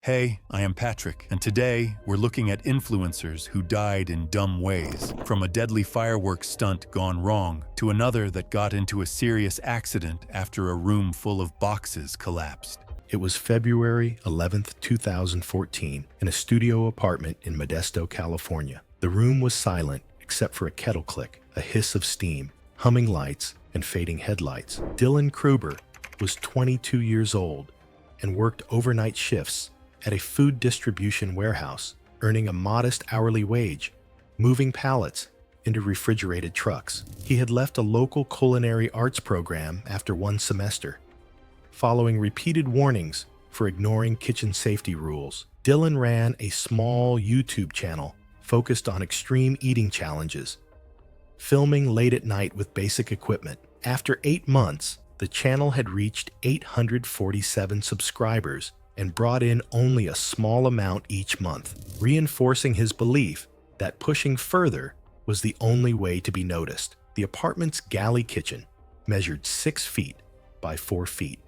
Hey, I am Patrick, and today we're looking at influencers who died in dumb ways. From a deadly fireworks stunt gone wrong to another that got into a serious accident after a room full of boxes collapsed. It was February 11th, 2014, in a studio apartment in Modesto, California. The room was silent except for a kettle click, a hiss of steam, humming lights, and fading headlights. Dylan Kruber was 22 years old and worked overnight shifts at a food distribution warehouse, earning a modest hourly wage, moving pallets into refrigerated trucks. He had left a local culinary arts program after one semester. Following repeated warnings for ignoring kitchen safety rules, Dylan ran a small YouTube channel focused on extreme eating challenges, filming late at night with basic equipment. After 8 months, the channel had reached 847 subscribers and brought in only a small amount each month, reinforcing his belief that pushing further was the only way to be noticed. The apartment's galley kitchen measured 6 feet by 4 feet,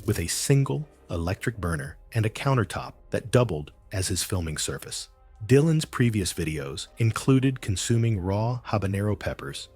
with a single electric burner and a countertop that doubled as his filming surface. Dylan's previous videos included consuming raw habanero peppers,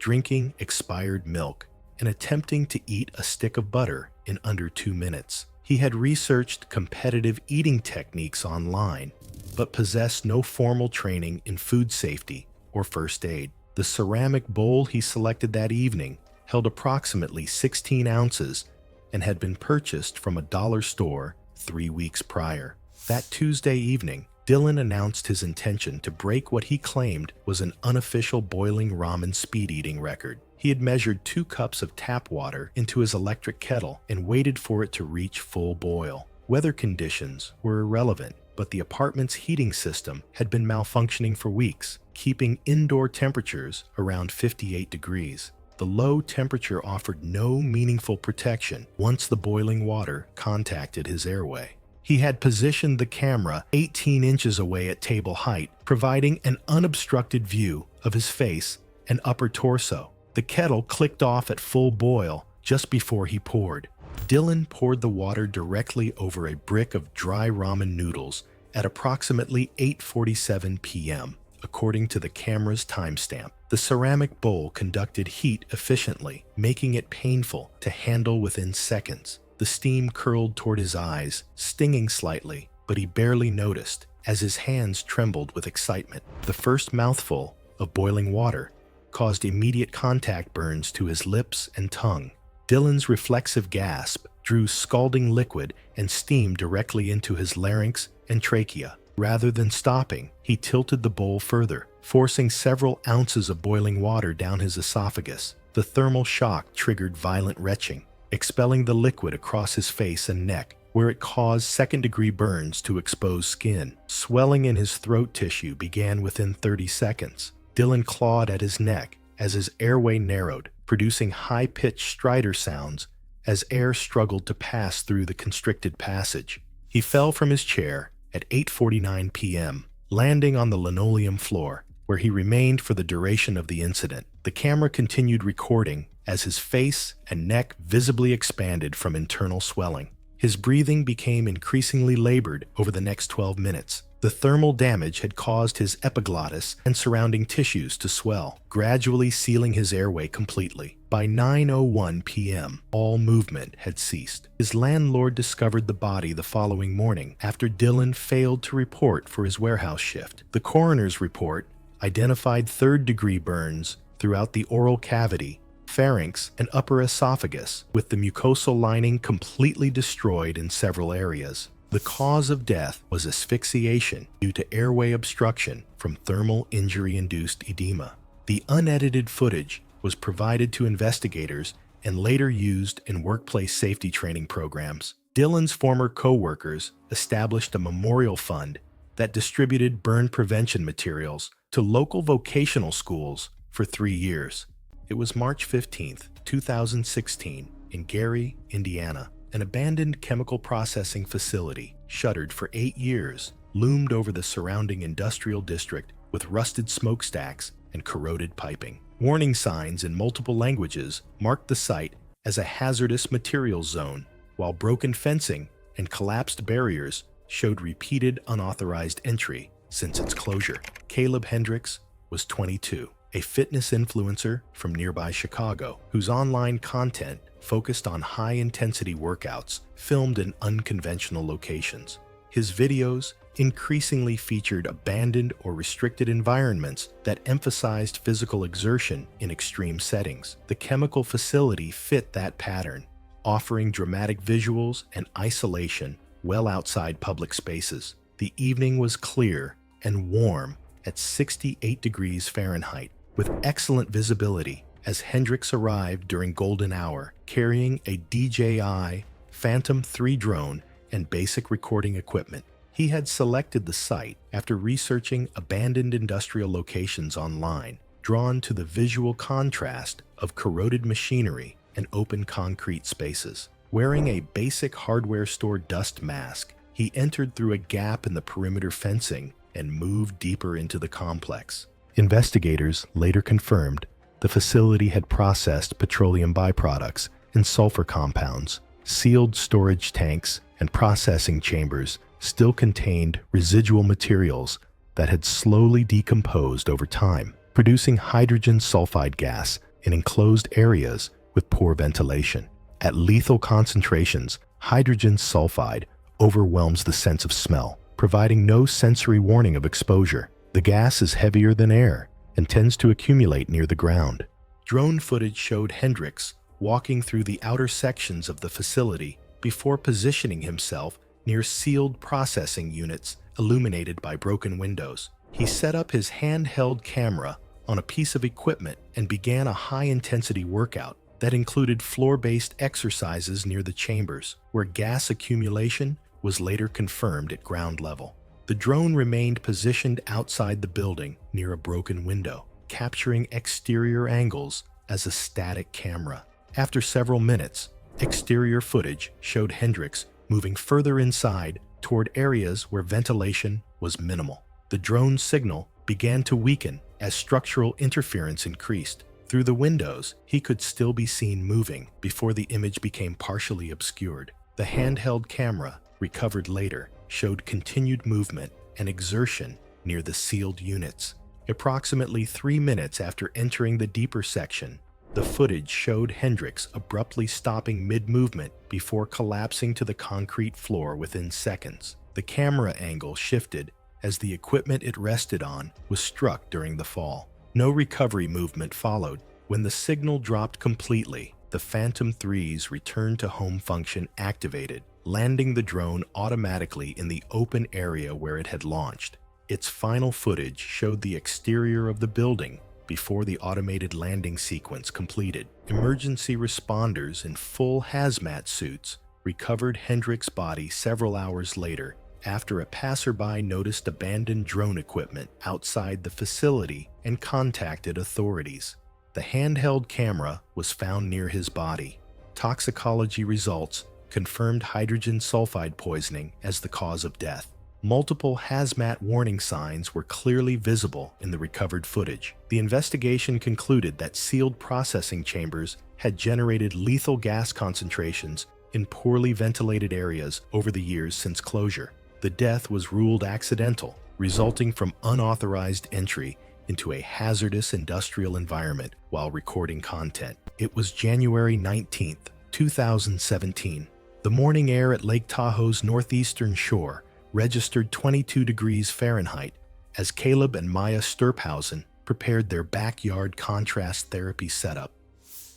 drinking expired milk, and attempting to eat a stick of butter in under 2 minutes. He had researched competitive eating techniques online, but possessed no formal training in food safety or first aid. The ceramic bowl he selected that evening held approximately 16 ounces and had been purchased from a dollar store 3 weeks prior. That Tuesday evening, Dylan announced his intention to break what he claimed was an unofficial boiling ramen speed eating record. He had measured 2 cups of tap water into his electric kettle and waited for it to reach full boil. Weather conditions were irrelevant, but the apartment's heating system had been malfunctioning for weeks, keeping indoor temperatures around 58 degrees. The low temperature offered no meaningful protection once the boiling water contacted his airway. He had positioned the camera 18 inches away at table height, providing an unobstructed view of his face and upper torso. The kettle clicked off at full boil just before he poured. Dylan poured the water directly over a brick of dry ramen noodles at approximately 8:47 p.m., according to the camera's timestamp. The ceramic bowl conducted heat efficiently, making it painful to handle within seconds. The steam curled toward his eyes, stinging slightly, but he barely noticed as his hands trembled with excitement. The first mouthful of boiling water caused immediate contact burns to his lips and tongue. Dylan's reflexive gasp drew scalding liquid and steam directly into his larynx and trachea. Rather than stopping, he tilted the bowl further, forcing several ounces of boiling water down his esophagus. The thermal shock triggered violent retching, expelling the liquid across his face and neck, where it caused second-degree burns to exposed skin. Swelling in his throat tissue began within 30 seconds. Dylan clawed at his neck as his airway narrowed, producing high-pitched stridor sounds as air struggled to pass through the constricted passage. He fell from his chair at 8:49 p.m., landing on the linoleum floor, where he remained for the duration of the incident. The camera continued recording as his face and neck visibly expanded from internal swelling. His breathing became increasingly labored over the next 12 minutes. The thermal damage had caused his epiglottis and surrounding tissues to swell, gradually sealing his airway completely. By 9:01 p.m., all movement had ceased. His landlord discovered the body the following morning after Dylan failed to report for his warehouse shift. The coroner's report identified third-degree burns throughout the oral cavity, pharynx, and upper esophagus, with the mucosal lining completely destroyed in several areas. The cause of death was asphyxiation due to airway obstruction from thermal injury-induced edema. The unedited footage was provided to investigators and later used in workplace safety training programs. Dylan's former co-workers established a memorial fund that distributed burn prevention materials to local vocational schools for 3 years. It was March 15th, 2016, in Gary, Indiana. An abandoned chemical processing facility, shuttered for 8 years, loomed over the surrounding industrial district with rusted smokestacks and corroded piping. Warning signs in multiple languages marked the site as a hazardous materials zone, while broken fencing and collapsed barriers showed repeated unauthorized entry since its closure. Caleb Hendricks was 22, a fitness influencer from nearby Chicago, whose online content focused on high-intensity workouts filmed in unconventional locations. His videos increasingly featured abandoned or restricted environments that emphasized physical exertion in extreme settings. The chemical facility fit that pattern, offering dramatic visuals and isolation well outside public spaces. The evening was clear and warm at 68 degrees Fahrenheit, with excellent visibility as Hendricks arrived during golden hour, carrying a DJI Phantom 3 drone and basic recording equipment. He had selected the site after researching abandoned industrial locations online, drawn to the visual contrast of corroded machinery and open concrete spaces. Wearing a basic hardware store dust mask, he entered through a gap in the perimeter fencing and moved deeper into the complex. Investigators later confirmed the facility had processed petroleum byproducts and sulfur compounds. Sealed storage tanks and processing chambers still contained residual materials that had slowly decomposed over time, producing hydrogen sulfide gas in enclosed areas with poor ventilation. At lethal concentrations, hydrogen sulfide overwhelms the sense of smell, providing no sensory warning of exposure. The gas is heavier than air and tends to accumulate near the ground. Drone footage showed Hendricks walking through the outer sections of the facility before positioning himself near sealed processing units illuminated by broken windows. He set up his handheld camera on a piece of equipment and began a high-intensity workout that included floor-based exercises near the chambers, where gas accumulation was later confirmed at ground level. The drone remained positioned outside the building near a broken window, capturing exterior angles as a static camera. After several minutes, exterior footage showed Hendricks moving further inside toward areas where ventilation was minimal. The drone's signal began to weaken as structural interference increased. Through the windows, he could still be seen moving before the image became partially obscured. The handheld camera, recovered later, showed continued movement and exertion near the sealed units. Approximately 3 minutes after entering the deeper section, the footage showed Hendricks abruptly stopping mid-movement before collapsing to the concrete floor within seconds. The camera angle shifted as the equipment it rested on was struck during the fall. No recovery movement followed. When the signal dropped completely, the Phantom 3's return to home function activated, landing the drone automatically in the open area where it had launched. Its final footage showed the exterior of the building before the automated landing sequence completed. Emergency responders in full hazmat suits recovered Hendricks' body several hours later after a passerby noticed abandoned drone equipment outside the facility and contacted authorities. The handheld camera was found near his body. Toxicology results confirmed hydrogen sulfide poisoning as the cause of death. Multiple hazmat warning signs were clearly visible in the recovered footage. The investigation concluded that sealed processing chambers had generated lethal gas concentrations in poorly ventilated areas over the years since closure. The death was ruled accidental, resulting from unauthorized entry into a hazardous industrial environment while recording content. It was January 19, 2017. The morning air at Lake Tahoe's northeastern shore registered 22 degrees Fahrenheit as Caleb and Maya Sturphausen prepared their backyard contrast therapy setup.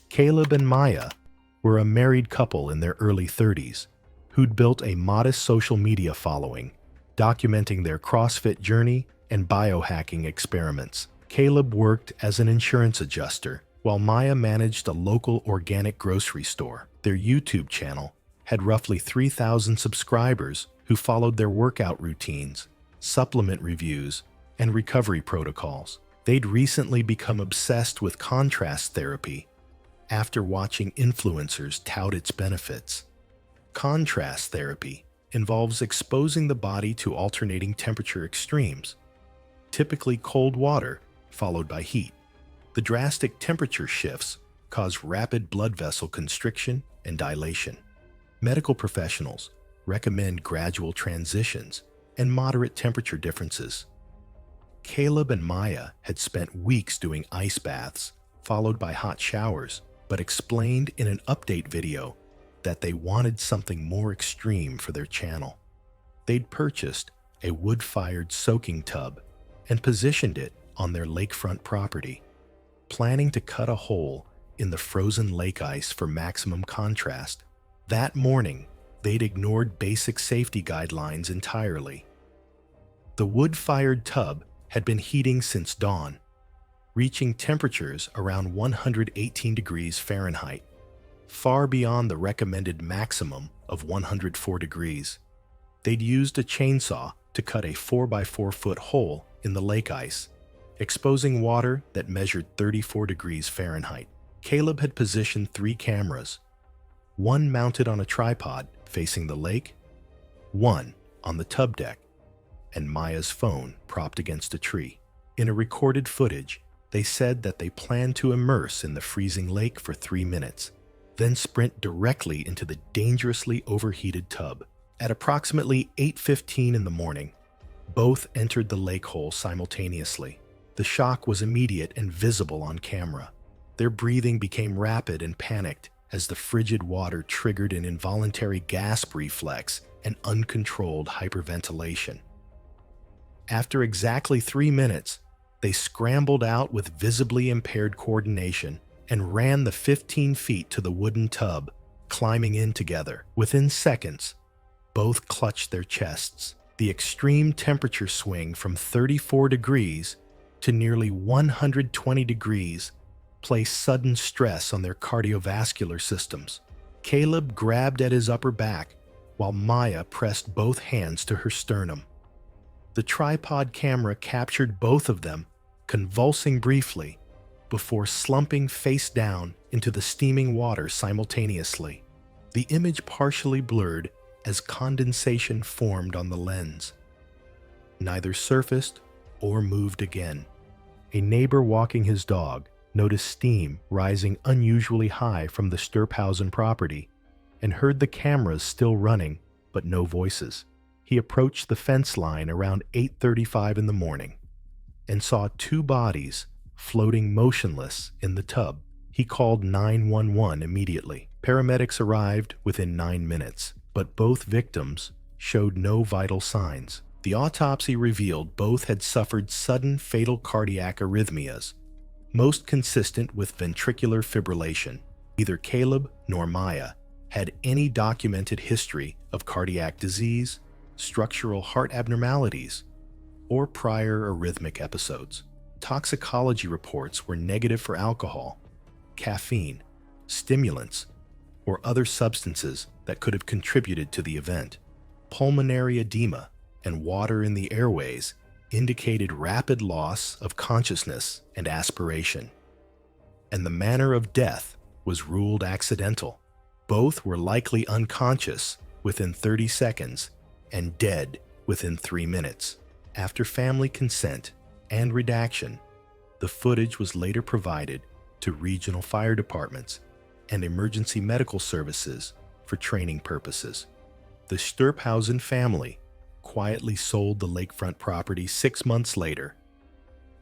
Caleb and Maya were a married couple in their early 30s who'd built a modest social media following, documenting their CrossFit journey and biohacking experiments. Caleb worked as an insurance adjuster, while Maya managed a local organic grocery store. Their YouTube channel had roughly 3,000 subscribers who followed their workout routines, supplement reviews, and recovery protocols. They'd recently become obsessed with contrast therapy after watching influencers tout its benefits. Contrast therapy involves exposing the body to alternating temperature extremes, typically cold water followed by heat. The drastic temperature shifts cause rapid blood vessel constriction and dilation. Medical professionals recommend gradual transitions and moderate temperature differences. Caleb and Maya had spent weeks doing ice baths, followed by hot showers, but explained in an update video that they wanted something more extreme for their channel. They'd purchased a wood-fired soaking tub and positioned it on their lakefront property, planning to cut a hole in the frozen lake ice for maximum contrast. That morning, they'd ignored basic safety guidelines entirely. The wood-fired tub had been heating since dawn, reaching temperatures around 118 degrees Fahrenheit, far beyond the recommended maximum of 104 degrees. They'd used a chainsaw to cut a 4x4-foot hole in the lake ice, exposing water that measured 34 degrees Fahrenheit. Caleb had positioned 3 cameras, one mounted on a tripod facing the lake, one on the tub deck, and Maya's phone propped against a tree. In a recorded footage, they said that they planned to immerse in the freezing lake for 3 minutes, then sprint directly into the dangerously overheated tub. At approximately 8:15 in the morning, both entered the lake hole simultaneously. The shock was immediate and visible on camera. Their breathing became rapid and panicked as the frigid water triggered an involuntary gasp reflex and uncontrolled hyperventilation. After exactly 3 minutes, they scrambled out with visibly impaired coordination and ran the 15 feet to the wooden tub, climbing in together. Within seconds, both clutched their chests. The extreme temperature swing from 34 degrees to nearly 120 degrees placed sudden stress on their cardiovascular systems. Caleb grabbed at his upper back while Maya pressed both hands to her sternum. The tripod camera captured both of them, convulsing briefly, before slumping face down into the steaming water simultaneously. The image partially blurred as condensation formed on the lens. Neither surfaced or moved again. A neighbor walking his dog noticed steam rising unusually high from the Sturphausen property and heard the cameras still running, but no voices. He approached the fence line around 8:35 in the morning and saw 2 bodies floating motionless in the tub. He called 911 immediately. Paramedics arrived within 9 minutes, but both victims showed no vital signs. The autopsy revealed both had suffered sudden fatal cardiac arrhythmias, most consistent with ventricular fibrillation. Neither Caleb nor Maya had any documented history of cardiac disease, structural heart abnormalities, or prior arrhythmic episodes. Toxicology reports were negative for alcohol, caffeine, stimulants, or other substances that could have contributed to the event. Pulmonary edema and water in the airways indicated rapid loss of consciousness and aspiration, and the manner of death was ruled accidental. Both were likely unconscious within 30 seconds and dead within 3 minutes. After family consent and redaction, the footage was later provided to regional fire departments and emergency medical services for training purposes. The Sturphausen family quietly sold the lakefront property 6 months later,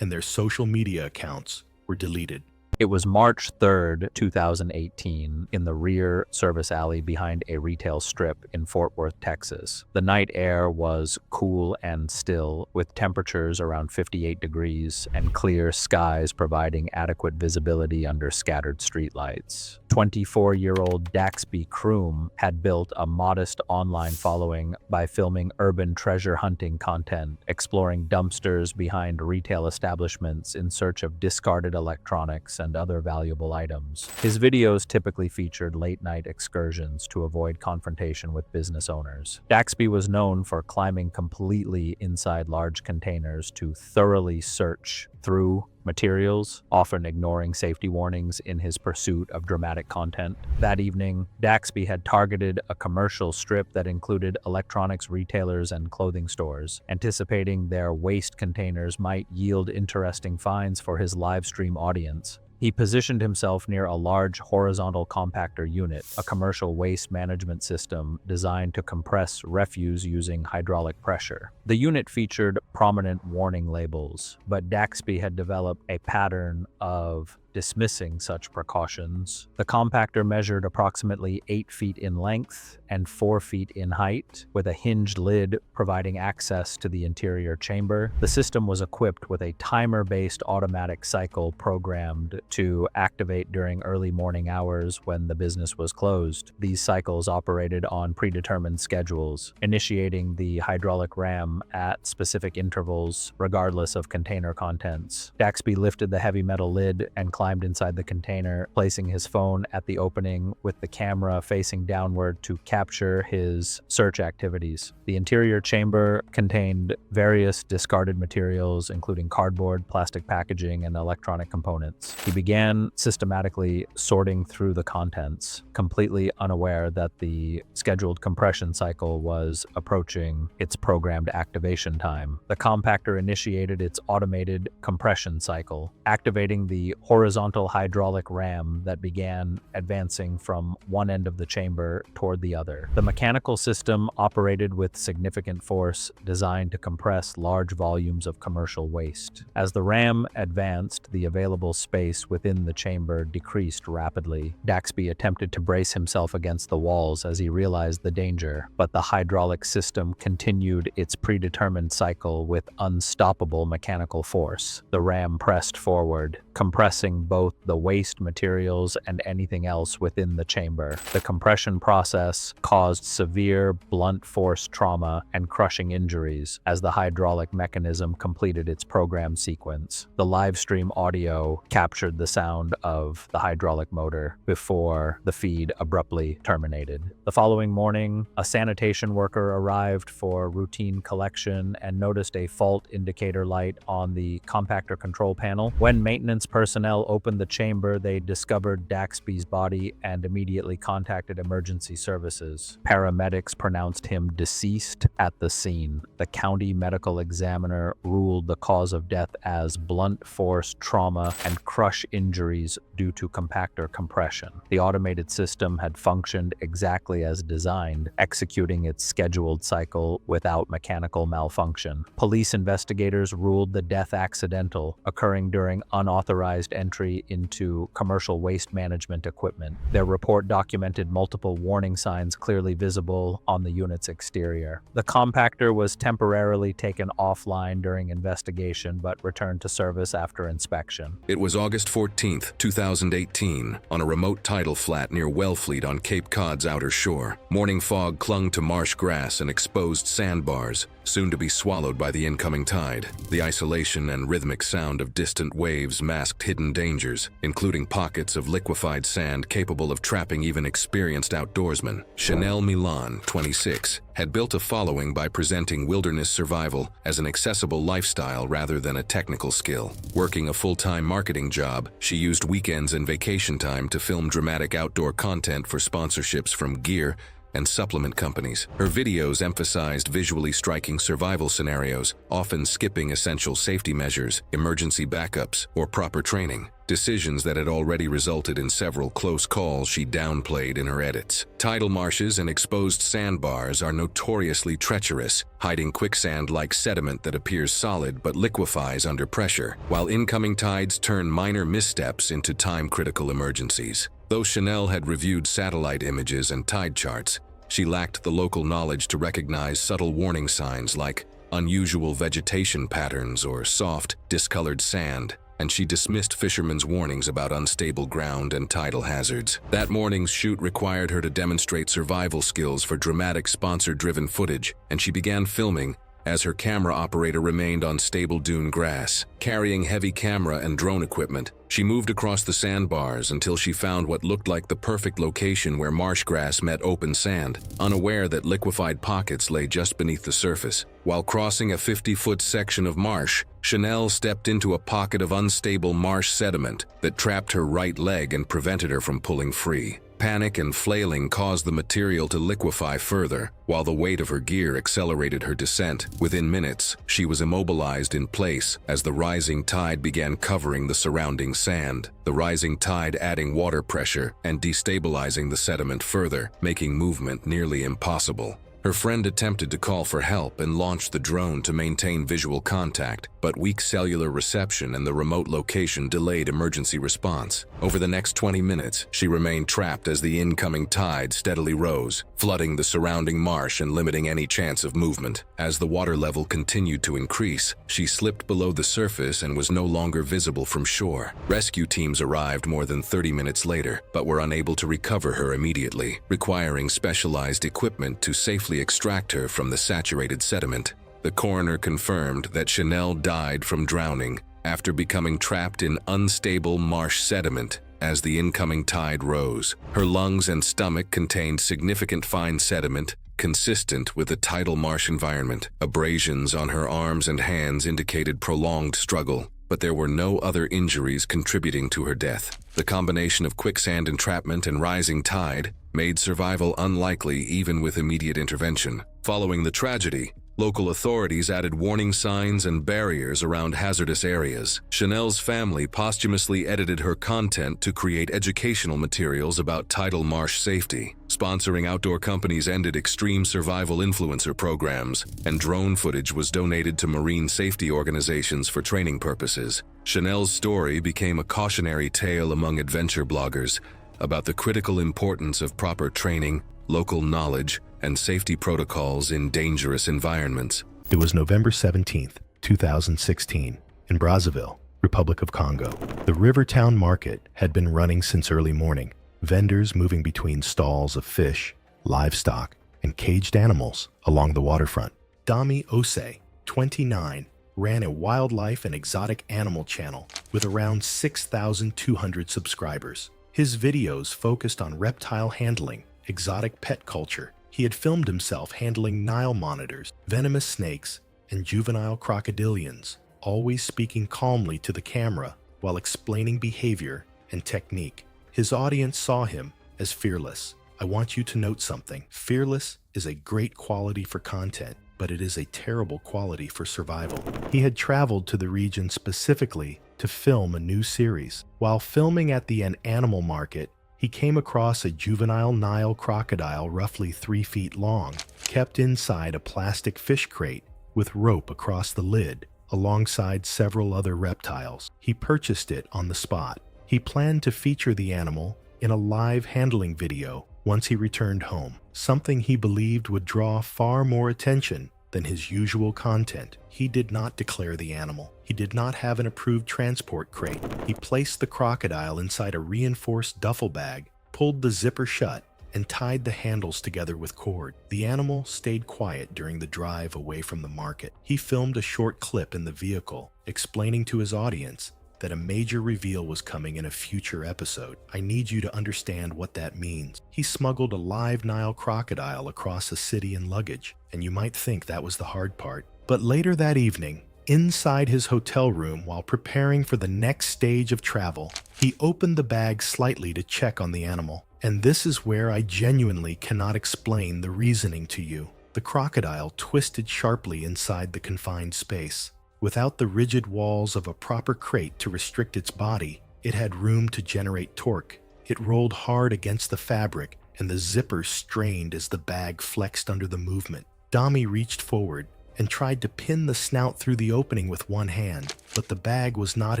and their social media accounts were deleted. It was March 3rd, 2018, in the rear service alley behind a retail strip in Fort Worth, Texas. The night air was cool and still, with temperatures around 58 degrees and clear skies providing adequate visibility under scattered streetlights. 24-year-old Daxby Kroom had built a modest online following by filming urban treasure hunting content, exploring dumpsters behind retail establishments in search of discarded electronics and other valuable items. His videos typically featured late-night excursions to avoid confrontation with business owners. Daxby was known for climbing completely inside large containers to thoroughly search through materials, often ignoring safety warnings in his pursuit of dramatic content. That evening, Daxby had targeted a commercial strip that included electronics retailers and clothing stores, anticipating their waste containers might yield interesting finds for his live stream audience. He positioned himself near a large horizontal compactor unit, a commercial waste management system designed to compress refuse using hydraulic pressure. The unit featured prominent warning labels, but Daxby had developed a pattern of dismissing such precautions. The compactor measured approximately 8 feet in length and 4 feet in height, with a hinged lid providing access to the interior chamber. The system was equipped with a timer-based automatic cycle programmed to activate during early morning hours when the business was closed. These cycles operated on predetermined schedules, initiating the hydraulic ram at specific intervals, regardless of container contents. Daxby lifted the heavy metal lid and climbed inside the container, placing his phone at the opening with the camera facing downward to capture his search activities. The interior chamber contained various discarded materials, including cardboard, plastic packaging, and electronic components. He began systematically sorting through the contents, completely unaware that the scheduled compression cycle was approaching its programmed activation time. The compactor initiated its automated compression cycle, activating the horizontal hydraulic ram that began advancing from one end of the chamber toward the other. The mechanical system operated with significant force, designed to compress large volumes of commercial waste. As the ram advanced, the available space within the chamber decreased rapidly. Daxby attempted to brace himself against the walls as he realized the danger, but the hydraulic system continued its predetermined cycle with unstoppable mechanical force. The ram pressed forward, compressing both the waste materials and anything else within the chamber. The compression process caused severe blunt force trauma and crushing injuries as the hydraulic mechanism completed its program sequence. The live stream audio captured the sound of the hydraulic motor before the feed abruptly terminated. The following morning, a sanitation worker arrived for routine collection and noticed a fault indicator light on the compactor control panel. When maintenance personnel opened the chamber, they discovered Daxby's body and immediately contacted emergency services. Paramedics pronounced him deceased at the scene. The county medical examiner ruled the cause of death as blunt force trauma and crush injuries due to compactor compression. The automated system had functioned exactly as designed, executing its scheduled cycle without mechanical malfunction. Police investigators ruled the death accidental, occurring during unauthorized entry into commercial waste management equipment. Their report documented multiple warning signs clearly visible on the unit's exterior. The compactor was temporarily taken offline during investigation but returned to service after inspection. It was August 14th, 2018, on a remote tidal flat near Wellfleet on Cape Cod's outer shore. Morning fog clung to marsh grass and exposed sandbars, soon to be swallowed by the incoming tide. The isolation and rhythmic sound of distant waves masked hidden dangers, including pockets of liquefied sand capable of trapping even experienced outdoorsmen. Chanel Milan, 26, had built a following by presenting wilderness survival as an accessible lifestyle rather than a technical skill. Working a full-time marketing job, she used weekends and vacation time to film dramatic outdoor content for sponsorships from gear and supplement companies. Her videos emphasized visually striking survival scenarios, often skipping essential safety measures, emergency backups, or proper training. Decisions that had already resulted in several close calls she downplayed in her edits. Tidal marshes and exposed sandbars are notoriously treacherous, hiding quicksand-like sediment that appears solid but liquefies under pressure, while incoming tides turn minor missteps into time-critical emergencies. Though Chanel had reviewed satellite images and tide charts, she lacked the local knowledge to recognize subtle warning signs like unusual vegetation patterns or soft, discolored sand, and she dismissed fishermen's warnings about unstable ground and tidal hazards. That morning's shoot required her to demonstrate survival skills for dramatic sponsor-driven footage, and she began filming as her camera operator remained on stable dune grass. Carrying heavy camera and drone equipment, she moved across the sandbars until she found what looked like the perfect location where marsh grass met open sand, unaware that liquefied pockets lay just beneath the surface. While crossing a 50-foot section of marsh, Chanel stepped into a pocket of unstable marsh sediment that trapped her right leg and prevented her from pulling free. Panic and flailing caused the material to liquefy further, while the weight of her gear accelerated her descent. Within minutes, she was immobilized in place as the rising tide began covering the surrounding sand, the rising tide adding water pressure and destabilizing the sediment further, making movement nearly impossible. Her friend attempted to call for help and launched the drone to maintain visual contact, but weak cellular reception and the remote location delayed emergency response. Over the next 20 minutes, she remained trapped as the incoming tide steadily rose, flooding the surrounding marsh and limiting any chance of movement. As the water level continued to increase, she slipped below the surface and was no longer visible from shore. Rescue teams arrived more than 30 minutes later, but were unable to recover her immediately, requiring specialized equipment to safely extract her from the saturated sediment. The coroner confirmed that Chanel died from drowning after becoming trapped in unstable marsh sediment as the incoming tide rose. Her lungs and stomach contained significant fine sediment consistent with the tidal marsh environment. Abrasions on her arms and hands indicated prolonged struggle, but there were no other injuries contributing to her death. The combination of quicksand entrapment and rising tide made survival unlikely even with immediate intervention. Following the tragedy, local authorities added warning signs and barriers around hazardous areas. Chanel's family posthumously edited her content to create educational materials about tidal marsh safety. Sponsoring outdoor companies ended extreme survival influencer programs, and drone footage was donated to marine safety organizations for training purposes. Chanel's story became a cautionary tale among adventure bloggers about the critical importance of proper training, local knowledge, and safety protocols in dangerous environments. It was November 17th, 2016, in Brazzaville, Republic of Congo. The Rivertown Market had been running since early morning, vendors moving between stalls of fish, livestock, and caged animals along the waterfront. Dami Ose, 29, ran a wildlife and exotic animal channel with around 6,200 subscribers. His videos focused on reptile handling, exotic pet culture. He had filmed himself handling Nile monitors, venomous snakes, and juvenile crocodilians, always speaking calmly to the camera while explaining behavior and technique. His audience saw him as fearless. I want you to note something. Fearless is a great quality for content, but it is a terrible quality for survival. He had traveled to the region specifically to film a new series. While filming at an animal market, he came across a juvenile Nile crocodile roughly 3 feet long, kept inside a plastic fish crate with rope across the lid, alongside several other reptiles. He purchased it on the spot. He planned to feature the animal in a live handling video once he returned home, something he believed would draw far more attention than his usual content. He did not declare the animal. He did not have an approved transport crate. He placed the crocodile inside a reinforced duffel bag, pulled the zipper shut, and tied the handles together with cord. The animal stayed quiet during the drive away from the market. He filmed a short clip in the vehicle, explaining to his audience that a major reveal was coming in a future episode. I need you to understand what that means. He smuggled a live Nile crocodile across a city in luggage, and you might think that was the hard part. But later that evening, inside his hotel room while preparing for the next stage of travel, he opened the bag slightly to check on the animal. And this is where I genuinely cannot explain the reasoning to you. The crocodile twisted sharply inside the confined space. Without the rigid walls of a proper crate to restrict its body, it had room to generate torque. It rolled hard against the fabric, and the zipper strained as the bag flexed under the movement. Dami reached forward and tried to pin the snout through the opening with one hand, but the bag was not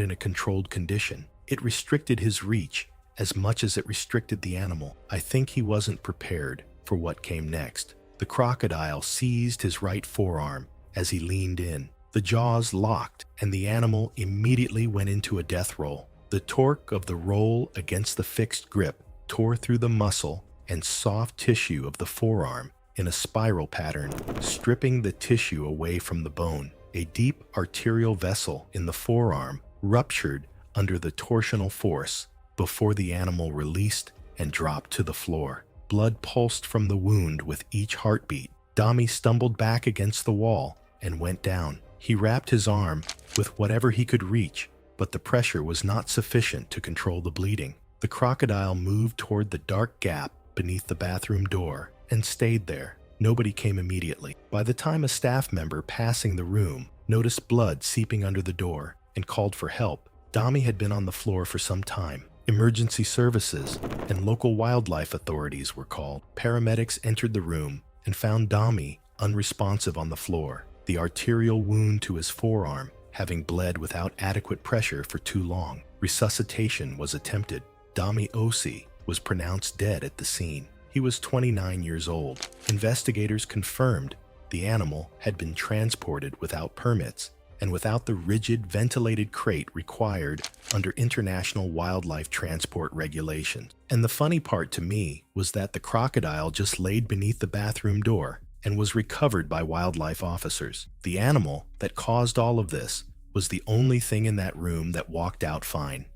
in a controlled condition. It restricted his reach as much as it restricted the animal. I think he wasn't prepared for what came next. The crocodile seized his right forearm as he leaned in. The jaws locked, and the animal immediately went into a death roll. The torque of the roll against the fixed grip tore through the muscle and soft tissue of the forearm, in a spiral pattern, stripping the tissue away from the bone. A deep arterial vessel in the forearm ruptured under the torsional force before the animal released and dropped to the floor. Blood pulsed from the wound with each heartbeat. Dami stumbled back against the wall and went down. He wrapped his arm with whatever he could reach, but the pressure was not sufficient to control the bleeding. The crocodile moved toward the dark gap beneath the bathroom door and stayed there. Nobody came immediately. By the time a staff member passing the room noticed blood seeping under the door and called for help, Dami had been on the floor for some time. Emergency services and local wildlife authorities were called. Paramedics entered the room and found Dami unresponsive on the floor, the arterial wound to his forearm having bled without adequate pressure for too long. Resuscitation was attempted. Dami Osi was pronounced dead at the scene. He was 29 years old. Investigators confirmed the animal had been transported without permits and without the rigid ventilated crate required under international wildlife transport regulations. And the funny part to me was that the crocodile just laid beneath the bathroom door and was recovered by wildlife officers. The animal that caused all of this was the only thing in that room that walked out fine.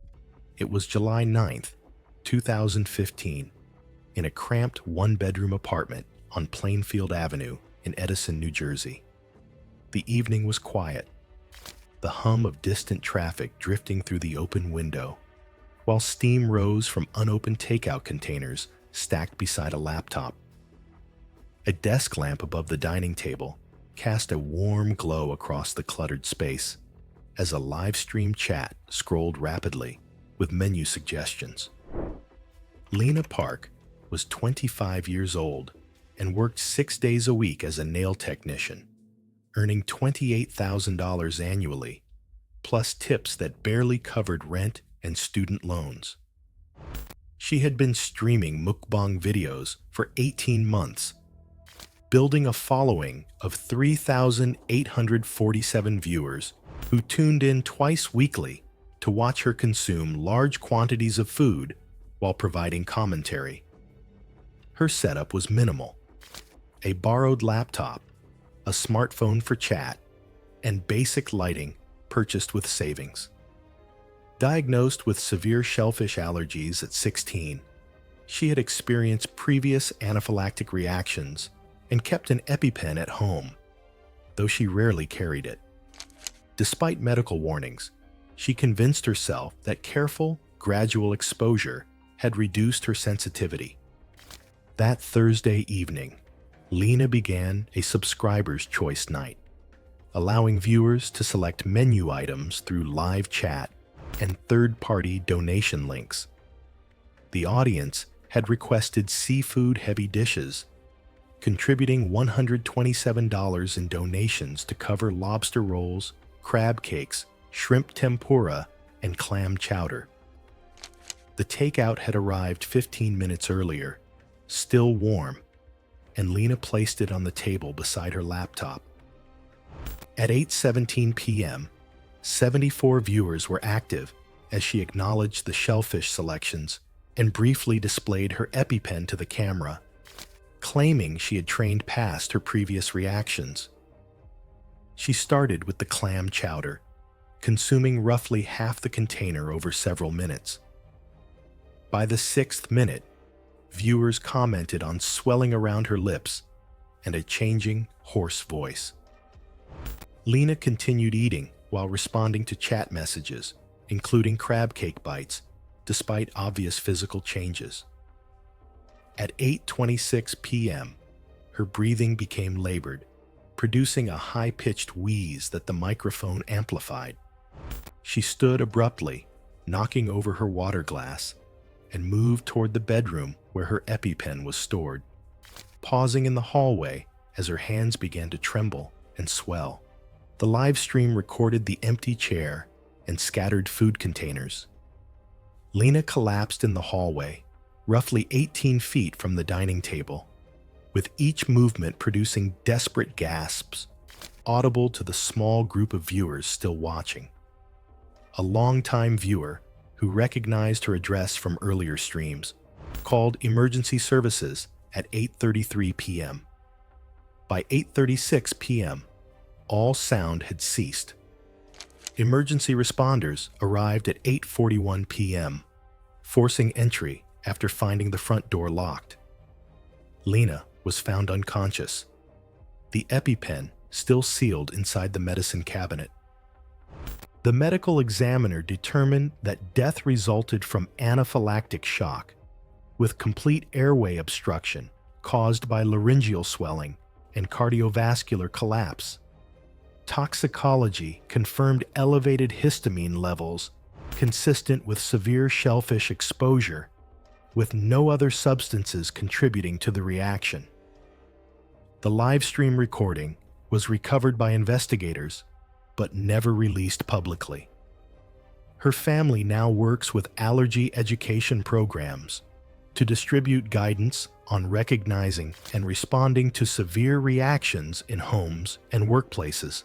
It was July 9th, 2015, in a cramped one-bedroom apartment on Plainfield Avenue in Edison, New Jersey. The evening was quiet, the hum of distant traffic drifting through the open window, while steam rose from unopened takeout containers stacked beside a laptop. A desk lamp above the dining table cast a warm glow across the cluttered space as a live stream chat scrolled rapidly with menu suggestions. Lena Park was 25 years old and worked 6 days a week as a nail technician, earning $28,000 annually, plus tips that barely covered rent and student loans. She had been streaming mukbang videos for 18 months, building a following of 3,847 viewers who tuned in twice weekly to watch her consume large quantities of food while providing commentary. Her setup was minimal: a borrowed laptop, a smartphone for chat, and basic lighting purchased with savings. Diagnosed with severe shellfish allergies at 16, she had experienced previous anaphylactic reactions and kept an EpiPen at home, though she rarely carried it. Despite medical warnings, she convinced herself that careful, gradual exposure had reduced her sensitivity. That Thursday evening, Lena began a subscriber's choice night, allowing viewers to select menu items through live chat and third-party donation links. The audience had requested seafood-heavy dishes, contributing $127 in donations to cover lobster rolls, crab cakes, shrimp tempura, and clam chowder. The takeout had arrived 15 minutes earlier, still warm, and Lena placed it on the table beside her laptop. At 8:17 p.m., 74 viewers were active as she acknowledged the shellfish selections and briefly displayed her EpiPen to the camera, claiming she had trained past her previous reactions. She started with the clam chowder, consuming roughly half the container over several minutes. By the 6th minute, viewers commented on swelling around her lips and a changing, hoarse voice. Lena continued eating while responding to chat messages, including crab cake bites, despite obvious physical changes. At 8:26 p.m., her breathing became labored, producing a high-pitched wheeze that the microphone amplified. She stood abruptly, knocking over her water glass, and moved toward the bedroom where her EpiPen was stored, pausing in the hallway as her hands began to tremble and swell. The live stream recorded the empty chair and scattered food containers. Lena collapsed in the hallway, roughly 18 feet from the dining table, with each movement producing desperate gasps, audible to the small group of viewers still watching. A longtime viewer, who recognized her address from earlier streams, called emergency services at 8:33 p.m. By 8:36 p.m., all sound had ceased. Emergency responders arrived at 8:41 p.m., forcing entry after finding the front door locked. Lena was found unconscious, the EpiPen still sealed inside the medicine cabinet. The medical examiner determined that death resulted from anaphylactic shock, with complete airway obstruction caused by laryngeal swelling and cardiovascular collapse. Toxicology confirmed elevated histamine levels consistent with severe shellfish exposure, with no other substances contributing to the reaction. The live stream recording was recovered by investigators, but never released publicly. Her family now works with allergy education programs to distribute guidance on recognizing and responding to severe reactions in homes and workplaces.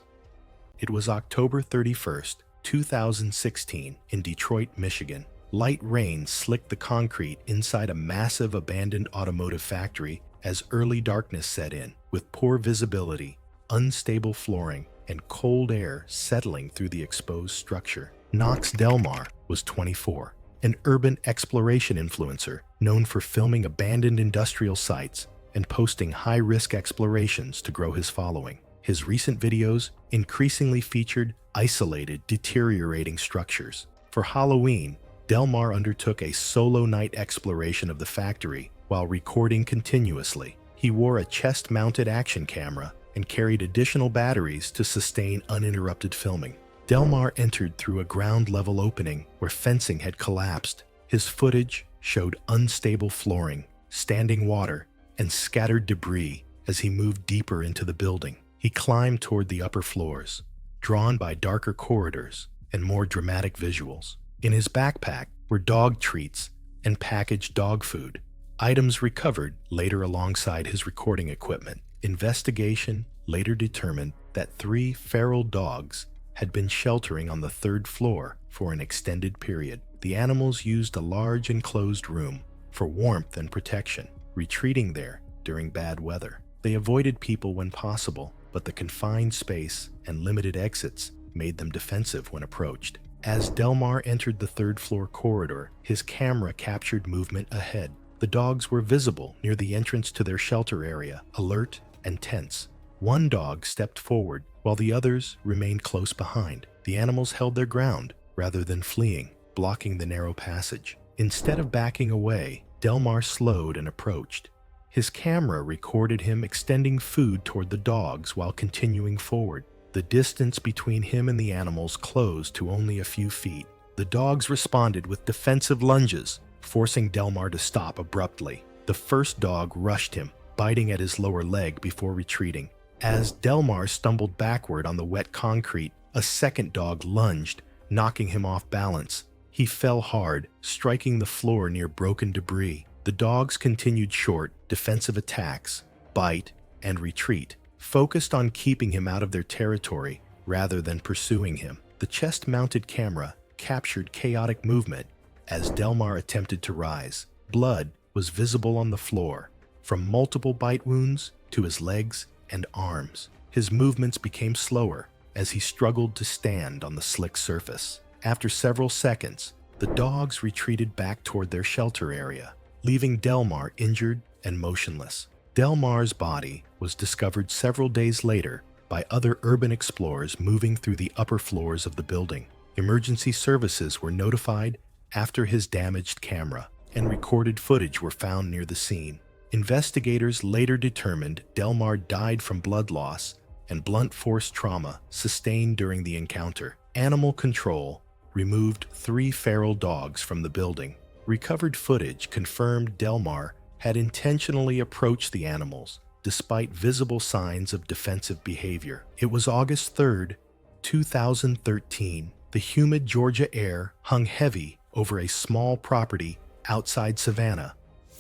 It was October 31st, 2016, in Detroit, Michigan. Light rain slicked the concrete inside a massive abandoned automotive factory as early darkness set in, with poor visibility, unstable flooring, and cold air settling through the exposed structure. Knox Delmar was 24, an urban exploration influencer known for filming abandoned industrial sites and posting high-risk explorations to grow his following. His recent videos increasingly featured isolated, deteriorating structures. For Halloween, Delmar undertook a solo night exploration of the factory while recording continuously. He wore a chest-mounted action camera and carried additional batteries to sustain uninterrupted filming. Delmar entered through a ground-level opening where fencing had collapsed. His footage showed unstable flooring, standing water, and scattered debris as he moved deeper into the building. He climbed toward the upper floors, drawn by darker corridors and more dramatic visuals. In his backpack were dog treats and packaged dog food, items recovered later alongside his recording equipment. Investigation later determined that 3 feral dogs had been sheltering on the 3rd floor for an extended period. The animals used a large enclosed room for warmth and protection, retreating there during bad weather. They avoided people when possible, but the confined space and limited exits made them defensive when approached. As Delmar entered the 3rd floor corridor, his camera captured movement ahead. The dogs were visible near the entrance to their shelter area, alert and tense. One dog stepped forward, while the others remained close behind. The animals held their ground rather than fleeing, blocking the narrow passage. Instead of backing away, Delmar slowed and approached. His camera recorded him extending food toward the dogs while continuing forward. The distance between him and the animals closed to only a few feet. The dogs responded with defensive lunges, forcing Delmar to stop abruptly. The first dog rushed him, biting at his lower leg before retreating. As Delmar stumbled backward on the wet concrete, a second dog lunged, knocking him off balance. He fell hard, striking the floor near broken debris. The dogs continued short, defensive attacks, bite, and retreat, focused on keeping him out of their territory rather than pursuing him. The chest-mounted camera captured chaotic movement as Delmar attempted to rise. Blood was visible on the floor, from multiple bite wounds to his legs and arms. His movements became slower as he struggled to stand on the slick surface. After several seconds, the dogs retreated back toward their shelter area, leaving Delmar injured and motionless. Delmar's body was discovered several days later by other urban explorers moving through the upper floors of the building. Emergency services were notified after his damaged camera, and recorded footage were found near the scene. Investigators later determined Delmar died from blood loss and blunt force trauma sustained during the encounter. Animal control removed 3 feral dogs from the building. Recovered footage confirmed Delmar had intentionally approached the animals, despite visible signs of defensive behavior. It was August 3rd, 2013. The humid Georgia air hung heavy over a small property outside Savannah,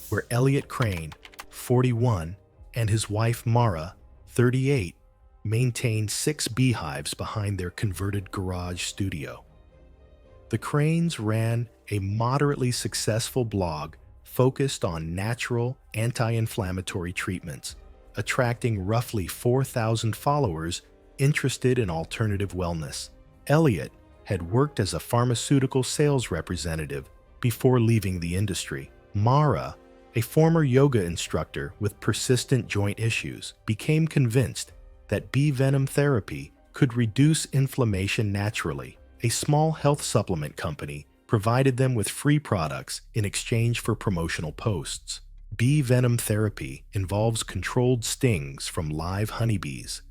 where Elliot Crane, 41, and his wife Mara, 38, maintained 6 beehives behind their converted garage studio. The Cranes ran a moderately successful blog focused on natural anti-inflammatory treatments, attracting roughly 4,000 followers interested in alternative wellness. Elliot had worked as a pharmaceutical sales representative before leaving the industry. Mara, a former yoga instructor with persistent joint issues, became convinced that bee venom therapy could reduce inflammation naturally. A small health supplement company provided them with free products in exchange for promotional posts. Bee venom therapy involves controlled stings from live honeybees,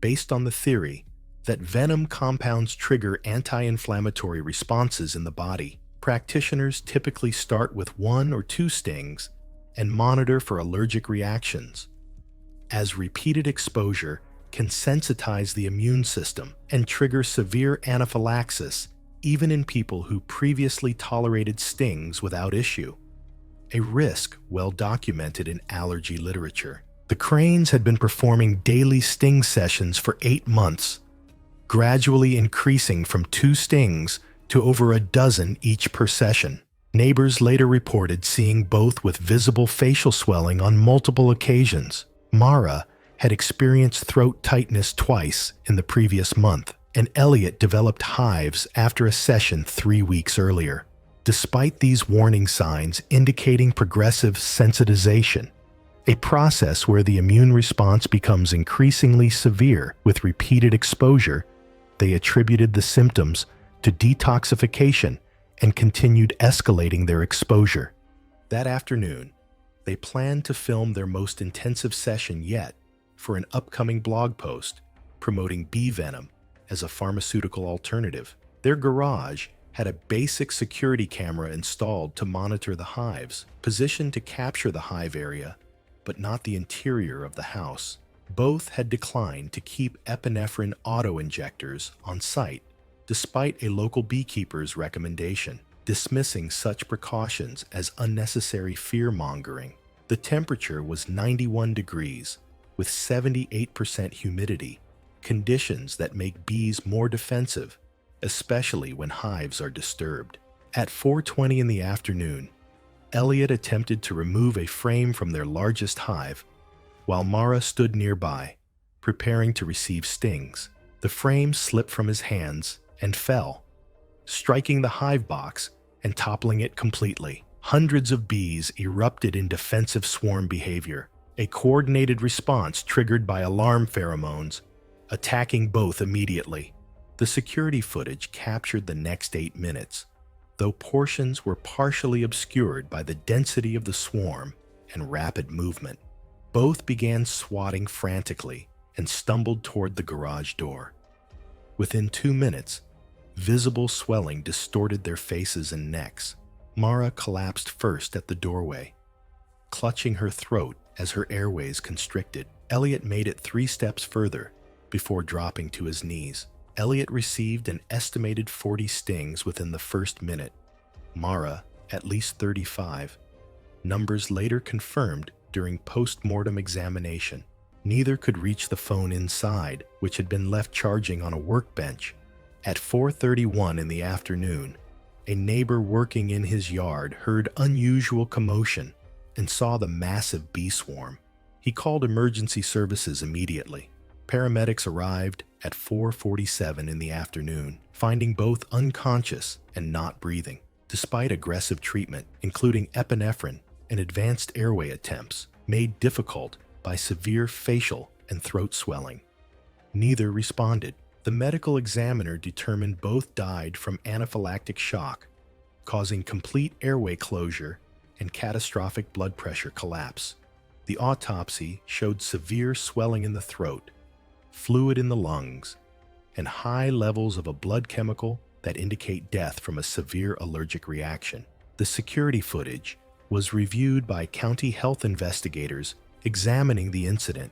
based on the theory that venom compounds trigger anti-inflammatory responses in the body. Practitioners typically start with 1 or 2 stings and monitor for allergic reactions, as repeated exposure can sensitize the immune system and trigger severe anaphylaxis even in people who previously tolerated stings without issue, a risk well documented in allergy literature. The Cranes had been performing daily sting sessions for 8 months, gradually increasing from 2 stings to over a dozen each per session. Neighbors later reported seeing both with visible facial swelling on multiple occasions. Mara had experienced throat tightness twice in the previous month, and Elliot developed hives after a session 3 weeks earlier. Despite these warning signs indicating progressive sensitization, a process where the immune response becomes increasingly severe with repeated exposure, they attributed the symptoms to detoxification and continued escalating their exposure. That afternoon, they planned to film their most intensive session yet for an upcoming blog post promoting bee venom as a pharmaceutical alternative. Their garage had a basic security camera installed to monitor the hives, positioned to capture the hive area, but not the interior of the house. Both had declined to keep epinephrine auto-injectors on site, despite a local beekeeper's recommendation, dismissing such precautions as unnecessary fear-mongering. The temperature was 91 degrees, with 78% humidity, conditions that make bees more defensive, especially when hives are disturbed. At 4:20 in the afternoon, Elliot attempted to remove a frame from their largest hive, while Mara stood nearby, preparing to receive stings. The frame slipped from his hands and fell, striking the hive box and toppling it completely. Hundreds of bees erupted in defensive swarm behavior, a coordinated response triggered by alarm pheromones, attacking both immediately. The security footage captured the next 8 minutes, though portions were partially obscured by the density of the swarm and rapid movement. Both began swatting frantically and stumbled toward the garage door. Within 2 minutes, visible swelling distorted their faces and necks. Mara collapsed first at the doorway, clutching her throat as her airways constricted. Elliot made it 3 steps further before dropping to his knees. Elliot received an estimated 40 stings within the first minute. Mara, at least 35. Numbers later confirmed during post-mortem examination. Neither could reach the phone inside, which had been left charging on a workbench. At 4:31 in the afternoon, a neighbor working in his yard heard unusual commotion and saw the massive bee swarm. He called emergency services immediately. Paramedics arrived at 4:47 in the afternoon, finding both unconscious and not breathing. Despite aggressive treatment, including epinephrine and advanced airway attempts, made difficult by severe facial and throat swelling, neither responded. The medical examiner determined both died from anaphylactic shock, causing complete airway closure and catastrophic blood pressure collapse. The autopsy showed severe swelling in the throat, fluid in the lungs, and high levels of a blood chemical that indicate death from a severe allergic reaction. The security footage was reviewed by county health investigators examining the incident,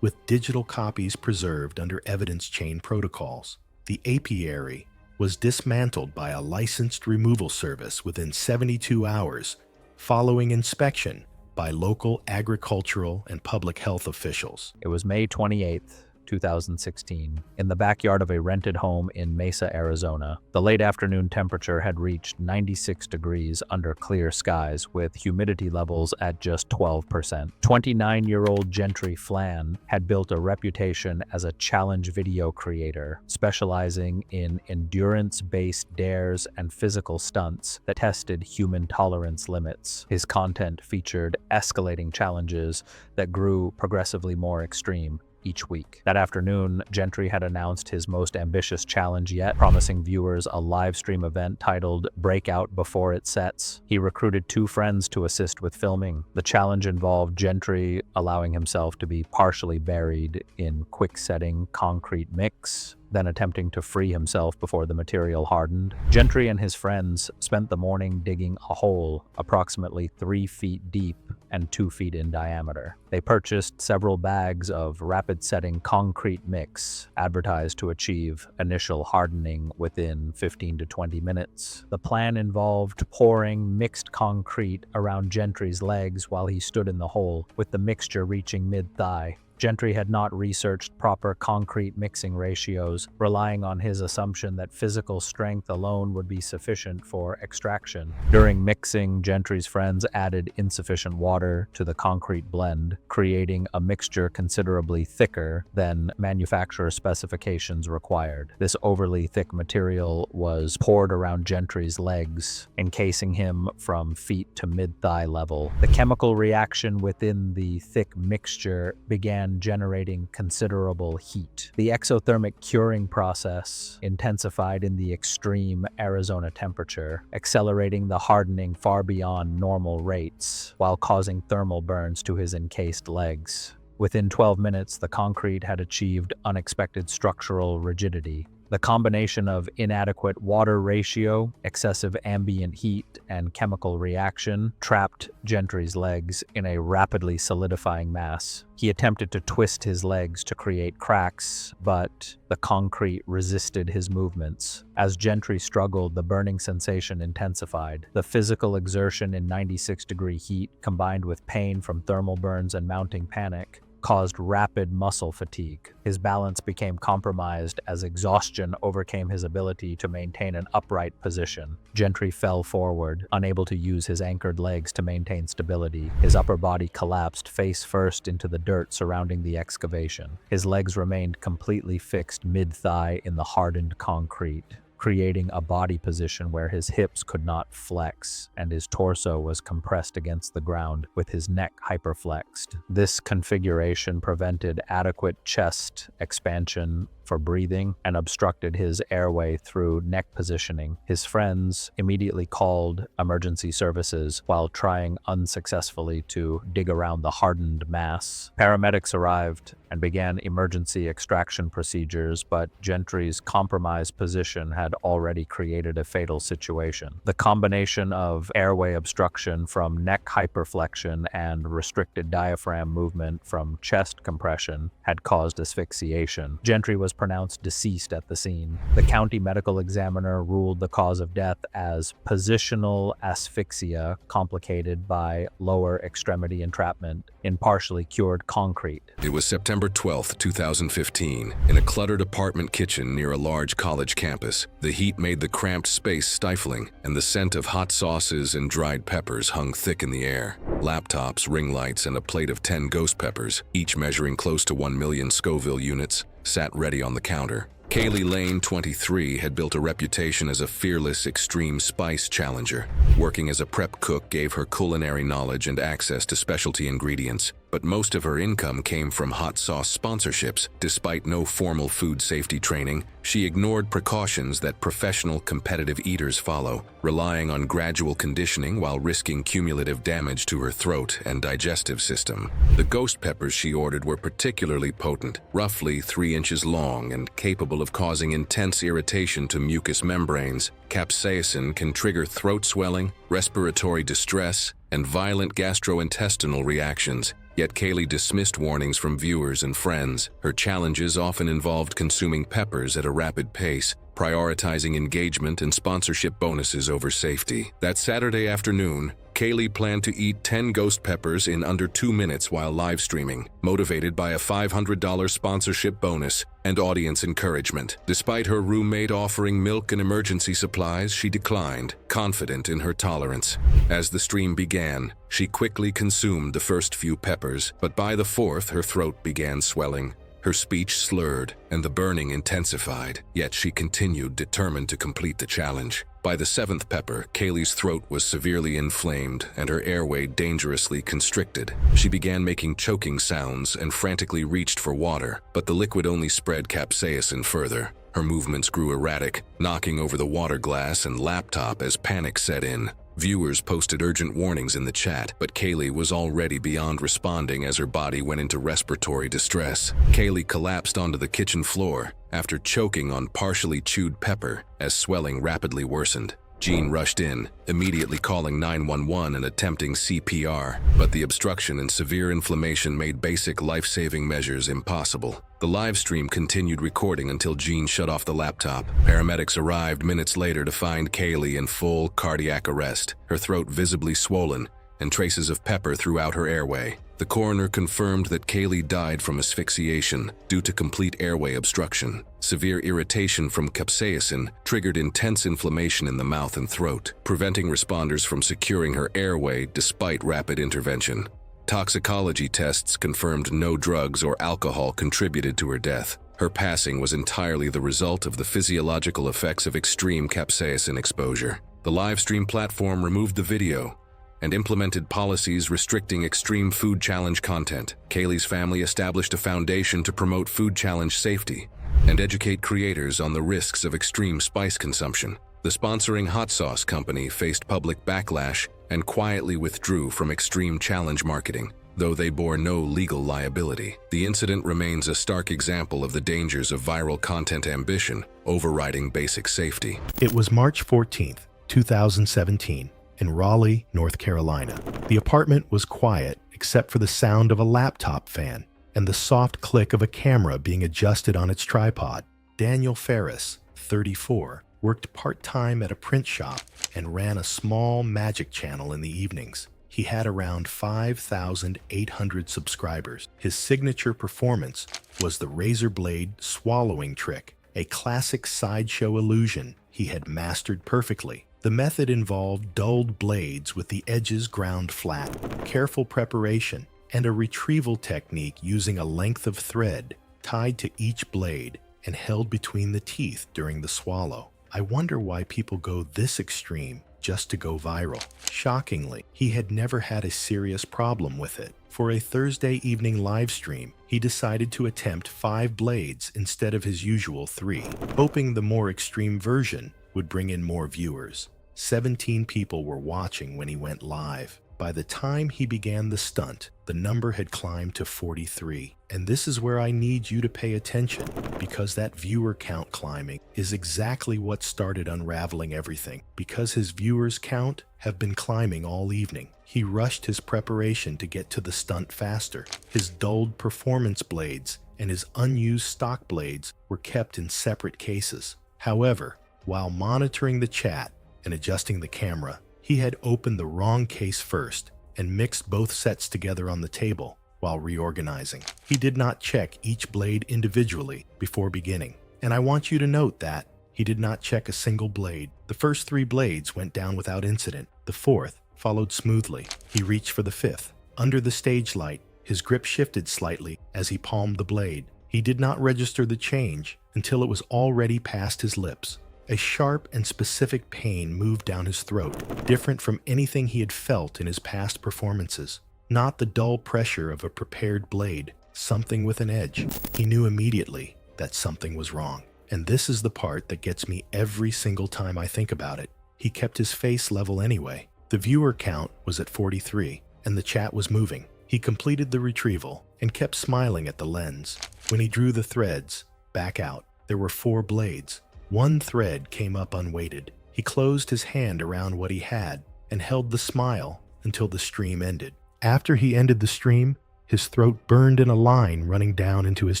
with digital copies preserved under evidence chain protocols. The apiary was dismantled by a licensed removal service within 72 hours following inspection by local agricultural and public health officials. It was May 28th, 2016, in the backyard of a rented home in Mesa, Arizona. The late afternoon temperature had reached 96 degrees under clear skies, with humidity levels at just 12%. 29-year-old Gentry Flan had built a reputation as a challenge video creator, specializing in endurance-based dares and physical stunts that tested human tolerance limits. His content featured escalating challenges that grew progressively more extreme each week. That afternoon, Gentry had announced his most ambitious challenge yet, promising viewers a live stream event titled Breakout Before It Sets. He recruited 2 friends to assist with filming. The challenge involved Gentry allowing himself to be partially buried in quick-setting concrete mix, then attempting to free himself before the material hardened. Gentry and his friends spent the morning digging a hole approximately 3 feet deep and 2 feet in diameter. They purchased several bags of rapid-setting concrete mix, advertised to achieve initial hardening within 15 to 20 minutes. The plan involved pouring mixed concrete around Gentry's legs while he stood in the hole, with the mixture reaching mid-thigh. Gentry had not researched proper concrete mixing ratios, relying on his assumption that physical strength alone would be sufficient for extraction. During mixing, Gentry's friends added insufficient water to the concrete blend, creating a mixture considerably thicker than manufacturer specifications required. This overly thick material was poured around Gentry's legs, encasing him from feet to mid-thigh level. The chemical reaction within the thick mixture began generating considerable heat. The exothermic curing process intensified in the extreme Arizona temperature, accelerating the hardening far beyond normal rates, while causing thermal burns to his encased legs. Within 12 minutes, the concrete had achieved unexpected structural rigidity. The combination of inadequate water ratio, excessive ambient heat, and chemical reaction trapped Gentry's legs in a rapidly solidifying mass. He attempted to twist his legs to create cracks, but the concrete resisted his movements. As Gentry struggled, the burning sensation intensified. The physical exertion in 96-degree heat, combined with pain from thermal burns and mounting panic, caused rapid muscle fatigue. His balance became compromised as exhaustion overcame his ability to maintain an upright position. Gentry fell forward, unable to use his anchored legs to maintain stability. His upper body collapsed face first into the dirt surrounding the excavation. His legs remained completely fixed mid-thigh in the hardened concrete, creating a body position where his hips could not flex and his torso was compressed against the ground with his neck hyperflexed. This configuration prevented adequate chest expansion for breathing and obstructed his airway through neck positioning. His friends immediately called emergency services while trying unsuccessfully to dig around the hardened mass. Paramedics arrived and began emergency extraction procedures, but Gentry's compromised position had already created a fatal situation. The combination of airway obstruction from neck hyperflexion and restricted diaphragm movement from chest compression had caused asphyxiation. Gentry was pronounced deceased at the scene. The county medical examiner ruled the cause of death as positional asphyxia complicated by lower extremity entrapment in partially cured concrete. It was September 12, 2015, in a cluttered apartment kitchen near a large college campus. The heat made the cramped space stifling, and the scent of hot sauces and dried peppers hung thick in the air. Laptops, ring lights, and a plate of 10 ghost peppers, each measuring close to 1 million Scoville units, sat ready on the counter. Kaylee Lane, 23, had built a reputation as a fearless extreme spice challenger. Working as a prep cook gave her culinary knowledge and access to specialty ingredients, but most of her income came from hot sauce sponsorships. Despite no formal food safety training, she ignored precautions that professional competitive eaters follow, relying on gradual conditioning while risking cumulative damage to her throat and digestive system. The ghost peppers she ordered were particularly potent, roughly 3 inches long and capable of causing intense irritation to mucous membranes. Capsaicin can trigger throat swelling, respiratory distress, and violent gastrointestinal reactions. Yet Kaylee dismissed warnings from viewers and friends. Her challenges often involved consuming peppers at a rapid pace, prioritizing engagement and sponsorship bonuses over safety. That Saturday afternoon, Kaylee planned to eat 10 ghost peppers in under 2 minutes while live streaming, motivated by a $500 sponsorship bonus and audience encouragement. Despite her roommate offering milk and emergency supplies, she declined, confident in her tolerance. As the stream began, she quickly consumed the first few peppers, but by the fourth, her throat began swelling. Her speech slurred, and the burning intensified, yet she continued, determined to complete the challenge. By the seventh pepper, Kaylee's throat was severely inflamed and her airway dangerously constricted. She began making choking sounds and frantically reached for water, but the liquid only spread capsaicin further. Her movements grew erratic, knocking over the water glass and laptop as panic set in. Viewers posted urgent warnings in the chat, but Kaylee was already beyond responding as her body went into respiratory distress. Kaylee collapsed onto the kitchen floor after choking on partially chewed pepper as swelling rapidly worsened. Jean rushed in, immediately calling 911 and attempting CPR, but the obstruction and severe inflammation made basic life-saving measures impossible. The live stream continued recording until Jean shut off the laptop. Paramedics arrived minutes later to find Kaylee in full cardiac arrest, her throat visibly swollen, and traces of pepper throughout her airway. The coroner confirmed that Kaylee died from asphyxiation due to complete airway obstruction. Severe irritation from capsaicin triggered intense inflammation in the mouth and throat, preventing responders from securing her airway despite rapid intervention. Toxicology tests confirmed no drugs or alcohol contributed to her death. Her passing was entirely the result of the physiological effects of extreme capsaicin exposure. The livestream platform removed the video and implemented policies restricting extreme food challenge content. Kaylee's family established a foundation to promote food challenge safety and educate creators on the risks of extreme spice consumption. The sponsoring hot sauce company faced public backlash and quietly withdrew from extreme challenge marketing, though they bore no legal liability. The incident remains a stark example of the dangers of viral content ambition overriding basic safety. It was March 14th, 2017. In Raleigh, North Carolina. The apartment was quiet except for the sound of a laptop fan and the soft click of a camera being adjusted on its tripod. Daniel Ferris, 34, worked part-time at a print shop and ran a small magic channel in the evenings. He had around 5,800 subscribers. His signature performance was the razor blade swallowing trick, a classic sideshow illusion he had mastered perfectly. The method involved dulled blades with the edges ground flat, careful preparation, and a retrieval technique using a length of thread tied to each blade and held between the teeth during the swallow. I wonder why people go this extreme just to go viral. Shockingly, he had never had a serious problem with it. For a Thursday evening live stream, he decided to attempt 5 blades instead of his usual 3, hoping the more extreme version would bring in more viewers. 17 people were watching when he went live. By the time he began the stunt, the number had climbed to 43. And this is where I need you to pay attention, because that viewer count climbing is exactly what started unraveling everything. Because his viewers count have been climbing all evening, he rushed his preparation to get to the stunt faster. His dulled performance blades and his unused stock blades were kept in separate cases. However, while monitoring the chat and adjusting the camera, he had opened the wrong case first and mixed both sets together on the table while reorganizing. He did not check each blade individually before beginning. And I want you to note that he did not check a single blade. The first 3 blades went down without incident. The 4th followed smoothly. He reached for the 5th. Under the stage light, his grip shifted slightly as he palmed the blade. He did not register the change until it was already past his lips. A sharp and specific pain moved down his throat, different from anything he had felt in his past performances. Not the dull pressure of a prepared blade, something with an edge. He knew immediately that something was wrong. And this is the part that gets me every single time I think about it. He kept his face level anyway. The viewer count was at 43, and the chat was moving. He completed the retrieval and kept smiling at the lens. When he drew the threads back out, there were 4 blades. 1 thread came up unweighted. He closed his hand around what he had and held the smile until the stream ended. After he ended the stream, his throat burned in a line running down into his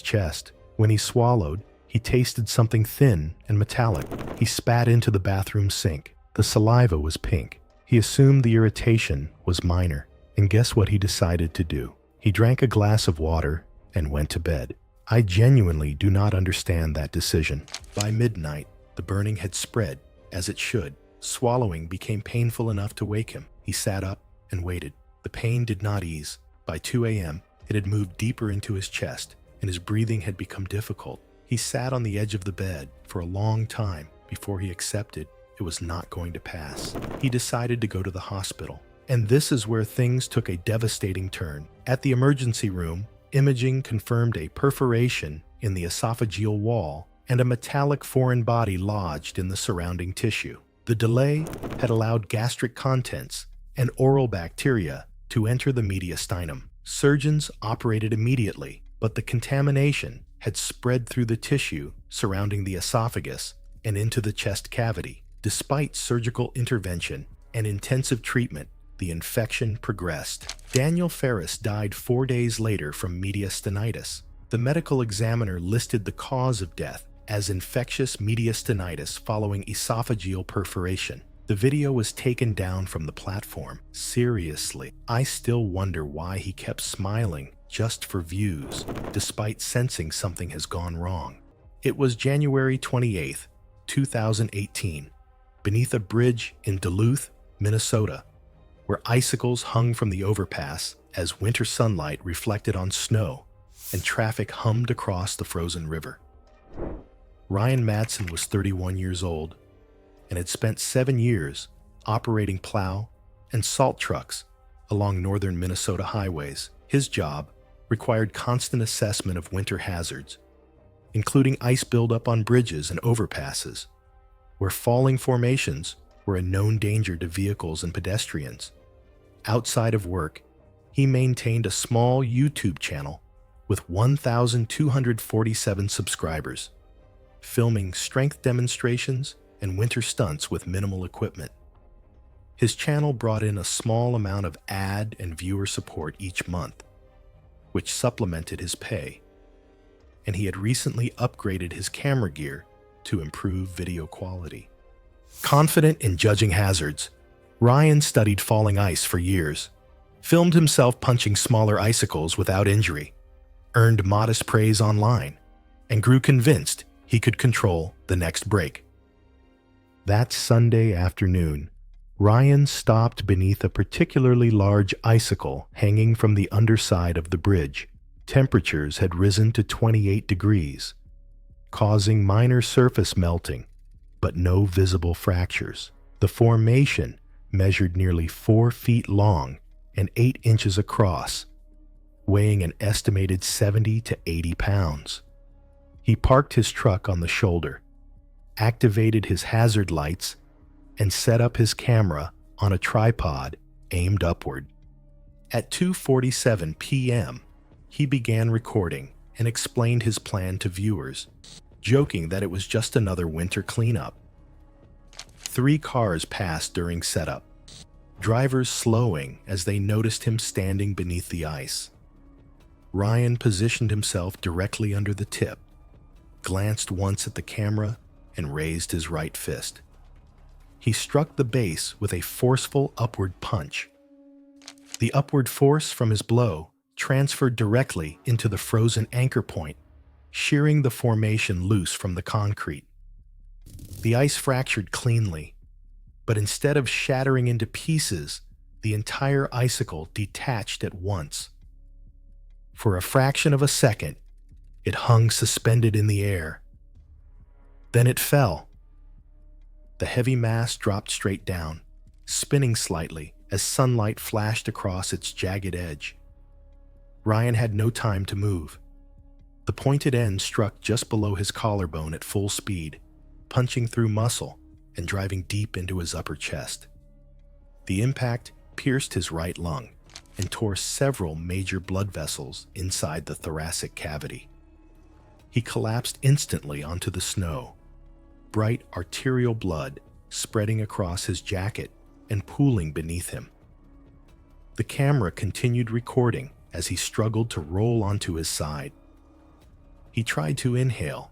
chest. When he swallowed, he tasted something thin and metallic. He spat into the bathroom sink. The saliva was pink. He assumed the irritation was minor, and guess what he decided to do? He drank a glass of water and went to bed. I genuinely do not understand that decision. By midnight, the burning had spread, as it should. Swallowing became painful enough to wake him. He sat up and waited. The pain did not ease. By 2 a.m., it had moved deeper into his chest, and his breathing had become difficult. He sat on the edge of the bed for a long time before he accepted it was not going to pass. He decided to go to the hospital. And this is where things took a devastating turn. At the emergency room, imaging confirmed a perforation in the esophageal wall and a metallic foreign body lodged in the surrounding tissue. The delay had allowed gastric contents and oral bacteria to enter the mediastinum. Surgeons operated immediately, but the contamination had spread through the tissue surrounding the esophagus and into the chest cavity. Despite surgical intervention and intensive treatment, the infection progressed. Daniel Ferris died 4 days later from mediastinitis. The medical examiner listed the cause of death as infectious mediastinitis following esophageal perforation. The video was taken down from the platform. Seriously, I still wonder why he kept smiling just for views, despite sensing something has gone wrong. It was January 28th, 2018, beneath a bridge in Duluth, Minnesota, where icicles hung from the overpass as winter sunlight reflected on snow and traffic hummed across the frozen river. Ryan Madsen was 31 years old and had spent 7 years operating plow and salt trucks along northern Minnesota highways. His job required constant assessment of winter hazards, including ice buildup on bridges and overpasses, where falling formations were a known danger to vehicles and pedestrians. Outside of work, he maintained a small YouTube channel with 1,247 subscribers, filming strength demonstrations and winter stunts with minimal equipment. His channel brought in a small amount of ad and viewer support each month, which supplemented his pay, and he had recently upgraded his camera gear to improve video quality. Confident in judging hazards, Ryan studied falling ice for years, filmed himself punching smaller icicles without injury, earned modest praise online, and grew convinced he could control the next break. That Sunday afternoon, Ryan stopped beneath a particularly large icicle hanging from the underside of the bridge. Temperatures had risen to 28 degrees, causing minor surface melting, but no visible fractures. The formation measured nearly 4 feet long and 8 inches across, weighing an estimated 70 to 80 pounds. He parked his truck on the shoulder, activated his hazard lights, and set up his camera on a tripod aimed upward. At 2:47 p.m., he began recording and explained his plan to viewers, joking that it was just another winter cleanup. 3 cars passed during setup, drivers slowing as they noticed him standing beneath the ice. Ryan positioned himself directly under the tip, glanced once at the camera, and raised his right fist. He struck the base with a forceful upward punch. The upward force from his blow transferred directly into the frozen anchor point, shearing the formation loose from the concrete. The ice fractured cleanly, but instead of shattering into pieces, the entire icicle detached at once. For a fraction of a second, it hung suspended in the air. Then it fell. The heavy mass dropped straight down, spinning slightly as sunlight flashed across its jagged edge. Ryan had no time to move. The pointed end struck just below his collarbone at full speed, punching through muscle and driving deep into his upper chest. The impact pierced his right lung and tore several major blood vessels inside the thoracic cavity. He collapsed instantly onto the snow, bright arterial blood spreading across his jacket and pooling beneath him. The camera continued recording as he struggled to roll onto his side. He tried to inhale,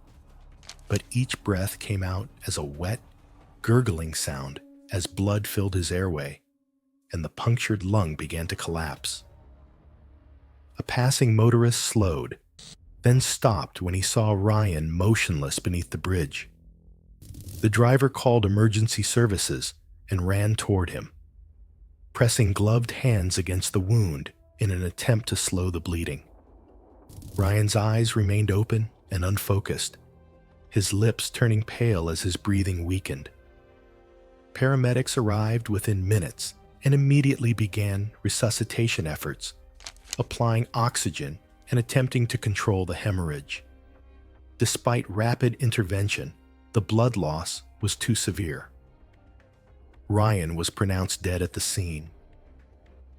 but each breath came out as a wet, gurgling sound as blood filled his airway, and the punctured lung began to collapse. A passing motorist slowed, then stopped when he saw Ryan motionless beneath the bridge. The driver called emergency services and ran toward him, pressing gloved hands against the wound in an attempt to slow the bleeding. Ryan's eyes remained open and unfocused, his lips turning pale as his breathing weakened. Paramedics arrived within minutes and immediately began resuscitation efforts, applying oxygen and attempting to control the hemorrhage. Despite rapid intervention, the blood loss was too severe. Ryan was pronounced dead at the scene.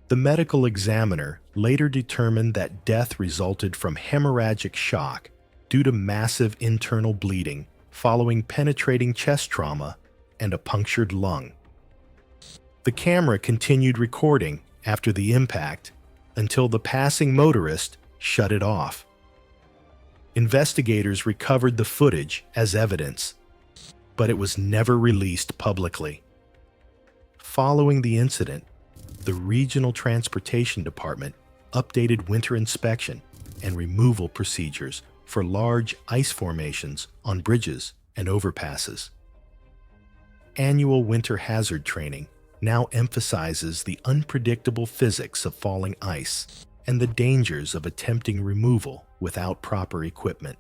The medical examiner later determined that death resulted from hemorrhagic shock due to massive internal bleeding following penetrating chest trauma and a punctured lung. The camera continued recording after the impact until the passing motorist shut it off. Investigators recovered the footage as evidence, but it was never released publicly. Following the incident, the Regional Transportation Department updated winter inspection and removal procedures for large ice formations on bridges and overpasses. Annual winter hazard training now emphasizes the unpredictable physics of falling ice and the dangers of attempting removal without proper equipment.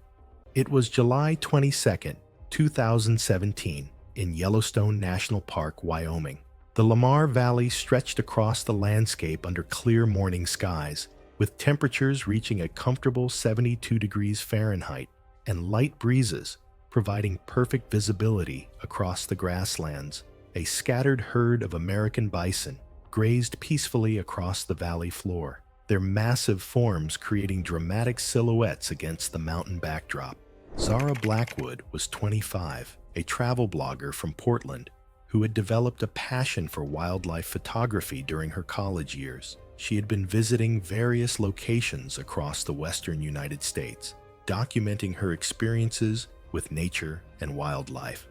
It was July 22, 2017, in Yellowstone National Park, Wyoming. The Lamar Valley stretched across the landscape under clear morning skies, with temperatures reaching a comfortable 72 degrees Fahrenheit and light breezes providing perfect visibility across the grasslands. A scattered herd of American bison grazed peacefully across the valley floor, their massive forms creating dramatic silhouettes against the mountain backdrop. Zara Blackwood was 25, a travel blogger from Portland who had developed a passion for wildlife photography during her college years. She had been visiting various locations across the western United States, documenting her experiences with nature and wildlife.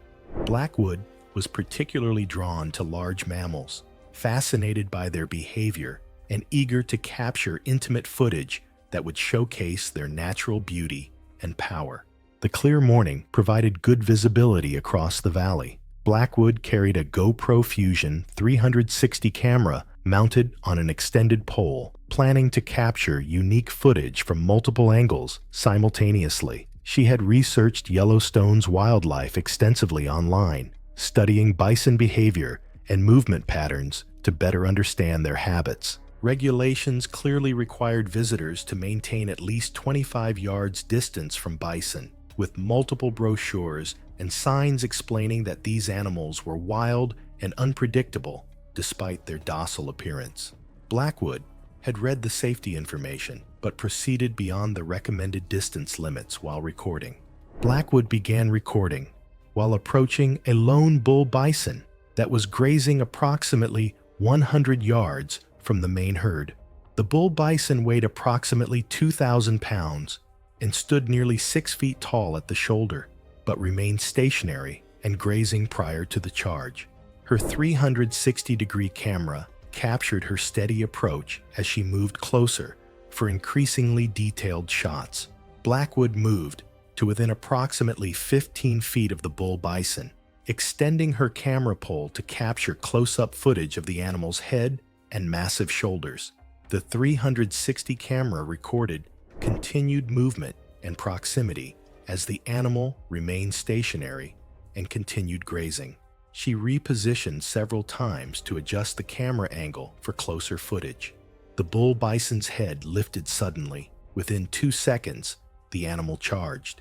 Blackwood was particularly drawn to large mammals, fascinated by their behavior and eager to capture intimate footage that would showcase their natural beauty and power. The clear morning provided good visibility across the valley. Blackwood carried a GoPro Fusion 360 camera mounted on an extended pole, planning to capture unique footage from multiple angles simultaneously. She had researched Yellowstone's wildlife extensively online, studying bison behavior and movement patterns to better understand their habits. Regulations clearly required visitors to maintain at least 25 yards distance from bison, with multiple brochures and signs explaining that these animals were wild and unpredictable despite their docile appearance. Blackwood had read the safety information, but proceeded beyond the recommended distance limits while recording. Blackwood began recording while approaching a lone bull bison that was grazing approximately 100 yards from the main herd. The bull bison weighed approximately 2,000 pounds and stood nearly 6 feet tall at the shoulder, but remained stationary and grazing prior to the charge. Her 360-degree camera captured her steady approach as she moved closer for increasingly detailed shots. Blackwood moved to within approximately 15 feet of the bull bison, extending her camera pole to capture close-up footage of the animal's head and massive shoulders. The 360 camera recorded continued movement and proximity as the animal remained stationary and continued grazing. She repositioned several times to adjust the camera angle for closer footage. The bull bison's head lifted suddenly. Within 2 seconds, the animal charged.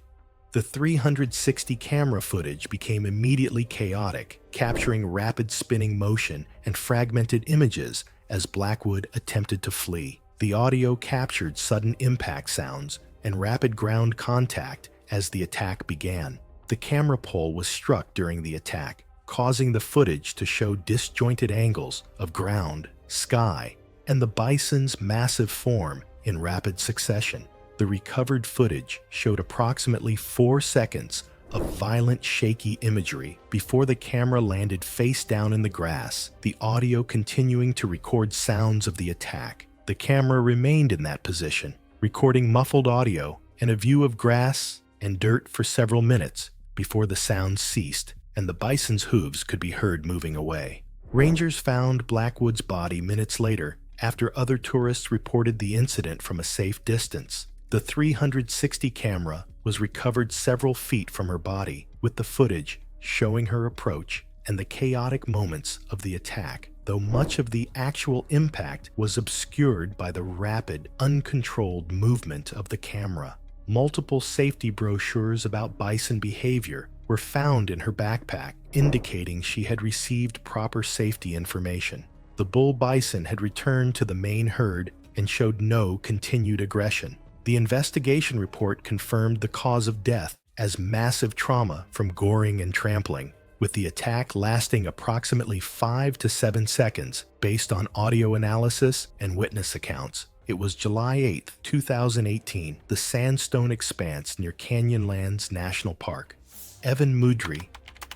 The 360 camera footage became immediately chaotic, capturing rapid spinning motion and fragmented images as Blackwood attempted to flee. The audio captured sudden impact sounds and rapid ground contact as the attack began. The camera pole was struck during the attack, causing the footage to show disjointed angles of ground, sky, and the bison's massive form in rapid succession. The recovered footage showed approximately 4 seconds of violent, shaky imagery before the camera landed face down in the grass, the audio continuing to record sounds of the attack. The camera remained in that position, recording muffled audio and a view of grass and dirt for several minutes before the sounds ceased and the bison's hooves could be heard moving away. Rangers found Blackwood's body minutes later after other tourists reported the incident from a safe distance. The 360 camera was recovered several feet from her body, with the footage showing her approach and the chaotic moments of the attack, though much of the actual impact was obscured by the rapid, uncontrolled movement of the camera. Multiple safety brochures about bison behavior were found in her backpack, indicating she had received proper safety information. The bull bison had returned to the main herd and showed no continued aggression. The investigation report confirmed the cause of death as massive trauma from goring and trampling, with the attack lasting approximately 5 to 7 seconds based on audio analysis and witness accounts. It was July 8, 2018, the sandstone expanse near Canyonlands National Park. Evan Mudry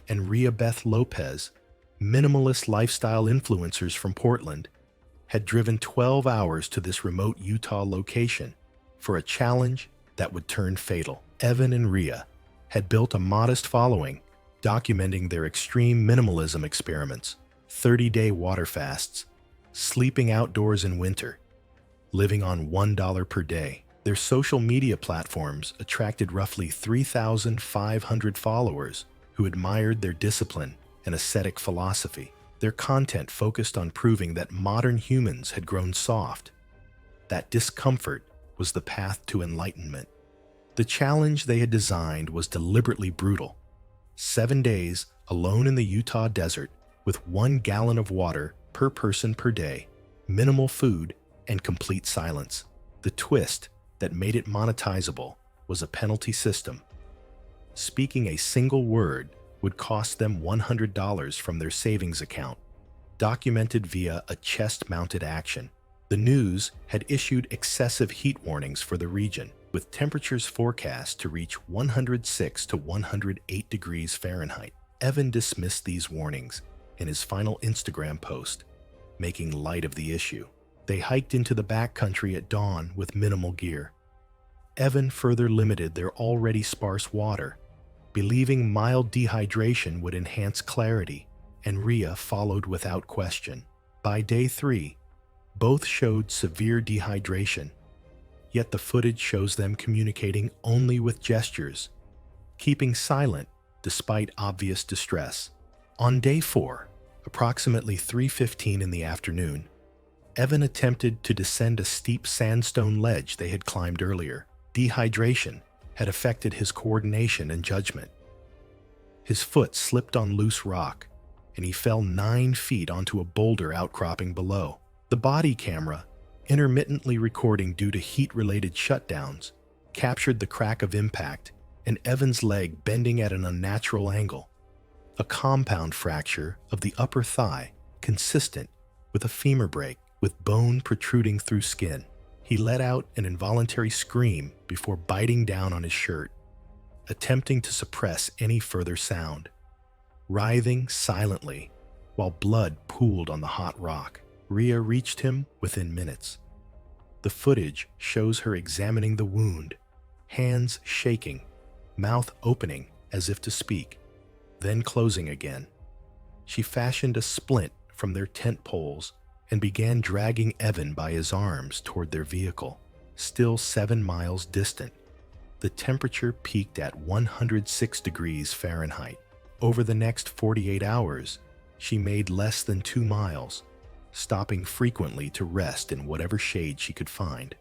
and Rhea Beth Lopez, minimalist lifestyle influencers from Portland, had driven 12 hours to this remote Utah location for a challenge that would turn fatal. Evan and Rhea had built a modest following, documenting their extreme minimalism experiments, 30-day water fasts, sleeping outdoors in winter, living on $1 per day. Their social media platforms attracted roughly 3,500 followers who admired their discipline and ascetic philosophy. Their content focused on proving that modern humans had grown soft, that discomfort was the path to enlightenment. The challenge they had designed was deliberately brutal. 7 days alone in the Utah desert with 1 gallon of water per person per day, minimal food, and complete silence. The twist that made it monetizable was a penalty system. Speaking a single word would cost them $100 from their savings account, documented via a chest-mounted action. The news had issued excessive heat warnings for the region, with temperatures forecast to reach 106 to 108 degrees Fahrenheit. Evan dismissed these warnings in his final Instagram post, making light of the issue. They hiked into the backcountry at dawn with minimal gear. Evan further limited their already sparse water, believing mild dehydration would enhance clarity, and Rhea followed without question. By day 3, both showed severe dehydration, yet the footage shows them communicating only with gestures, keeping silent despite obvious distress. On day 4, approximately 3:15 in the afternoon, Evan attempted to descend a steep sandstone ledge they had climbed earlier. Dehydration had affected his coordination and judgment. His foot slipped on loose rock, and he fell 9 feet onto a boulder outcropping below. The body camera, intermittently recording due to heat-related shutdowns, captured the crack of impact and Evan's leg bending at an unnatural angle, a compound fracture of the upper thigh consistent with a femur break, with bone protruding through skin. He let out an involuntary scream before biting down on his shirt, attempting to suppress any further sound, writhing silently while blood pooled on the hot rock. Rhea reached him within minutes. The footage shows her examining the wound, hands shaking, mouth opening as if to speak, then closing again. She fashioned a splint from their tent poles and began dragging Evan by his arms toward their vehicle, still 7 miles distant. The temperature peaked at 106 degrees Fahrenheit. Over the next 48 hours, she made less than 2 miles, stopping frequently to rest in whatever shade she could find.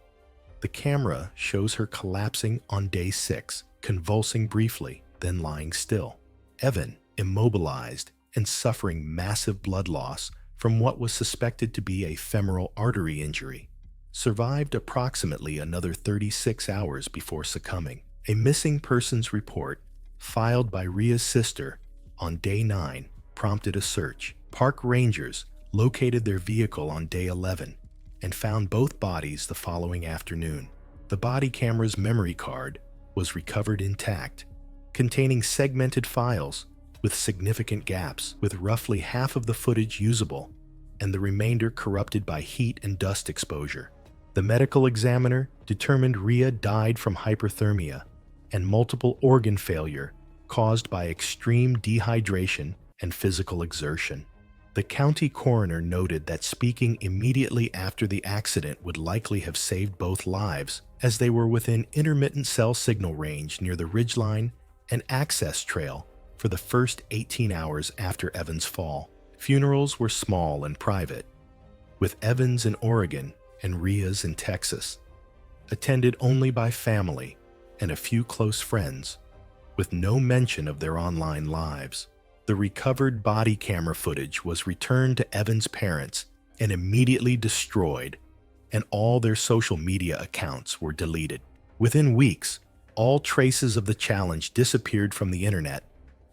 The camera shows her collapsing on day 6, convulsing briefly, then lying still. Evan, immobilized and suffering massive blood loss from what was suspected to be a femoral artery injury, survived approximately another 36 hours before succumbing. A missing persons report, filed by Rhea's sister on day 9, prompted a search. Park rangers located their vehicle on day 11 and found both bodies the following afternoon. The body camera's memory card was recovered intact, containing segmented files with significant gaps, with roughly half of the footage usable and the remainder corrupted by heat and dust exposure. The medical examiner determined Rhea died from hyperthermia and multiple organ failure caused by extreme dehydration and physical exertion. The county coroner noted that speaking immediately after the accident would likely have saved both lives, as they were within intermittent cell signal range near the ridgeline and access trail for the first 18 hours after Evans' fall. Funerals were small and private, with Evans in Oregon and Rhea's in Texas, attended only by family and a few close friends, with no mention of their online lives. The recovered body camera footage was returned to Evans' parents and immediately destroyed, and all their social media accounts were deleted. Within weeks, all traces of the challenge disappeared from the internet,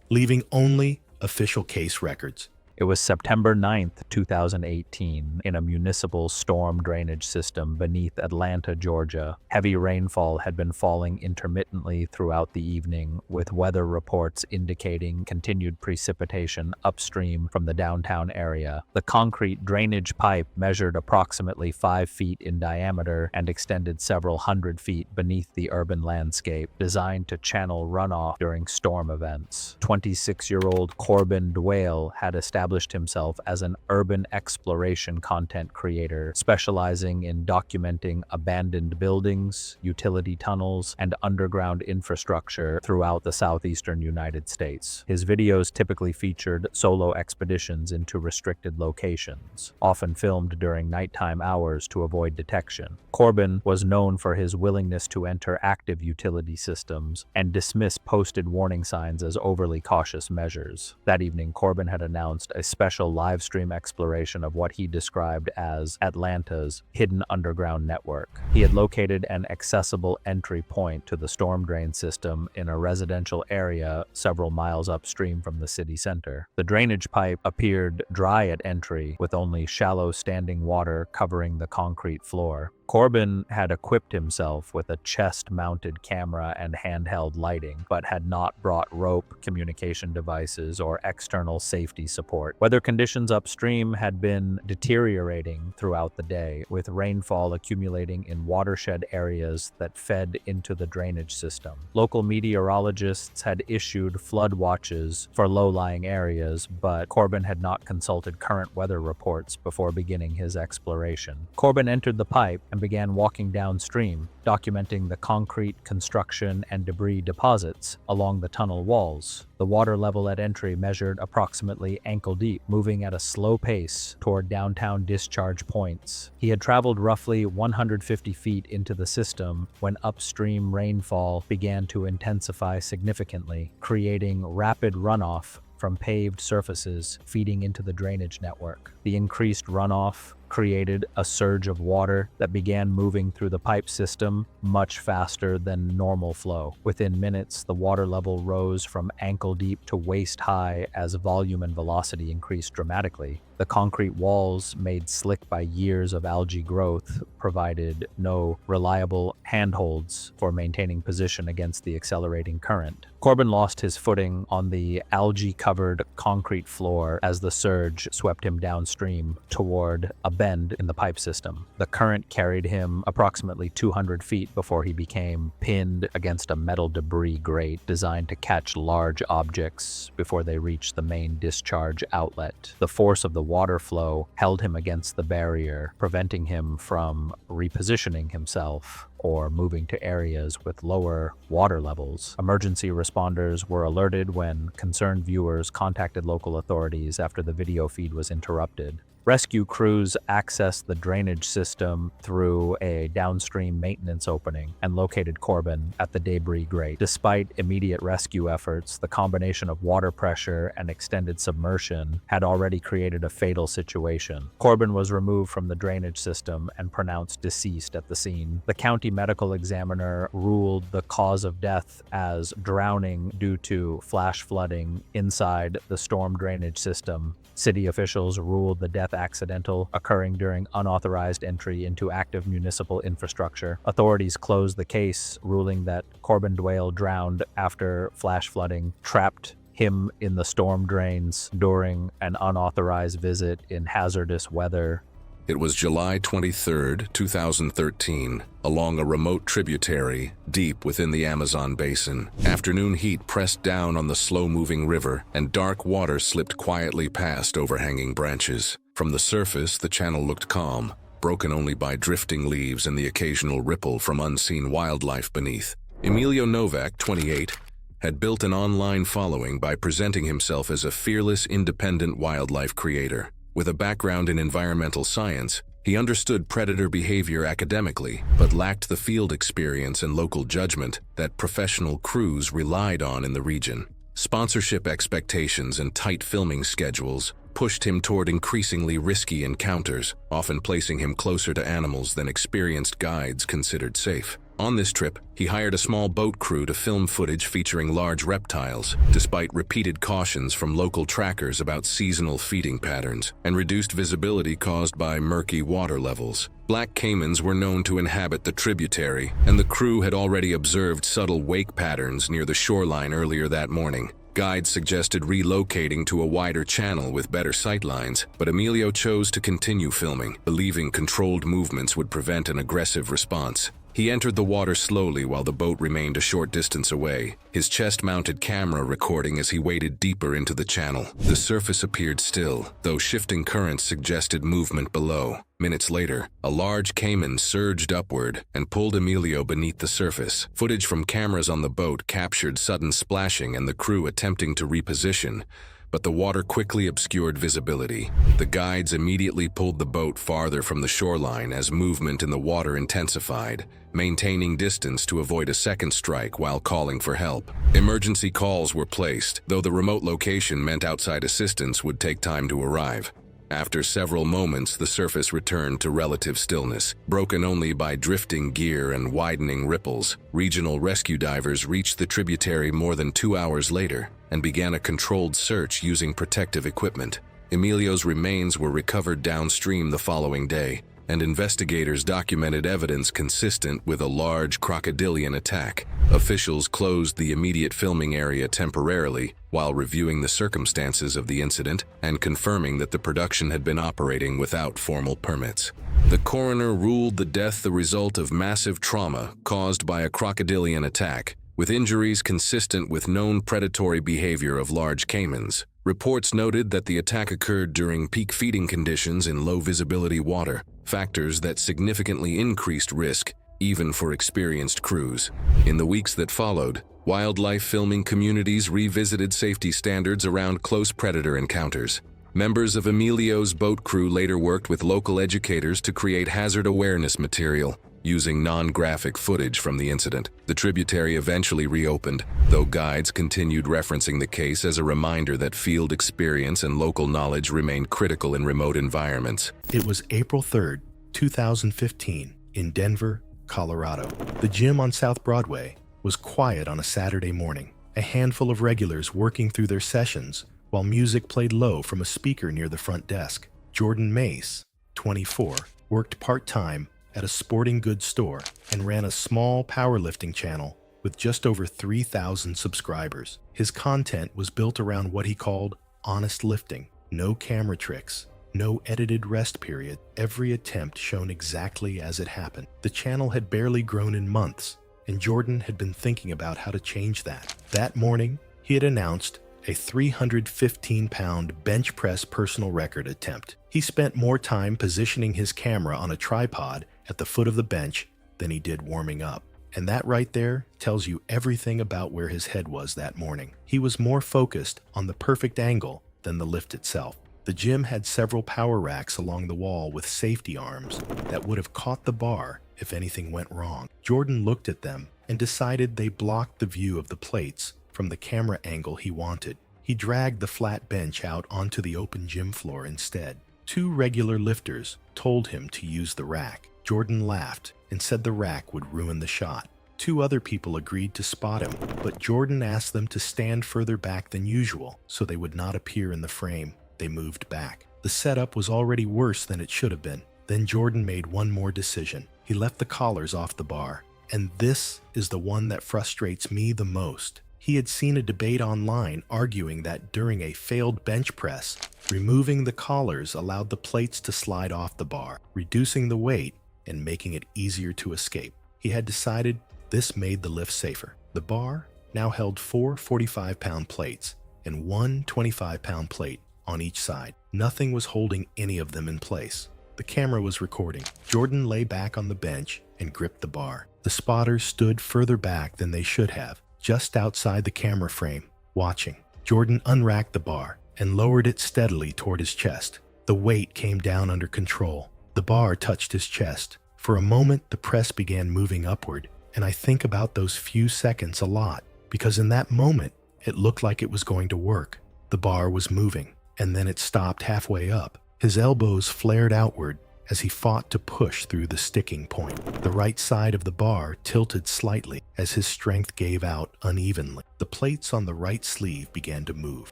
leaving only official case records. It was September 9th, 2018, in a municipal storm drainage system beneath Atlanta, Georgia. Heavy rainfall had been falling intermittently throughout the evening, with weather reports indicating continued precipitation upstream from the downtown area. The concrete drainage pipe measured approximately 5 feet in diameter and extended several hundred feet beneath the urban landscape, designed to channel runoff during storm events. 26-year-old Corbin Dwale had established himself as an urban exploration content creator, specializing in documenting abandoned buildings, utility tunnels, and underground infrastructure throughout the southeastern United States. His videos typically featured solo expeditions into restricted locations, often filmed during nighttime hours to avoid detection. Corbin was known for his willingness to enter active utility systems and dismiss posted warning signs as overly cautious measures. That evening, Corbin had announced a special live stream exploration of what he described as Atlanta's hidden underground network. He had located an accessible entry point to the storm drain system in a residential area several miles upstream from the city center. The drainage pipe appeared dry at entry, with only shallow standing water covering the concrete floor. Corbin had equipped himself with a chest-mounted camera and handheld lighting, but had not brought rope, communication devices, or external safety support. Weather conditions upstream had been deteriorating throughout the day, with rainfall accumulating in watershed areas that fed into the drainage system. Local meteorologists had issued flood watches for low-lying areas, but Corbin had not consulted current weather reports before beginning his exploration. Corbin entered the pipe and began walking downstream, documenting the concrete, construction, and debris deposits along the tunnel walls. The water level at entry measured approximately ankle deep, moving at a slow pace toward downtown discharge points. He had traveled roughly 150 feet into the system when upstream rainfall began to intensify significantly, creating rapid runoff from paved surfaces feeding into the drainage network. The increased runoff created a surge of water that began moving through the pipe system much faster than normal flow. Within minutes, the water level rose from ankle deep to waist high as volume and velocity increased dramatically. The concrete walls, made slick by years of algae growth, provided no reliable handholds for maintaining position against the accelerating current. Corbin lost his footing on the algae-covered concrete floor as the surge swept him downstream toward a bend in the pipe system. The current carried him approximately 200 feet before he became pinned against a metal debris grate designed to catch large objects before they reached the main discharge outlet. The force of the water flow held him against the barrier, preventing him from repositioning himself or moving to areas with lower water levels. Emergency responders were alerted when concerned viewers contacted local authorities after the video feed was interrupted. Rescue crews accessed the drainage system through a downstream maintenance opening and located Corbin at the debris grate. Despite immediate rescue efforts, the combination of water pressure and extended submersion had already created a fatal situation. Corbin was removed from the drainage system and pronounced deceased at the scene. The county medical examiner ruled the cause of death as drowning due to flash flooding inside the storm drainage system. City officials ruled the death death accidental, occurring during unauthorized entry into active municipal infrastructure. Authorities closed the case, ruling that Corbin Dwale drowned after flash flooding trapped him in the storm drains during an unauthorized visit in hazardous weather. It was July 23, 2013, along a remote tributary deep within the Amazon basin. Afternoon heat pressed down on the slow-moving river, and dark water slipped quietly past overhanging branches. From the surface, the channel looked calm, broken only by drifting leaves and the occasional ripple from unseen wildlife beneath. Emilio Novak, 28, had built an online following by presenting himself as a fearless, independent wildlife creator. With a background in environmental science, he understood predator behavior academically, but lacked the field experience and local judgment that professional crews relied on in the region. Sponsorship expectations and tight filming schedules pushed him toward increasingly risky encounters, often placing him closer to animals than experienced guides considered safe. On this trip, he hired a small boat crew to film footage featuring large reptiles, despite repeated cautions from local trackers about seasonal feeding patterns and reduced visibility caused by murky water levels. Black caimans were known to inhabit the tributary, and the crew had already observed subtle wake patterns near the shoreline earlier that morning. Guides suggested relocating to a wider channel with better sightlines, but Emilio chose to continue filming, believing controlled movements would prevent an aggressive response. He entered the water slowly while the boat remained a short distance away, his chest-mounted camera recording as he waded deeper into the channel. The surface appeared still, though shifting currents suggested movement below. Minutes later, a large caiman surged upward and pulled Emilio beneath the surface. Footage from cameras on the boat captured sudden splashing and the crew attempting to reposition, but the water quickly obscured visibility. The guides immediately pulled the boat farther from the shoreline as movement in the water intensified, maintaining distance to avoid a second strike while calling for help. Emergency calls were placed, though the remote location meant outside assistance would take time to arrive. After several moments, the surface returned to relative stillness, broken only by drifting gear and widening ripples. Regional rescue divers reached the tributary more than 2 hours later and began a controlled search using protective equipment. Emilio's remains were recovered downstream the following day, and investigators documented evidence consistent with a large crocodilian attack. Officials closed the immediate filming area temporarily while reviewing the circumstances of the incident and confirming that the production had been operating without formal permits. The coroner ruled the death the result of massive trauma caused by a crocodilian attack, with injuries consistent with known predatory behavior of large caimans. Reports noted that the attack occurred during peak feeding conditions in low-visibility water, factors that significantly increased risk even for experienced crews. In the weeks that followed, wildlife filming communities revisited safety standards around close predator encounters. Members of Emilio's boat crew later worked with local educators to create hazard awareness material, using non-graphic footage from the incident. The tributary eventually reopened, though guides continued referencing the case as a reminder that field experience and local knowledge remain critical in remote environments. It was April 3rd, 2015, in Denver, Colorado. The gym on South Broadway was quiet on a Saturday morning. A handful of regulars working through their sessions while music played low from a speaker near the front desk. Jordan Mace, 24, worked part-time at a sporting goods store and ran a small powerlifting channel with just over 3,000 subscribers. His content was built around what he called honest lifting. No camera tricks, no edited rest period, every attempt shown exactly as it happened. The channel had barely grown in months, and Jordan had been thinking about how to change that. That morning, he had announced a 315-pound bench press personal record attempt. He spent more time positioning his camera on a tripod at the foot of the bench than he did warming up. And that right there tells you everything about where his head was that morning. He was more focused on the perfect angle than the lift itself. The gym had several power racks along the wall with safety arms that would have caught the bar if anything went wrong. Jordan looked at them and decided they blocked the view of the plates from the camera angle he wanted. He dragged the flat bench out onto the open gym floor instead. 2 regular lifters told him to use the rack. Jordan laughed and said the rack would ruin the shot. 2 other people agreed to spot him, but Jordan asked them to stand further back than usual so they would not appear in the frame. They moved back. The setup was already worse than it should have been. Then Jordan made one more decision. He left the collars off the bar. And this is the one that frustrates me the most. He had seen a debate online arguing that during a failed bench press, removing the collars allowed the plates to slide off the bar, reducing the weight and making it easier to escape. He had decided this made the lift safer. The bar now held 4 45-pound plates and 1 25-pound plate on each side. Nothing was holding any of them in place. The camera was recording. Jordan lay back on the bench and gripped the bar. The spotters stood further back than they should have, just outside the camera frame, watching. Jordan unracked the bar and lowered it steadily toward his chest. The weight came down under control. The bar touched his chest. For a moment, the press began moving upward, and I think about those few seconds a lot, because in that moment, it looked like it was going to work. The bar was moving, and then it stopped halfway up. His elbows flared outward as he fought to push through the sticking point. The right side of the bar tilted slightly as his strength gave out unevenly. The plates on the right sleeve began to move.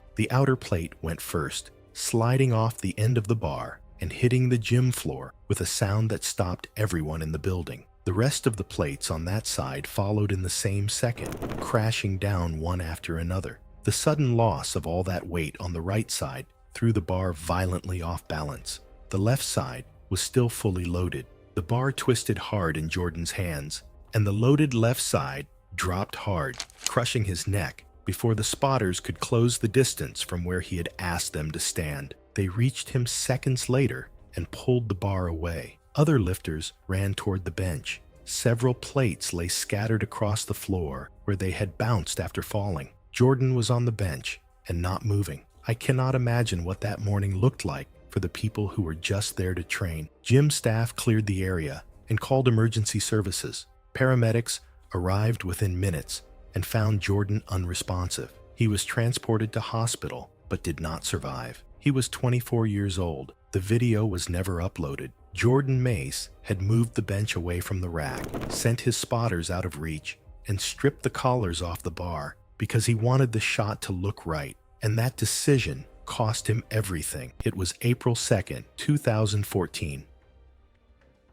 The outer plate went first, sliding off the end of the bar and hitting the gym floor with a sound that stopped everyone in the building. The rest of the plates on that side followed in the same second, crashing down one after another. The sudden loss of all that weight on the right side threw the bar violently off balance. The left side was still fully loaded. The bar twisted hard in Jordan's hands, and the loaded left side dropped hard, crushing his neck before the spotters could close the distance from where he had asked them to stand. They reached him seconds later and pulled the bar away. Other lifters ran toward the bench. Several plates lay scattered across the floor where they had bounced after falling. Jordan was on the bench and not moving. I cannot imagine what that morning looked like for the people who were just there to train. Gym staff cleared the area and called emergency services. Paramedics arrived within minutes and found Jordan unresponsive. He was transported to hospital but did not survive. He was 24 years old. The video was never uploaded. Jordan Mace had moved the bench away from the rack, sent his spotters out of reach, and stripped the collars off the bar because he wanted the shot to look right. And that decision cost him everything. It was April 2nd, 2014.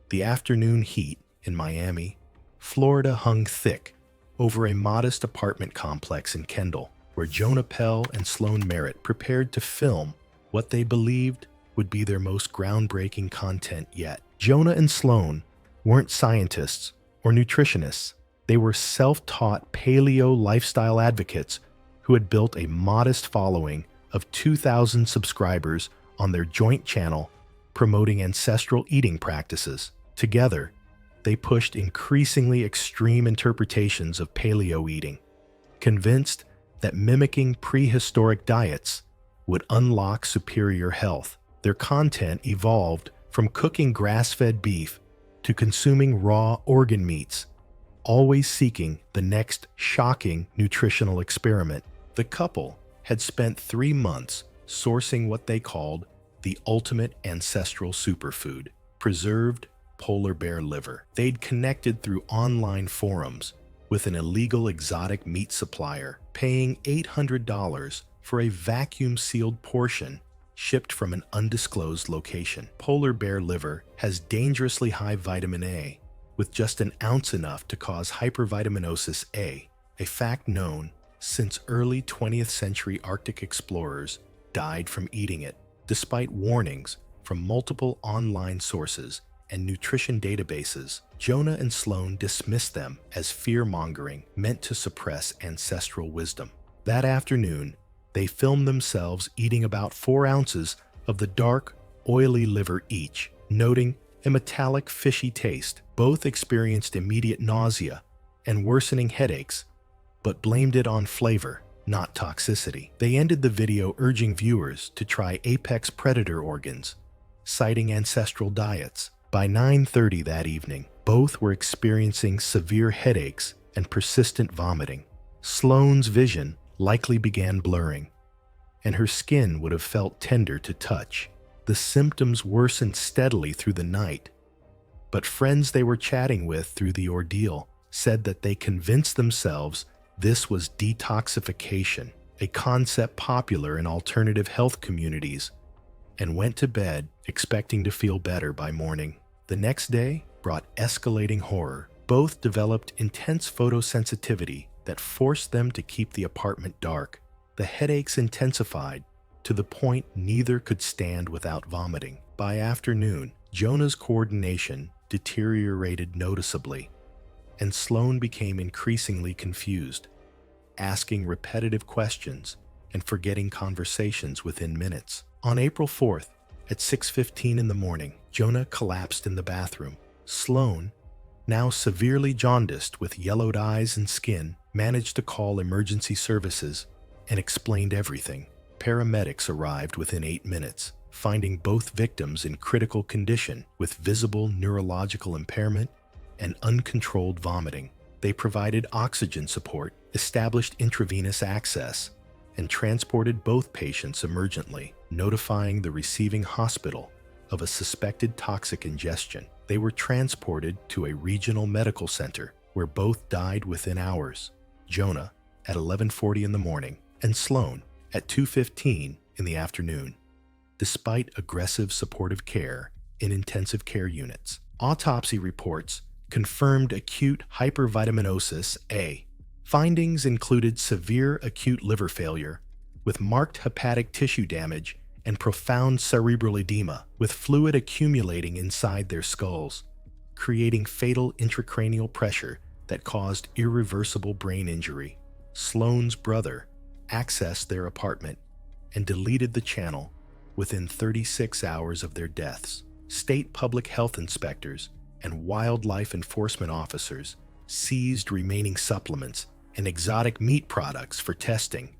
The afternoon heat in Miami, Florida hung thick over a modest apartment complex in Kendall, where Jonah Pell and Sloan Merritt prepared to film what they believed would be their most groundbreaking content yet. Jonah and Sloan weren't scientists or nutritionists. They were self-taught paleo lifestyle advocates who had built a modest following of 2,000 subscribers on their joint channel promoting ancestral eating practices. Together, they pushed increasingly extreme interpretations of paleo eating, convinced that mimicking prehistoric diets would unlock superior health. Their content evolved from cooking grass-fed beef to consuming raw organ meats, always seeking the next shocking nutritional experiment. The couple had spent 3 months sourcing what they called the ultimate ancestral superfood, preserved polar bear liver. They'd connected through online forums with an illegal exotic meat supplier, paying $800 for a vacuum-sealed portion shipped from an undisclosed location. Polar bear liver has dangerously high vitamin A, with just an ounce enough to cause hypervitaminosis A, a fact known since early 20th century Arctic explorers died from eating it. Despite warnings from multiple online sources and nutrition databases, Jonah and Sloan dismissed them as fear-mongering meant to suppress ancestral wisdom. That afternoon, they filmed themselves eating about 4 ounces of the dark, oily liver each, noting a metallic, fishy taste. Both experienced immediate nausea and worsening headaches, but blamed it on flavor, not toxicity. They ended the video urging viewers to try apex predator organs, citing ancestral diets. By 9:30 that evening, both were experiencing severe headaches and persistent vomiting. Sloane's vision likely began blurring, and her skin would have felt tender to touch. The symptoms worsened steadily through the night, but friends they were chatting with through the ordeal said that they convinced themselves this was detoxification, a concept popular in alternative health communities and went to bed expecting to feel better by morning. The next day brought escalating horror. Both developed intense photosensitivity that forced them to keep the apartment dark. The headaches intensified to the point neither could stand without vomiting. By afternoon, Jonah's coordination deteriorated noticeably, and Sloane became increasingly confused, asking repetitive questions and forgetting conversations within minutes. On April 4th, at 6:15 in the morning, Jonah collapsed in the bathroom. Sloane, now severely jaundiced with yellowed eyes and skin, managed to call emergency services and explained everything. Paramedics arrived within 8 minutes, finding both victims in critical condition with visible neurological impairment and uncontrolled vomiting. They provided oxygen support, established intravenous access, and transported both patients emergently, notifying the receiving hospital of a suspected toxic ingestion. They were transported to a regional medical center where both died within hours. Jonah at 11:40 in the morning and Sloane at 2:15 in the afternoon, despite aggressive supportive care in intensive care units. Autopsy reports confirmed acute hypervitaminosis A. Findings included severe acute liver failure with marked hepatic tissue damage and profound cerebral edema, with fluid accumulating inside their skulls, creating fatal intracranial pressure that caused irreversible brain injury. Sloane's brother accessed their apartment and deleted the channel within 36 hours of their deaths. State public health inspectors and wildlife enforcement officers seized remaining supplements and exotic meat products for testing,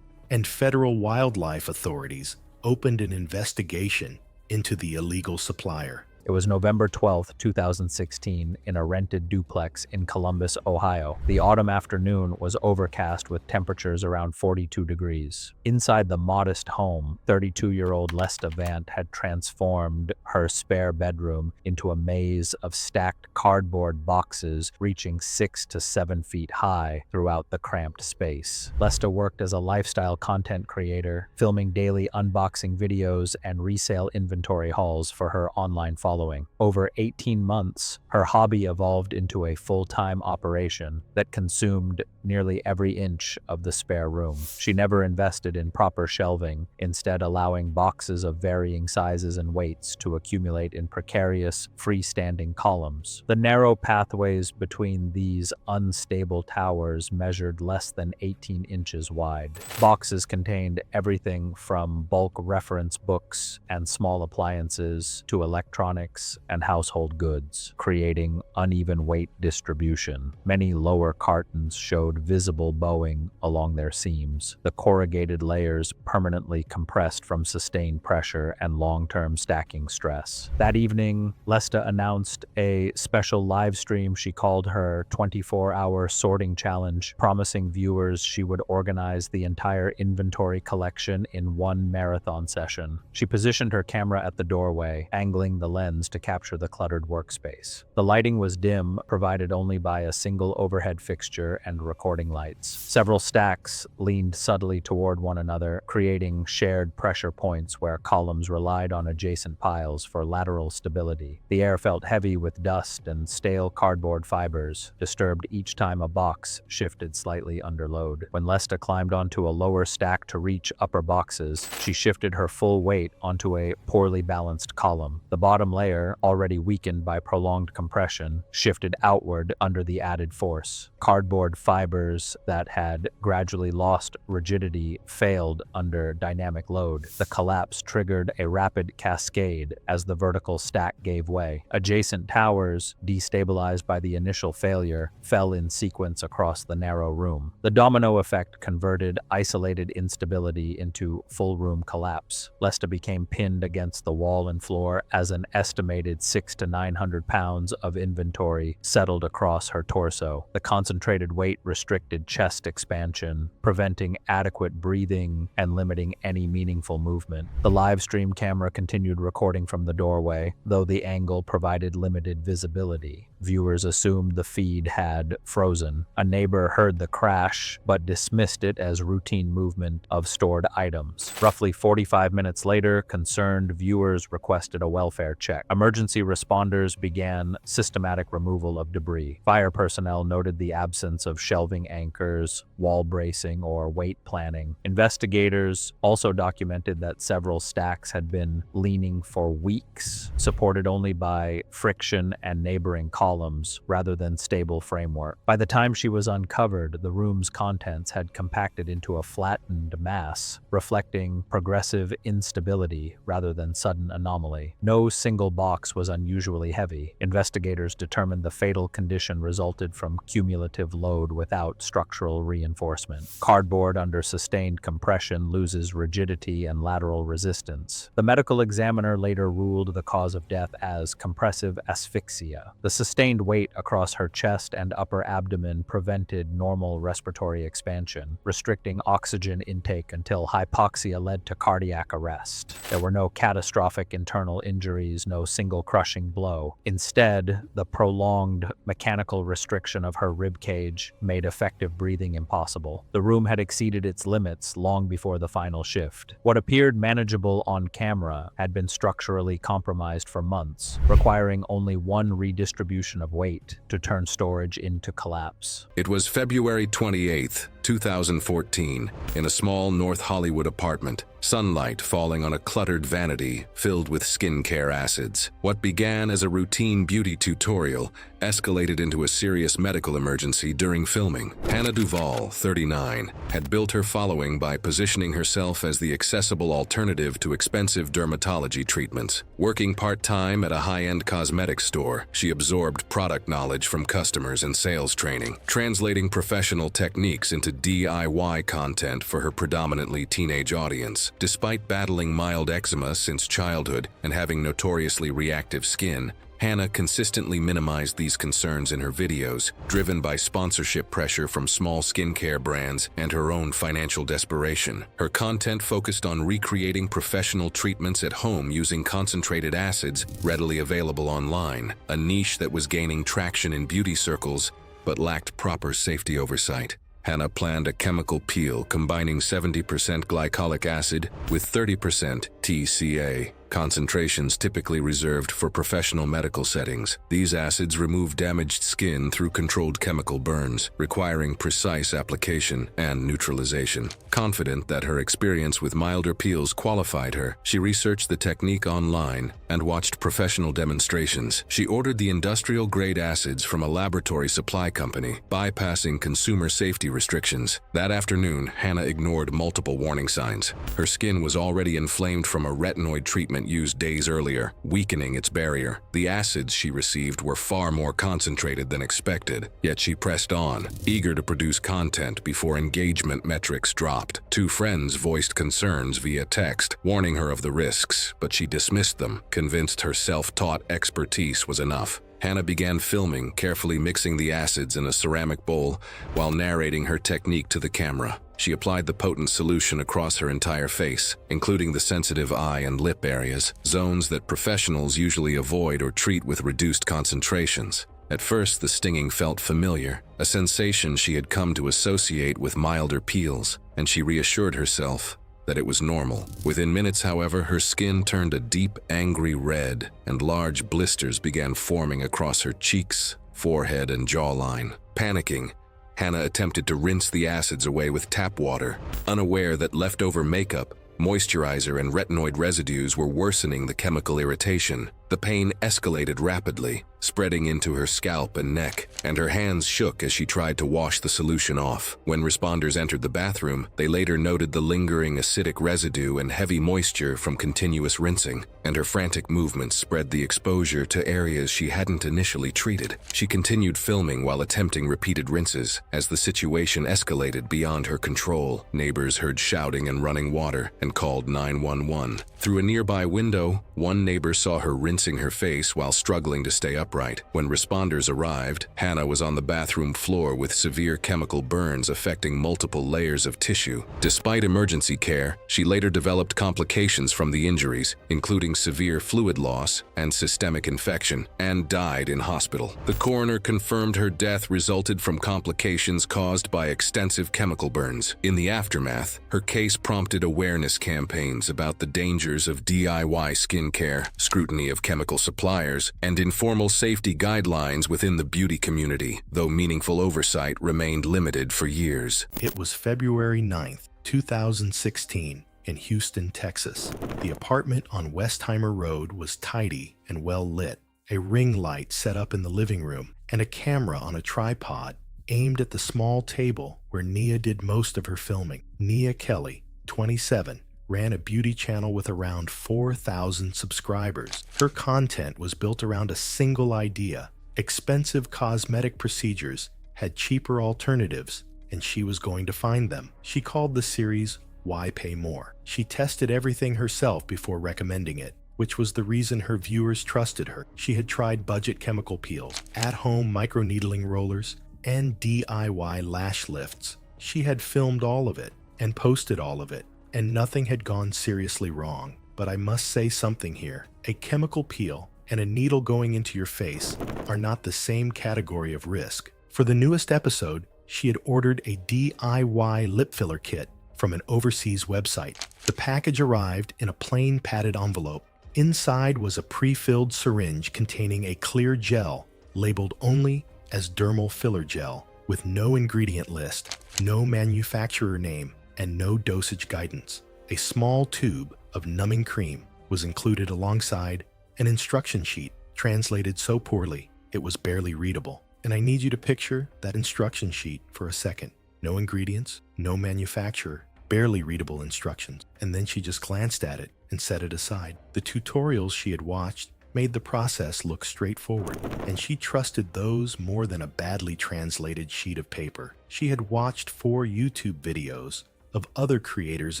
and federal wildlife authorities opened an investigation into the illegal supplier. It was November 12, 2016, in a rented duplex in Columbus, Ohio. The autumn afternoon was overcast with temperatures around 42 degrees. Inside the modest home, 32-year-old Lesta Vant had transformed her spare bedroom into a maze of stacked cardboard boxes reaching 6 to 7 feet high throughout the cramped space. Lesta worked as a lifestyle content creator, filming daily unboxing videos and resale inventory hauls for her online following. Over 18 months, her hobby evolved into a full-time operation that consumed nearly every inch of the spare room. She never invested in proper shelving, instead allowing boxes of varying sizes and weights to accumulate in precarious, freestanding columns. The narrow pathways between these unstable towers measured less than 18 inches wide. Boxes contained everything from bulk reference books and small appliances to electronics and household goods, creating uneven weight distribution. Many lower cartons showed visible bowing along their seams, the corrugated layers permanently compressed from sustained pressure and long-term stacking stress. That evening, Lesta announced a special live stream she called her 24-hour sorting challenge, promising viewers she would organize the entire inventory collection in one marathon session. She positioned her camera at the doorway, angling the lens to capture the cluttered workspace. The lighting was dim, provided only by a single overhead fixture and recording lights. Several stacks leaned subtly toward one another, creating shared pressure points where columns relied on adjacent piles for lateral stability. The air felt heavy with dust and stale cardboard fibers, disturbed each time a box shifted slightly under load. When Lesta climbed onto a lower stack to reach upper boxes, she shifted her full weight onto a poorly balanced column. The bottom layer, already weakened by prolonged compression, shifted outward under the added force. Cardboard fibers that had gradually lost rigidity failed under dynamic load. The collapse triggered a rapid cascade as the vertical stack gave way. Adjacent towers, destabilized by the initial failure, fell in sequence across the narrow room. The domino effect converted isolated instability into full room collapse. Lesta became pinned against the wall and floor as an estimated 600 to 900 pounds of inventory settled across her torso. The concentrated weight restricted chest expansion, preventing adequate breathing and limiting any meaningful movement. The live stream camera continued recording from the doorway, though the angle provided limited visibility. Viewers assumed the feed had frozen. A neighbor heard the crash, but dismissed it as routine movement of stored items. Roughly 45 minutes later, concerned viewers requested a welfare check. Emergency responders began systematic removal of debris. Fire personnel noted the absence of shelving anchors, wall bracing, or weight planning. Investigators also documented that several stacks had been leaning for weeks, supported only by friction and neighboring columns rather than stable framework. By the time she was uncovered, the room's contents had compacted into a flattened mass, reflecting progressive instability rather than sudden anomaly. No single box was unusually heavy. Investigators determined the fatal condition resulted from cumulative load without structural reinforcement. Cardboard under sustained compression loses rigidity and lateral resistance. The medical examiner later ruled the cause of death as compressive asphyxia. The sustained weight across her chest and upper abdomen prevented normal respiratory expansion, restricting oxygen intake until hypoxia led to cardiac arrest. There were no catastrophic internal injuries, no single crushing blow. Instead, the prolonged mechanical restriction of her rib cage made effective breathing impossible. The room had exceeded its limits long before the final shift. What appeared manageable on camera had been structurally compromised for months, requiring only one redistribution of weight to turn storage into collapse. It was February 28, 2014, in a small North Hollywood apartment, sunlight falling on a cluttered vanity filled with skincare acids. What began as a routine beauty tutorial escalated into a serious medical emergency during filming. Hannah Duvall, 39, had built her following by positioning herself as the accessible alternative to expensive dermatology treatments. Working part-time at a high-end cosmetics store, she absorbed product knowledge from customers and sales training, translating professional techniques into DIY content for her predominantly teenage audience. Despite battling mild eczema since childhood and having notoriously reactive skin, Hannah consistently minimized these concerns in her videos, driven by sponsorship pressure from small skincare brands and her own financial desperation. Her content focused on recreating professional treatments at home using concentrated acids readily available online, a niche that was gaining traction in beauty circles but lacked proper safety oversight. Hannah planned a chemical peel combining 70% glycolic acid with 30% TCA, concentrations typically reserved for professional medical settings. These acids remove damaged skin through controlled chemical burns, requiring precise application and neutralization. Confident that her experience with milder peels qualified her, she researched the technique online and watched professional demonstrations. She ordered the industrial-grade acids from a laboratory supply company, bypassing consumer safety restrictions. That afternoon, Hannah ignored multiple warning signs. Her skin was already inflamed from a retinoid treatment used days earlier, weakening its barrier. The acids she received were far more concentrated than expected, yet she pressed on, eager to produce content before engagement metrics dropped. Two friends voiced concerns via text, warning her of the risks, but she dismissed them, convinced her self-taught expertise was enough. Hannah began filming, carefully mixing the acids in a ceramic bowl while narrating her technique to the camera. She applied the potent solution across her entire face, including the sensitive eye and lip areas, zones that professionals usually avoid or treat with reduced concentrations. At first, the stinging felt familiar, a sensation she had come to associate with milder peels, and she reassured herself that it was normal. Within minutes, however, her skin turned a deep, angry red, and large blisters began forming across her cheeks, forehead, and jawline. Panicking, Hannah attempted to rinse the acids away with tap water, unaware that leftover makeup, moisturizer, and retinoid residues were worsening the chemical irritation. The pain escalated rapidly, spreading into her scalp and neck, and her hands shook as she tried to wash the solution off. When responders entered the bathroom, they later noted the lingering acidic residue and heavy moisture from continuous rinsing, and her frantic movements spread the exposure to areas she hadn't initially treated. She continued filming while attempting repeated rinses. As the situation escalated beyond her control, neighbors heard shouting and running water and called 911. Through a nearby window, one neighbor saw her rinse rinsing her face while struggling to stay upright. When responders arrived, Hannah was on the bathroom floor with severe chemical burns affecting multiple layers of tissue. Despite emergency care, she later developed complications from the injuries, including severe fluid loss and systemic infection, and died in hospital. The coroner confirmed her death resulted from complications caused by extensive chemical burns. In the aftermath, her case prompted awareness campaigns about the dangers of DIY skincare, scrutiny of chemical suppliers, and informal safety guidelines within the beauty community, though meaningful oversight remained limited for years. It was February 9th, 2016, in Houston, Texas. The apartment on Westheimer Road was tidy and well lit. A ring light set up in the living room, and a camera on a tripod aimed at the small table where Nia did most of her filming. Nia Kelly, 27, ran a beauty channel with around 4,000 subscribers. Her content was built around a single idea: expensive cosmetic procedures had cheaper alternatives, and she was going to find them. She called the series Why Pay More? She tested everything herself before recommending it, which was the reason her viewers trusted her. She had tried budget chemical peels, at-home microneedling rollers, and DIY lash lifts. She had filmed all of it and posted all of it, and nothing had gone seriously wrong. But I must say something here. A chemical peel and a needle going into your face are not the same category of risk. For the newest episode, she had ordered a DIY lip filler kit from an overseas website. The package arrived in a plain padded envelope. Inside was a pre-filled syringe containing a clear gel labeled only as dermal filler gel, with no ingredient list, no manufacturer name, and no dosage guidance. A small tube of numbing cream was included alongside an instruction sheet translated so poorly it was barely readable. And I need you to picture that instruction sheet for a second. No ingredients, no manufacturer, barely readable instructions. And then she just glanced at it and set it aside. The tutorials she had watched made the process look straightforward, and she trusted those more than a badly translated sheet of paper. She had watched 4 YouTube videos of other creators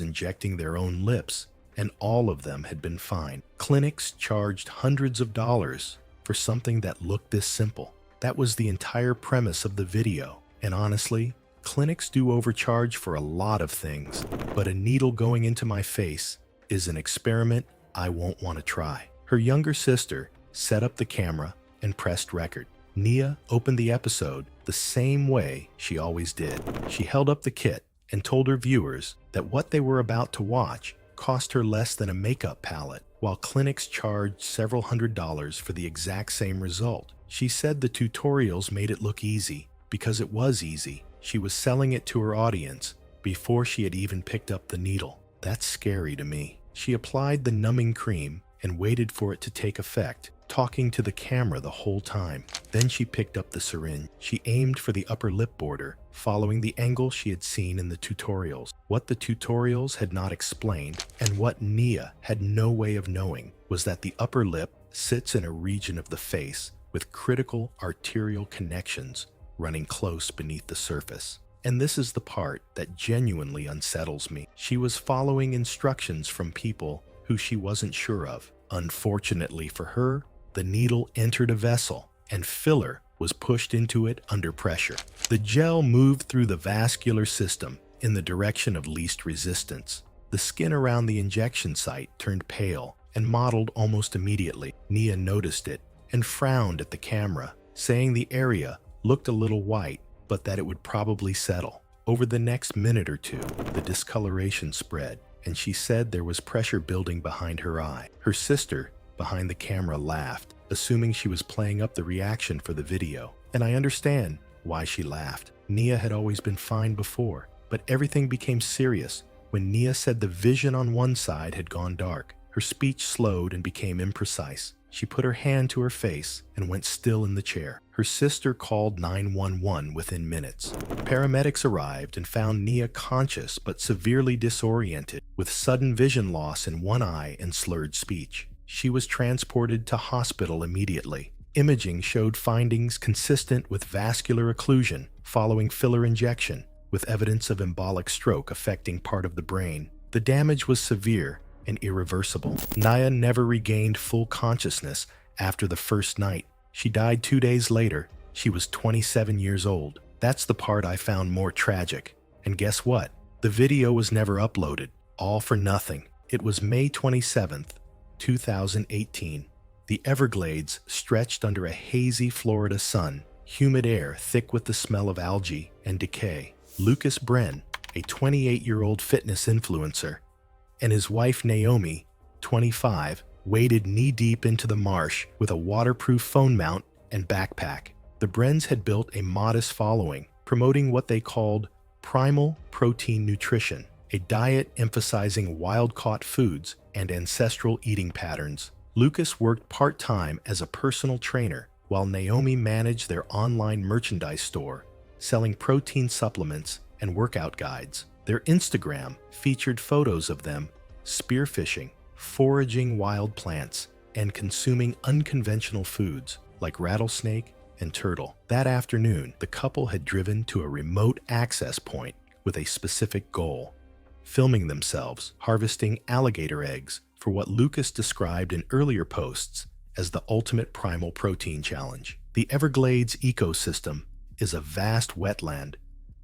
injecting their own lips, and all of them had been fine. Clinics charged hundreds of dollars for something that looked this simple. That was the entire premise of the video. And honestly, clinics do overcharge for a lot of things, but a needle going into my face is an experiment I won't want to try. Her younger sister set up the camera and pressed record. Nia opened the episode the same way she always did. She held up the kit and told her viewers that what they were about to watch cost her less than a makeup palette, while clinics charged several $100s for the exact same result. She said the tutorials made it look easy because it was easy. She was selling it to her audience before she had even picked up the needle. That's scary to me. She applied the numbing cream and waited for it to take effect, talking to the camera the whole time. Then she picked up the syringe. She aimed for the upper lip border, following the angle she had seen in the tutorials. What the tutorials had not explained, and what Nia had no way of knowing, was that the upper lip sits in a region of the face with critical arterial connections running close beneath the surface. And this is the part that genuinely unsettles me. She was following instructions from people who she wasn't sure of. Unfortunately for her, the needle entered a vessel, and filler was pushed into it under pressure. The gel moved through the vascular system in the direction of least resistance. The skin around the injection site turned pale and mottled almost immediately. Nia noticed it and frowned at the camera, saying the area looked a little white, but that it would probably settle. Over the next minute or two, the discoloration spread, and she said there was pressure building behind her eye. Her sister, behind the camera, laughed, assuming she was playing up the reaction for the video. And I understand why she laughed. Nia had always been fine before, but everything became serious when Nia said the vision on one side had gone dark. Her speech slowed and became imprecise. She put her hand to her face and went still in the chair. Her sister called 911 within minutes. Paramedics arrived and found Nia conscious but severely disoriented, with sudden vision loss in one eye and slurred speech. She was transported to hospital immediately. Imaging showed findings consistent with vascular occlusion following filler injection, with evidence of embolic stroke affecting part of the brain. The damage was severe, and irreversible. Naya never regained full consciousness after the first night. She died 2 days later. She was 27 years old. That's the part I found more tragic. And guess what? The video was never uploaded. All for nothing. It was May 27th, 2018. The Everglades stretched under a hazy Florida sun, humid air thick with the smell of algae and decay. Lucas Bren, a 28-year-old fitness influencer, and his wife Naomi, 25, waded knee-deep into the marsh with a waterproof phone mount and backpack. The Brens had built a modest following, promoting what they called primal protein nutrition, a diet emphasizing wild-caught foods and ancestral eating patterns. Lucas worked part-time as a personal trainer, while Naomi managed their online merchandise store, selling protein supplements and workout guides. Their Instagram featured photos of them spearfishing, foraging wild plants, and consuming unconventional foods like rattlesnake and turtle. That afternoon, the couple had driven to a remote access point with a specific goal: filming themselves harvesting alligator eggs for what Lucas described in earlier posts as the ultimate primal protein challenge. The Everglades ecosystem is a vast wetland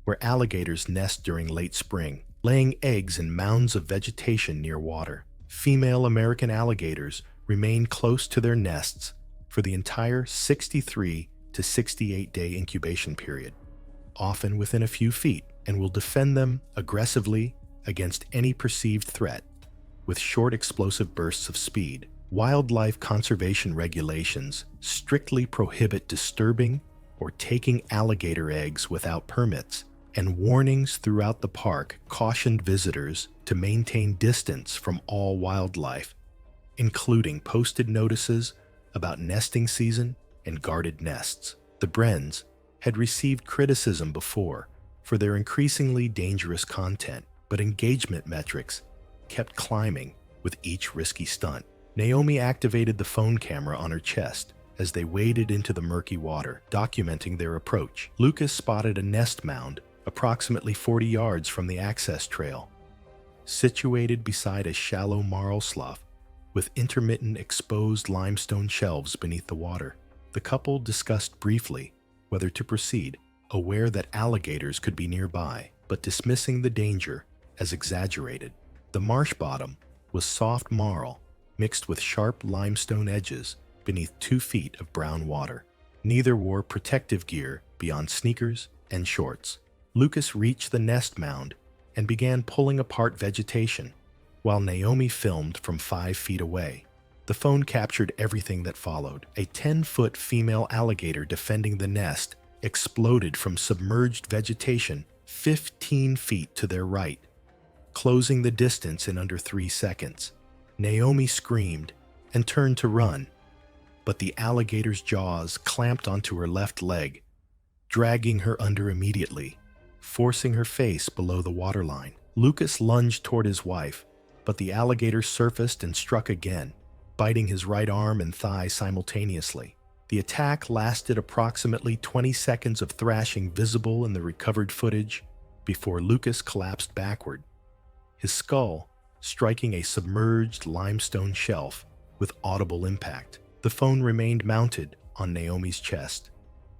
where alligators nest during late spring, laying eggs in mounds of vegetation near water. Female American alligators remain close to their nests for the entire 63 to 68-day incubation period, often within a few feet, and will defend them aggressively against any perceived threat with short explosive bursts of speed. Wildlife conservation regulations strictly prohibit disturbing or taking alligator eggs without permits, and warnings throughout the park cautioned visitors to maintain distance from all wildlife, including posted notices about nesting season and guarded nests. The Brens had received criticism before for their increasingly dangerous content, but engagement metrics kept climbing with each risky stunt. Naomi activated the phone camera on her chest as they waded into the murky water, documenting their approach. Lucas spotted a nest mound approximately 40 yards from the access trail, situated beside a shallow marl slough with intermittent exposed limestone shelves beneath the water. The couple discussed briefly whether to proceed, aware that alligators could be nearby, but dismissing the danger as exaggerated. The marsh bottom was soft marl mixed with sharp limestone edges beneath 2 feet of brown water. Neither wore protective gear beyond sneakers and shorts. Lucas reached the nest mound and began pulling apart vegetation, while Naomi filmed from 5 feet away. The phone captured everything that followed. A 10-foot female alligator defending the nest exploded from submerged vegetation 15 feet to their right, closing the distance in under 3 seconds. Naomi screamed and turned to run, but the alligator's jaws clamped onto her left leg, dragging her under immediately, forcing her face below the waterline. Lucas lunged toward his wife, but the alligator surfaced and struck again, biting his right arm and thigh simultaneously. The attack lasted approximately 20 seconds of thrashing visible in the recovered footage before Lucas collapsed backward, his skull striking a submerged limestone shelf with audible impact. The phone remained mounted on Naomi's chest,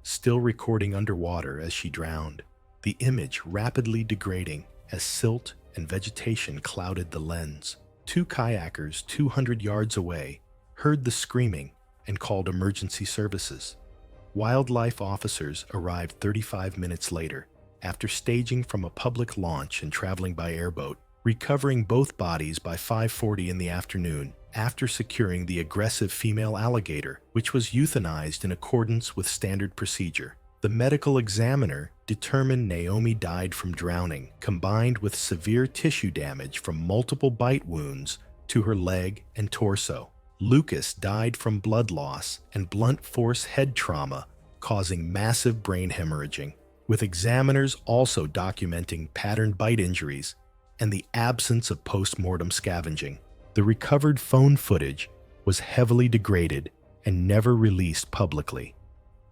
still recording underwater as she drowned, the image rapidly degrading as silt and vegetation clouded the lens. 2 kayakers 200 yards away heard the screaming and called emergency services. Wildlife officers arrived 35 minutes later, after staging from a public launch and traveling by airboat, recovering both bodies by 5:40 in the afternoon after securing the aggressive female alligator, which was euthanized in accordance with standard procedure. The medical examiner determined Naomi died from drowning, combined with severe tissue damage from multiple bite wounds to her leg and torso. Lucas died from blood loss and blunt force head trauma, causing massive brain hemorrhaging, with examiners also documenting patterned bite injuries and the absence of post-mortem scavenging. The recovered phone footage was heavily degraded and never released publicly,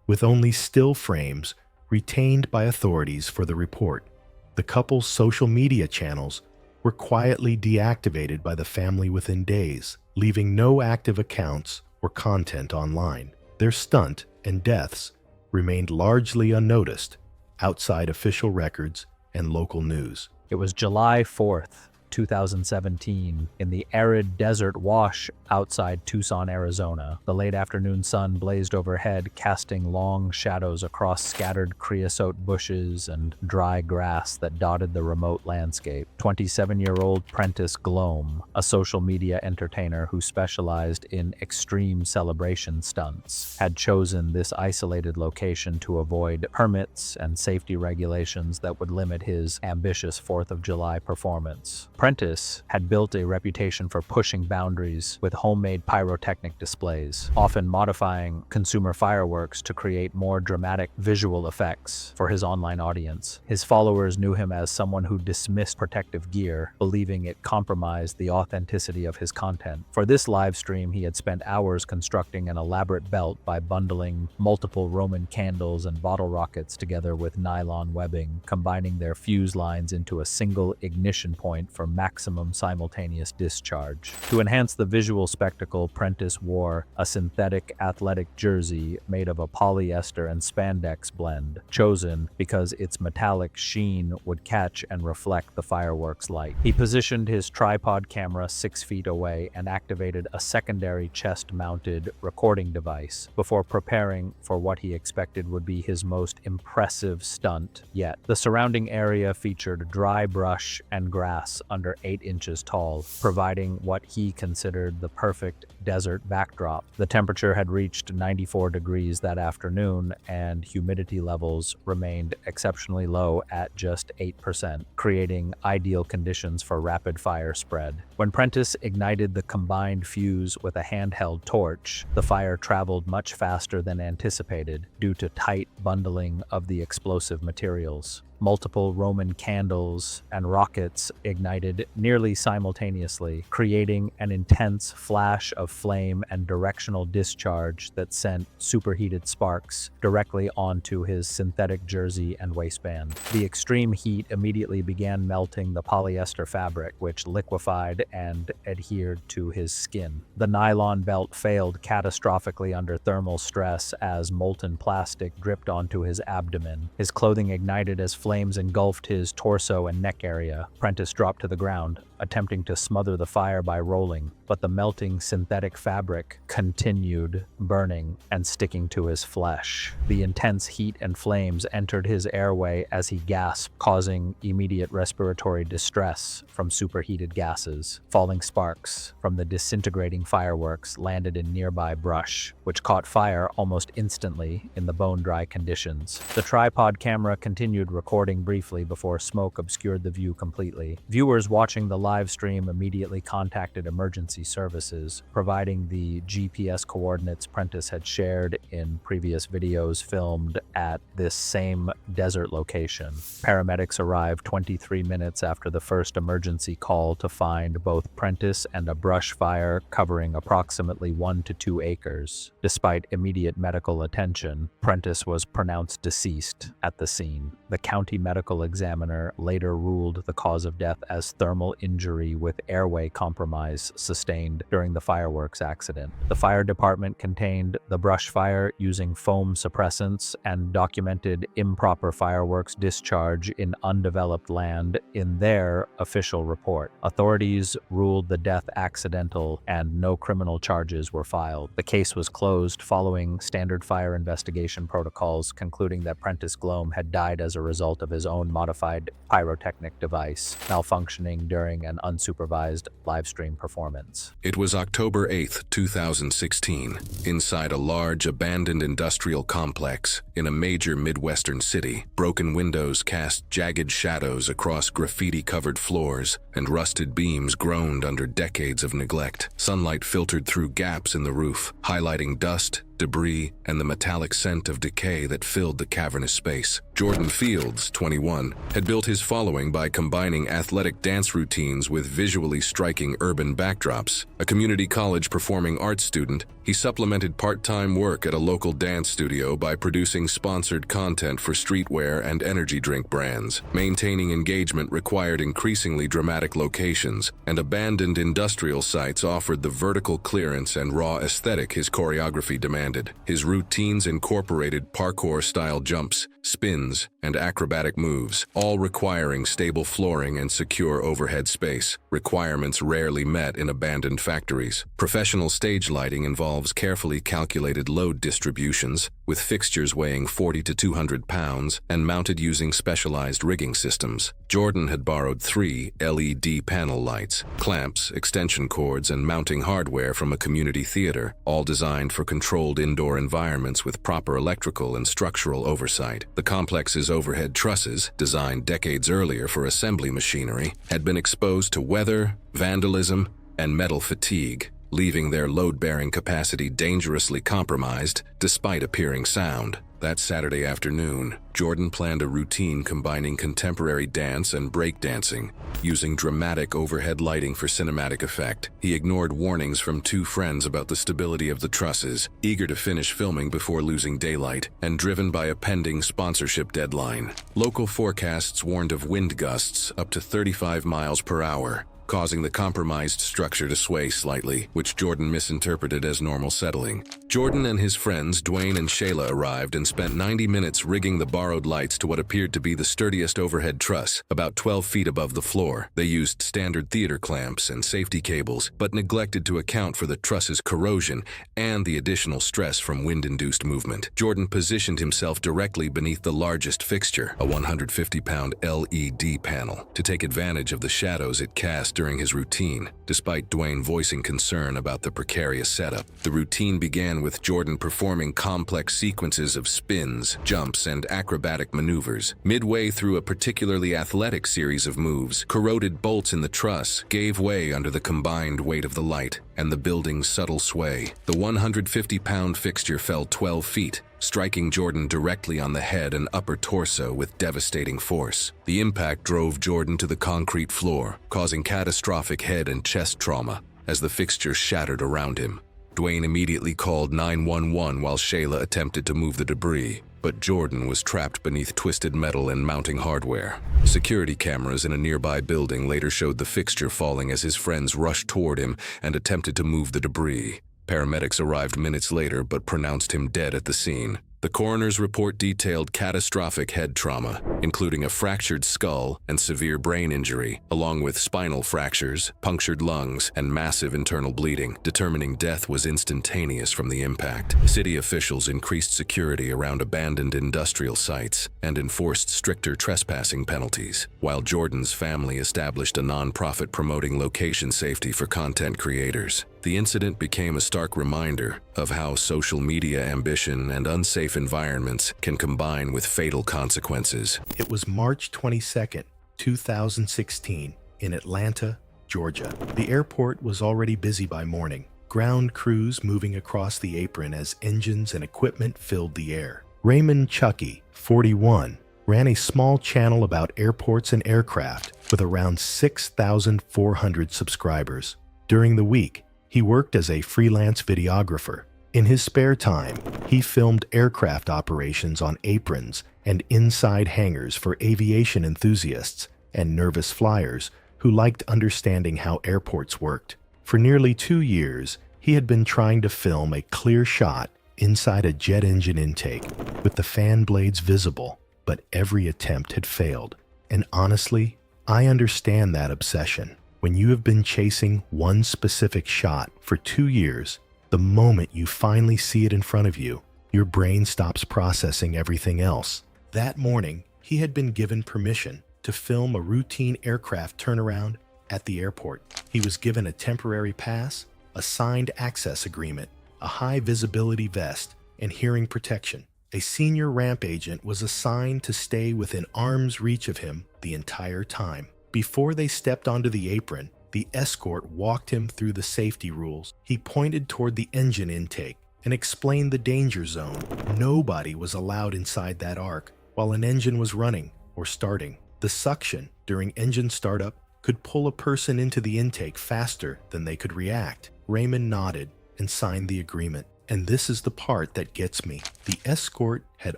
with only still frames retained by authorities for the report. The couple's social media channels were quietly deactivated by the family within days, leaving no active accounts or content online. Their stunt and deaths remained largely unnoticed outside official records and local news. It was July 4th, 2017, in the arid desert wash outside Tucson, Arizona. The late afternoon sun blazed overhead, casting long shadows across scattered creosote bushes and dry grass that dotted the remote landscape. 27-year-old Prentice Glome, a social media entertainer who specialized in extreme celebration stunts, had chosen this isolated location to avoid permits and safety regulations that would limit his ambitious 4th of July performance. Prentice had built a reputation for pushing boundaries with homemade pyrotechnic displays, often modifying consumer fireworks to create more dramatic visual effects for his online audience. His followers knew him as someone who dismissed protective gear, believing it compromised the authenticity of his content. For this live stream, he had spent hours constructing an elaborate belt by bundling multiple Roman candles and bottle rockets together with nylon webbing, combining their fuse lines into a single ignition point for maximum simultaneous discharge. To enhance the visual spectacle, Prentice wore a synthetic athletic jersey made of a polyester and spandex blend, chosen because its metallic sheen would catch and reflect the fireworks light. He positioned his tripod camera 6 feet away and activated a secondary chest-mounted recording device before preparing for what he expected would be his most impressive stunt yet. The surrounding area featured dry brush and grass under 8 inches tall, providing what he considered the perfect desert backdrop. The temperature had reached 94 degrees that afternoon, and humidity levels remained exceptionally low at just 8%, creating ideal conditions for rapid fire spread. When Prentice ignited the combined fuse with a handheld torch, the fire traveled much faster than anticipated due to tight bundling of the explosive materials. Multiple Roman candles and rockets ignited nearly simultaneously, creating an intense flash of flame and directional discharge that sent superheated sparks directly onto his synthetic jersey and waistband. The extreme heat immediately began melting the polyester fabric, which liquefied and adhered to his skin. The nylon belt failed catastrophically under thermal stress as molten plastic dripped onto his abdomen. His clothing ignited as flames engulfed his torso and neck area. Prentice dropped to the ground, attempting to smother the fire by rolling, but the melting synthetic fabric continued burning and sticking to his flesh. The intense heat and flames entered his airway as he gasped, causing immediate respiratory distress from superheated gases. Falling sparks from the disintegrating fireworks landed in nearby brush, which caught fire almost instantly in the bone-dry conditions. The tripod camera continued recording briefly before smoke obscured the view completely. Viewers watching the live stream immediately contacted emergency services, providing the GPS coordinates Prentice had shared in previous videos filmed at this same desert location. Paramedics arrived 23 minutes after the first emergency call to find both Prentice and a brush fire covering approximately 1 to 2 acres. Despite immediate medical attention, Prentice was pronounced deceased at the scene. The county medical examiner later ruled the cause of death as thermal injury with airway compromise sustained during the fireworks accident. The fire department contained the brush fire using foam suppressants and documented improper fireworks discharge in undeveloped land in their official report. Authorities ruled the death accidental and no criminal charges were filed. The case was closed following standard fire investigation protocols concluding that Prentice Glome had died as a result of his own modified pyrotechnic device malfunctioning during an unsupervised live stream performance. It was October 8th, 2016, inside a large abandoned industrial complex in a major Midwestern city. Broken windows cast jagged shadows across graffiti-covered floors, and rusted beams groaned under decades of neglect. Sunlight filtered through gaps in the roof, highlighting dust debris, and the metallic scent of decay that filled the cavernous space. Jordan Fields, 21, had built his following by combining athletic dance routines with visually striking urban backdrops. A community college performing arts student, he supplemented part-time work at a local dance studio by producing sponsored content for streetwear and energy drink brands. Maintaining engagement required increasingly dramatic locations, and abandoned industrial sites offered the vertical clearance and raw aesthetic his choreography demanded. His routines incorporated parkour-style jumps, spins, and acrobatic moves, all requiring stable flooring and secure overhead space, requirements rarely met in abandoned factories. Professional stage lighting involves carefully calculated load distributions, with fixtures weighing 40 to 200 pounds and mounted using specialized rigging systems. Jordan had borrowed 3 LED panel lights, clamps, extension cords, and mounting hardware from a community theater, all designed for controlled indoor environments with proper electrical and structural oversight. The complex's overhead trusses, designed decades earlier for assembly machinery, had been exposed to weather, vandalism, and metal fatigue, leaving their load-bearing capacity dangerously compromised despite appearing sound. That Saturday afternoon, Jordan planned a routine combining contemporary dance and breakdancing, using dramatic overhead lighting for cinematic effect. He ignored warnings from 2 friends about the stability of the trusses, eager to finish filming before losing daylight, and driven by a pending sponsorship deadline. Local forecasts warned of wind gusts up to 35 miles per hour, causing the compromised structure to sway slightly, which Jordan misinterpreted as normal settling. Jordan and his friends Dwayne and Shayla arrived and spent 90 minutes rigging the borrowed lights to what appeared to be the sturdiest overhead truss, about 12 feet above the floor. They used standard theater clamps and safety cables, but neglected to account for the truss's corrosion and the additional stress from wind-induced movement. Jordan positioned himself directly beneath the largest fixture, a 150-pound LED panel, to take advantage of the shadows it cast during his routine. Despite Dwayne voicing concern about the precarious setup, the routine began with Jordan performing complex sequences of spins, jumps, and acrobatic maneuvers. Midway through a particularly athletic series of moves, corroded bolts in the truss gave way under the combined weight of the light and the building's subtle sway. The 150-pound fixture fell 12 feet, striking Jordan directly on the head and upper torso with devastating force. The impact drove Jordan to the concrete floor, causing catastrophic head and chest trauma as the fixture shattered around him. Dwayne immediately called 911 while Shayla attempted to move the debris, but Jordan was trapped beneath twisted metal and mounting hardware. Security cameras in a nearby building later showed the fixture falling as his friends rushed toward him and attempted to move the debris. Paramedics arrived minutes later but pronounced him dead at the scene. The coroner's report detailed catastrophic head trauma, including a fractured skull and severe brain injury, along with spinal fractures, punctured lungs, and massive internal bleeding, determining death was instantaneous from the impact. City officials increased security around abandoned industrial sites and enforced stricter trespassing penalties, while Jordan's family established a nonprofit promoting location safety for content creators. The incident became a stark reminder of how social media ambition and unsafe environments can combine with fatal consequences. It was March 22nd, 2016, in Atlanta, Georgia. The airport was already busy by morning, ground crews moving across the apron as engines and equipment filled the air. Raymond Chucky, 41, ran a small channel about airports and aircraft with around 6,400 subscribers. During the week, he worked as a freelance videographer. In his spare time, he filmed aircraft operations on aprons and inside hangars for aviation enthusiasts and nervous flyers who liked understanding how airports worked. For nearly 2 years, he had been trying to film a clear shot inside a jet engine intake with the fan blades visible, but every attempt had failed. And honestly, I understand that obsession. When you have been chasing one specific shot for 2 years, the moment you finally see it in front of you, your brain stops processing everything else. That morning, he had been given permission to film a routine aircraft turnaround at the airport. He was given a temporary pass, a signed access agreement, a high visibility vest, and hearing protection. A senior ramp agent was assigned to stay within arm's reach of him the entire time. Before they stepped onto the apron, the escort walked him through the safety rules. He pointed toward the engine intake and explained the danger zone. Nobody was allowed inside that arc while an engine was running or starting. The suction during engine startup could pull a person into the intake faster than they could react. Raymond nodded and signed the agreement. And this is the part that gets me. The escort had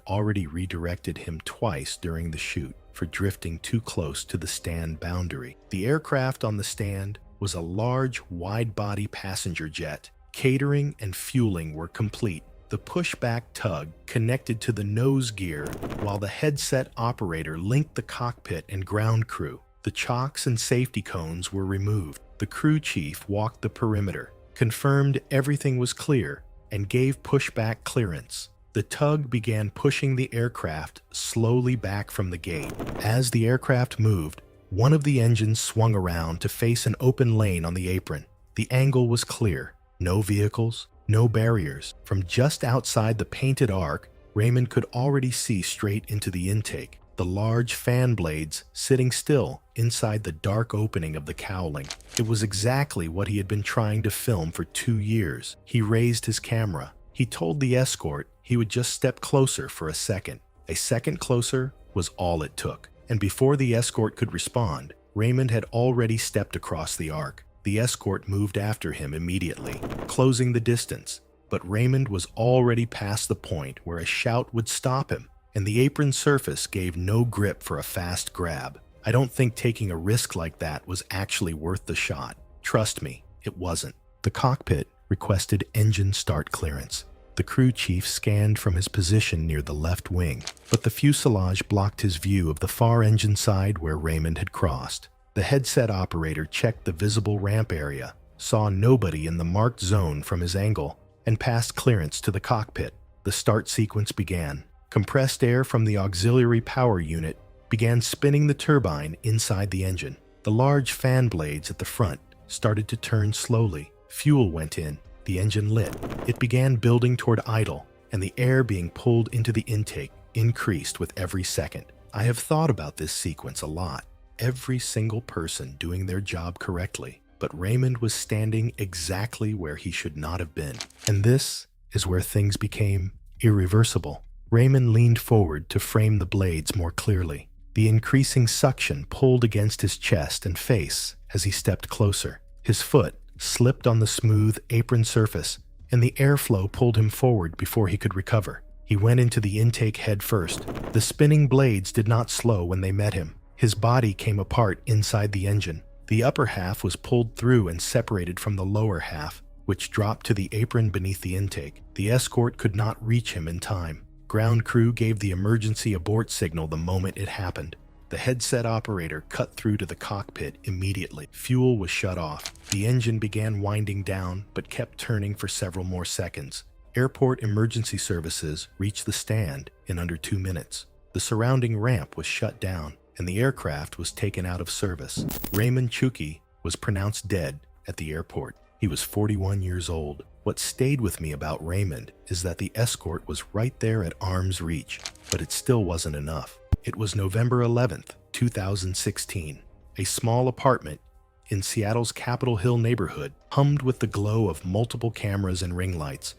already redirected him twice during the shoot for drifting too close to the stand boundary. The aircraft on the stand was a large, wide-body passenger jet. Catering and fueling were complete. The pushback tug connected to the nose gear, while the headset operator linked the cockpit and ground crew. The chocks and safety cones were removed. The crew chief walked the perimeter, confirmed everything was clear, and gave pushback clearance. The tug began pushing the aircraft slowly back from the gate. As the aircraft moved, one of the engines swung around to face an open lane on the apron. The angle was clear. No vehicles, no barriers. From just outside the painted arc, Raymond could already see straight into the intake, the large fan blades sitting still inside the dark opening of the cowling. It was exactly what he had been trying to film for 2 years. He raised his camera. He told the escort he would just step closer for a second. A second closer was all it took. And before the escort could respond, Raymond had already stepped across the arc. The escort moved after him immediately, closing the distance. But Raymond was already past the point where a shout would stop him, and the apron surface gave no grip for a fast grab. I don't think taking a risk like that was actually worth the shot. Trust me, it wasn't. The cockpit requested engine start clearance. The crew chief scanned from his position near the left wing, but the fuselage blocked his view of the far engine side where Raymond had crossed. The headset operator checked the visible ramp area, saw nobody in the marked zone from his angle, and passed clearance to the cockpit. The start sequence began. Compressed air from the auxiliary power unit began spinning the turbine inside the engine. The large fan blades at the front started to turn slowly. Fuel went in. The engine lit. It began building toward idle, and the air being pulled into the intake increased with every second. I have thought about this sequence a lot. Every single person doing their job correctly, but Raymond was standing exactly where he should not have been. And this is where things became irreversible. Raymond leaned forward to frame the blades more clearly. The increasing suction pulled against his chest and face as he stepped closer. His foot slipped on the smooth apron surface, and the airflow pulled him forward before he could recover. He went into the intake head first. The spinning blades did not slow when they met him. His body came apart inside the engine. The upper half was pulled through and separated from the lower half, which dropped to the apron beneath the intake. The escort could not reach him in time. Ground crew gave the emergency abort signal the moment it happened. The headset operator cut through to the cockpit immediately. Fuel was shut off. The engine began winding down, but kept turning for several more seconds. Airport emergency services reached the stand in under 2 minutes. The surrounding ramp was shut down, and the aircraft was taken out of service. Raymond Chuki was pronounced dead at the airport. He was 41 years old. What stayed with me about Raymond is that the escort was right there at arm's reach, but it still wasn't enough. It was November 11th, 2016. A small apartment in Seattle's Capitol Hill neighborhood hummed with the glow of multiple cameras and ring lights,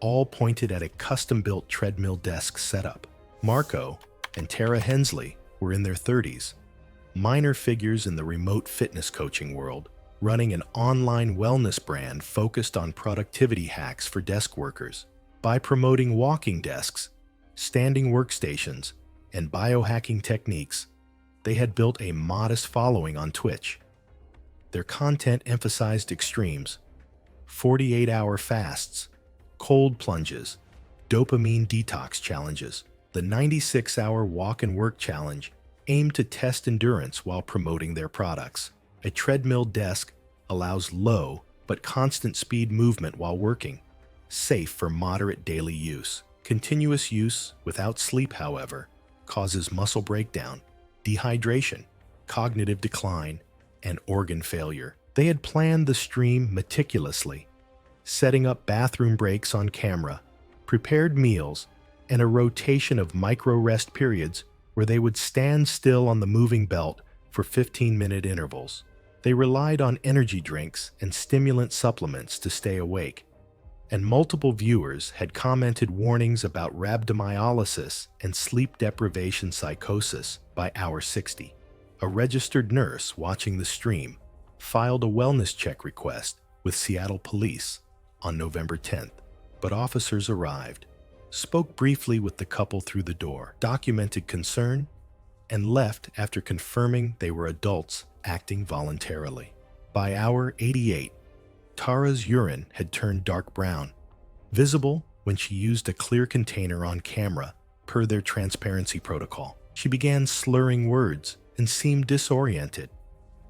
all pointed at a custom-built treadmill desk setup. Marco and Tara Hensley were in their 30s, minor figures in the remote fitness coaching world, running an online wellness brand focused on productivity hacks for desk workers. By promoting walking desks, standing workstations, and biohacking techniques, they had built a modest following on Twitch. Their content emphasized extremes, 48-hour fasts, cold plunges, dopamine detox challenges. The 96-hour walk and work challenge aimed to test endurance while promoting their products. A treadmill desk allows low but constant speed movement while working, safe for moderate daily use. Continuous use without sleep, however, causes muscle breakdown, dehydration, cognitive decline, and organ failure. They had planned the stream meticulously, setting up bathroom breaks on camera, prepared meals, and a rotation of micro-rest periods where they would stand still on the moving belt for 15-minute intervals. They relied on energy drinks and stimulant supplements to stay awake, and multiple viewers had commented warnings about rhabdomyolysis and sleep deprivation psychosis by hour 60. A registered nurse watching the stream filed a wellness check request with Seattle police on November 10th, but officers arrived, spoke briefly with the couple through the door, documented concern, and left after confirming they were adults acting voluntarily. By hour 88, Tara's urine had turned dark brown, visible when she used a clear container on camera per their transparency protocol. She began slurring words and seemed disoriented,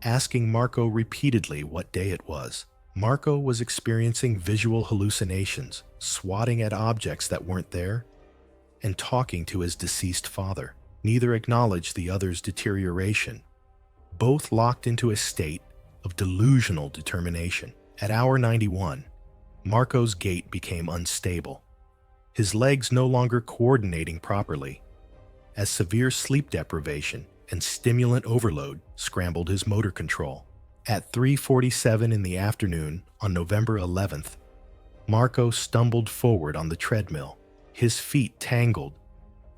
asking Marco repeatedly what day it was. Marco was experiencing visual hallucinations, swatting at objects that weren't there, and talking to his deceased father. Neither acknowledged the other's deterioration, both locked into a state of delusional determination. At hour 91, Marco's gait became unstable, his legs no longer coordinating properly, as severe sleep deprivation and stimulant overload scrambled his motor control. At 3:47 in the afternoon on November 11th, Marco stumbled forward on the treadmill, his feet tangled,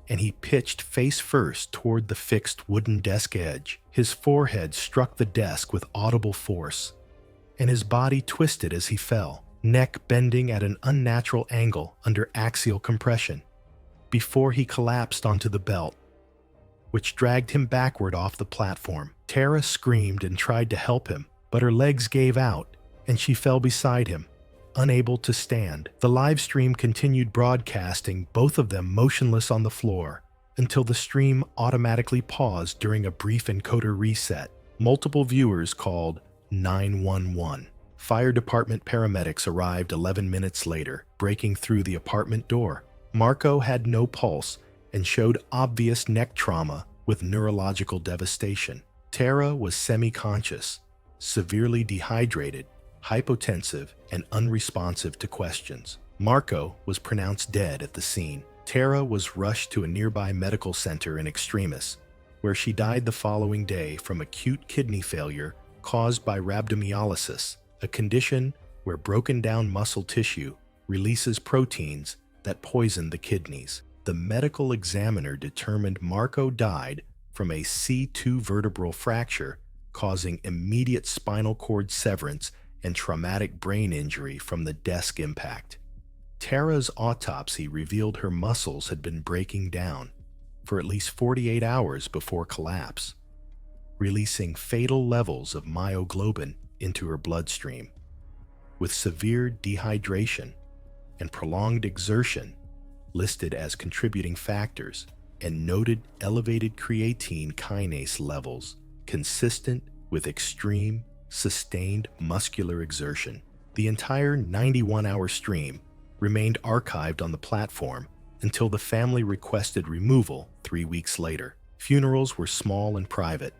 and he pitched face first toward the fixed wooden desk edge. His forehead struck the desk with audible force, and his body twisted as he fell, neck bending at an unnatural angle under axial compression, before he collapsed onto the belt, which dragged him backward off the platform. Tara screamed and tried to help him, but her legs gave out, and she fell beside him, unable to stand. The live stream continued broadcasting, both of them motionless on the floor, until the stream automatically paused during a brief encoder reset. Multiple viewers called 911. Fire department paramedics arrived 11 minutes later, breaking through the apartment door. Marco had no pulse and showed obvious neck trauma with neurological devastation. Tara was semi-conscious, severely dehydrated, hypotensive, and unresponsive to questions. Marco was pronounced dead at the scene. Tara was rushed to a nearby medical center in extremis, where she died the following day from acute kidney failure caused by rhabdomyolysis, a condition where broken-down muscle tissue releases proteins that poison the kidneys. The medical examiner determined Marco died from a C2 vertebral fracture, causing immediate spinal cord severance and traumatic brain injury from the desk impact. Tara's autopsy revealed her muscles had been breaking down for at least 48 hours before collapse, releasing fatal levels of myoglobin into her bloodstream. With severe dehydration and prolonged exertion listed as contributing factors, and noted elevated creatine kinase levels consistent with extreme, sustained muscular exertion. The entire 91-hour stream remained archived on the platform until the family requested removal 3 weeks later. Funerals were small and private,